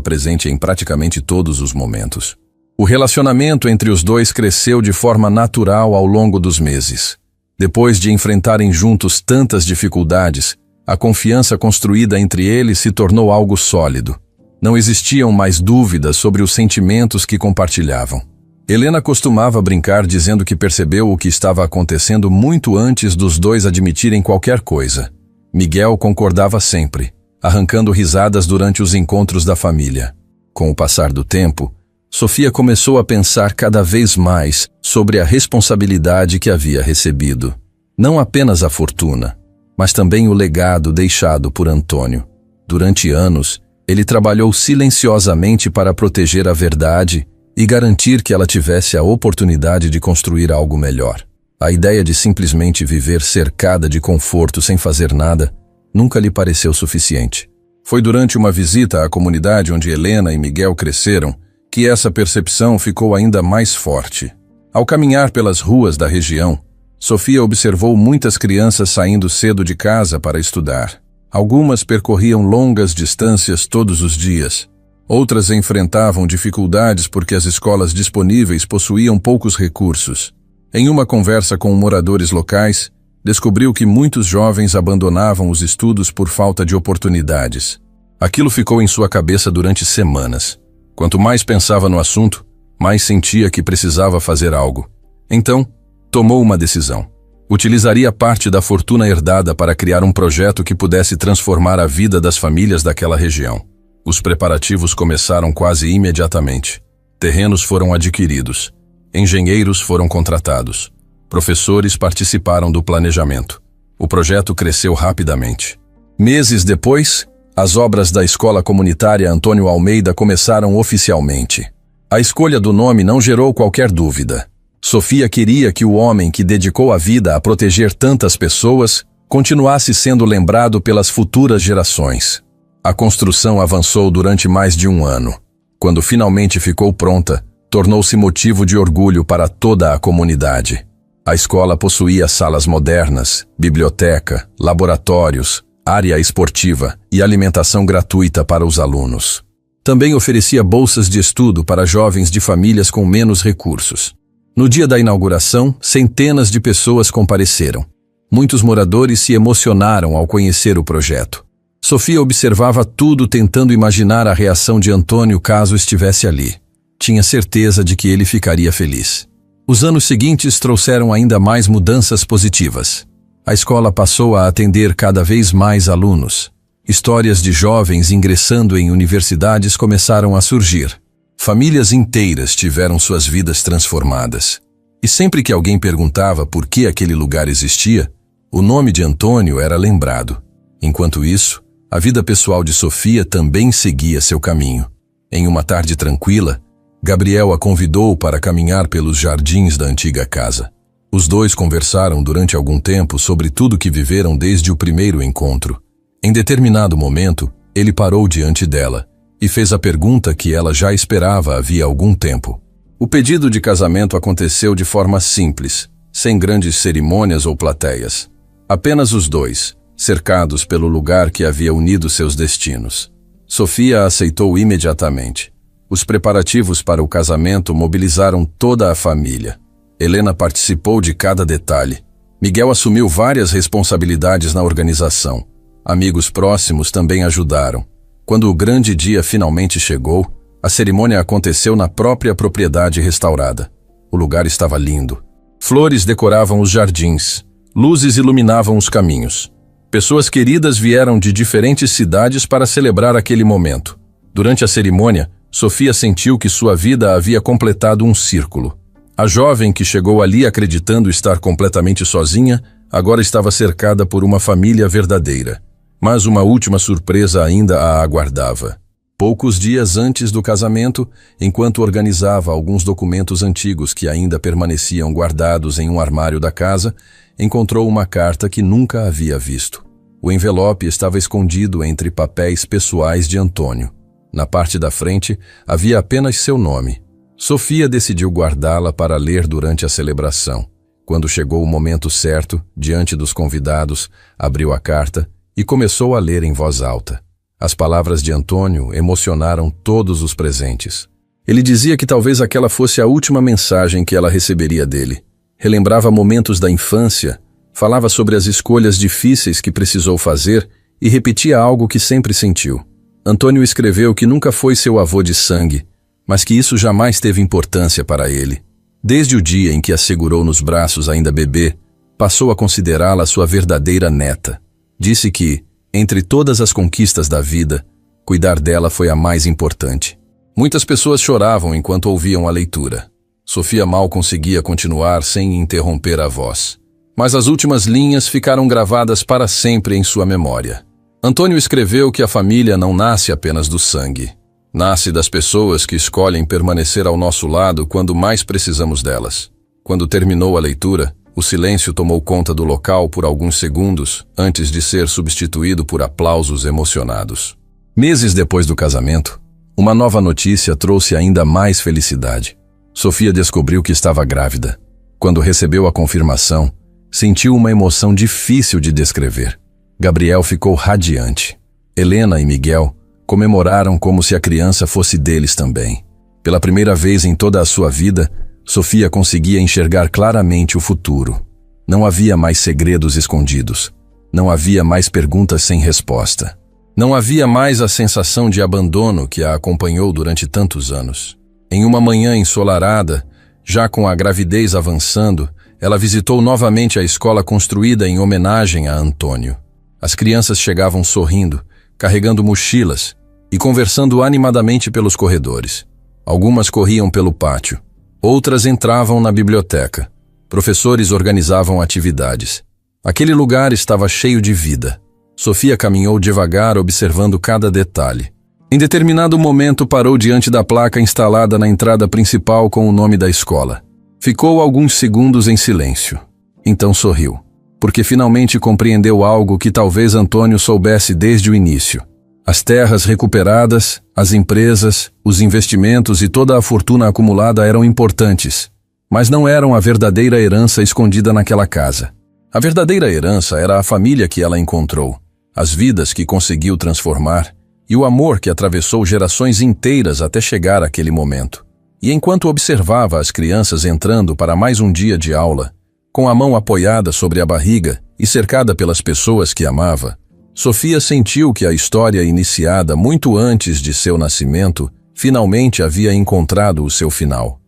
presente em praticamente todos os momentos. O relacionamento entre os dois cresceu de forma natural ao longo dos meses. Depois de enfrentarem juntos tantas dificuldades, a confiança construída entre eles se tornou algo sólido. Não existiam mais dúvidas sobre os sentimentos que compartilhavam. Helena costumava brincar dizendo que percebeu o que estava acontecendo muito antes dos dois admitirem qualquer coisa. Miguel concordava sempre, arrancando risadas durante os encontros da família. Com o passar do tempo, Sofia começou a pensar cada vez mais sobre a responsabilidade que havia recebido. Não apenas a fortuna, mas também o legado deixado por Antônio. Durante anos, ele trabalhou silenciosamente para proteger a verdade e garantir que ela tivesse a oportunidade de construir algo melhor. A ideia de simplesmente viver cercada de conforto sem fazer nada nunca lhe pareceu suficiente. Foi durante uma visita à comunidade onde Helena e Miguel cresceram que essa percepção ficou ainda mais forte. Ao caminhar pelas ruas da região, Sofia observou muitas crianças saindo cedo de casa para estudar. Algumas percorriam longas distâncias todos os dias. Outras enfrentavam dificuldades porque as escolas disponíveis possuíam poucos recursos. Em uma conversa com moradores locais, descobriu que muitos jovens abandonavam os estudos por falta de oportunidades. Aquilo ficou em sua cabeça durante semanas. Quanto mais pensava no assunto, mais sentia que precisava fazer algo. Então, tomou uma decisão. Utilizaria parte da fortuna herdada para criar um projeto que pudesse transformar a vida das famílias daquela região. Os preparativos começaram quase imediatamente. Terrenos foram adquiridos. Engenheiros foram contratados. Professores participaram do planejamento. O projeto cresceu rapidamente. Meses depois, as obras da Escola Comunitária Antônio Almeida começaram oficialmente. A escolha do nome não gerou qualquer dúvida. Sofia queria que o homem que dedicou a vida a proteger tantas pessoas continuasse sendo lembrado pelas futuras gerações. A construção avançou durante mais de um ano. Quando finalmente ficou pronta, tornou-se motivo de orgulho para toda a comunidade. A escola possuía salas modernas, biblioteca, laboratórios, área esportiva e alimentação gratuita para os alunos. Também oferecia bolsas de estudo para jovens de famílias com menos recursos. No dia da inauguração, centenas de pessoas compareceram. Muitos moradores se emocionaram ao conhecer o projeto. Sofia observava tudo tentando imaginar a reação de Antônio caso estivesse ali. Tinha certeza de que ele ficaria feliz. Os anos seguintes trouxeram ainda mais mudanças positivas. A escola passou a atender cada vez mais alunos. Histórias de jovens ingressando em universidades começaram a surgir. Famílias inteiras tiveram suas vidas transformadas. E sempre que alguém perguntava por que aquele lugar existia, o nome de Antônio era lembrado. Enquanto isso, a vida pessoal de Sofia também seguia seu caminho. Em uma tarde tranquila, Gabriel a convidou para caminhar pelos jardins da antiga casa. Os dois conversaram durante algum tempo sobre tudo que viveram desde o primeiro encontro. Em determinado momento, ele parou diante dela e fez a pergunta que ela já esperava havia algum tempo. O pedido de casamento aconteceu de forma simples, sem grandes cerimônias ou plateias. Apenas os dois, cercados pelo lugar que havia unido seus destinos. Sofia aceitou imediatamente. Os preparativos para o casamento mobilizaram toda a família. Helena participou de cada detalhe. Miguel assumiu várias responsabilidades na organização. Amigos próximos também ajudaram. Quando o grande dia finalmente chegou, a cerimônia aconteceu na própria propriedade restaurada. O lugar estava lindo. Flores decoravam os jardins. Luzes iluminavam os caminhos. Pessoas queridas vieram de diferentes cidades para celebrar aquele momento. Durante a cerimônia, Sofia sentiu que sua vida havia completado um círculo. A jovem que chegou ali acreditando estar completamente sozinha, agora estava cercada por uma família verdadeira. Mas uma última surpresa ainda a aguardava. Poucos dias antes do casamento, enquanto organizava alguns documentos antigos que ainda permaneciam guardados em um armário da casa, encontrou uma carta que nunca havia visto. O envelope estava escondido entre papéis pessoais de Antônio. Na parte da frente, havia apenas seu nome. Sofia decidiu guardá-la para ler durante a celebração. Quando chegou o momento certo, diante dos convidados, abriu a carta e começou a ler em voz alta. As palavras de Antônio emocionaram todos os presentes. Ele dizia que talvez aquela fosse a última mensagem que ela receberia dele. Relembrava momentos da infância, falava sobre as escolhas difíceis que precisou fazer e repetia algo que sempre sentiu. Antônio escreveu que nunca foi seu avô de sangue, mas que isso jamais teve importância para ele. Desde o dia em que a segurou nos braços ainda bebê, passou a considerá-la sua verdadeira neta. Disse que, entre todas as conquistas da vida, cuidar dela foi a mais importante. Muitas pessoas choravam enquanto ouviam a leitura. Sofia mal conseguia continuar sem interromper a voz. Mas as últimas linhas ficaram gravadas para sempre em sua memória. Antônio escreveu que a família não nasce apenas do sangue. Nasce das pessoas que escolhem permanecer ao nosso lado quando mais precisamos delas. Quando terminou a leitura, o silêncio tomou conta do local por alguns segundos, antes de ser substituído por aplausos emocionados. Meses depois do casamento, uma nova notícia trouxe ainda mais felicidade. Sofia descobriu que estava grávida. Quando recebeu a confirmação, sentiu uma emoção difícil de descrever. Gabriel ficou radiante. Helena e Miguel comemoraram como se a criança fosse deles também. Pela primeira vez em toda a sua vida, Sofia conseguia enxergar claramente o futuro. Não havia mais segredos escondidos. Não havia mais perguntas sem resposta. Não havia mais a sensação de abandono que a acompanhou durante tantos anos. Em uma manhã ensolarada, já com a gravidez avançando, ela visitou novamente a escola construída em homenagem a Antônio. As crianças chegavam sorrindo, carregando mochilas, e conversando animadamente pelos corredores. Algumas corriam pelo pátio, outras entravam na biblioteca. Professores organizavam atividades. Aquele lugar estava cheio de vida. Sofia caminhou devagar, observando cada detalhe. Em determinado momento parou diante da placa instalada na entrada principal com o nome da escola. Ficou alguns segundos em silêncio. Então sorriu, porque finalmente compreendeu algo que talvez Antônio soubesse desde o início. As terras recuperadas, as empresas, os investimentos e toda a fortuna acumulada eram importantes, mas não eram a verdadeira herança escondida naquela casa. A verdadeira herança era a família que ela encontrou, as vidas que conseguiu transformar e o amor que atravessou gerações inteiras até chegar àquele momento. E enquanto observava as crianças entrando para mais um dia de aula, com a mão apoiada sobre a barriga e cercada pelas pessoas que amava, Sofia sentiu que a história iniciada muito antes de seu nascimento finalmente havia encontrado o seu final.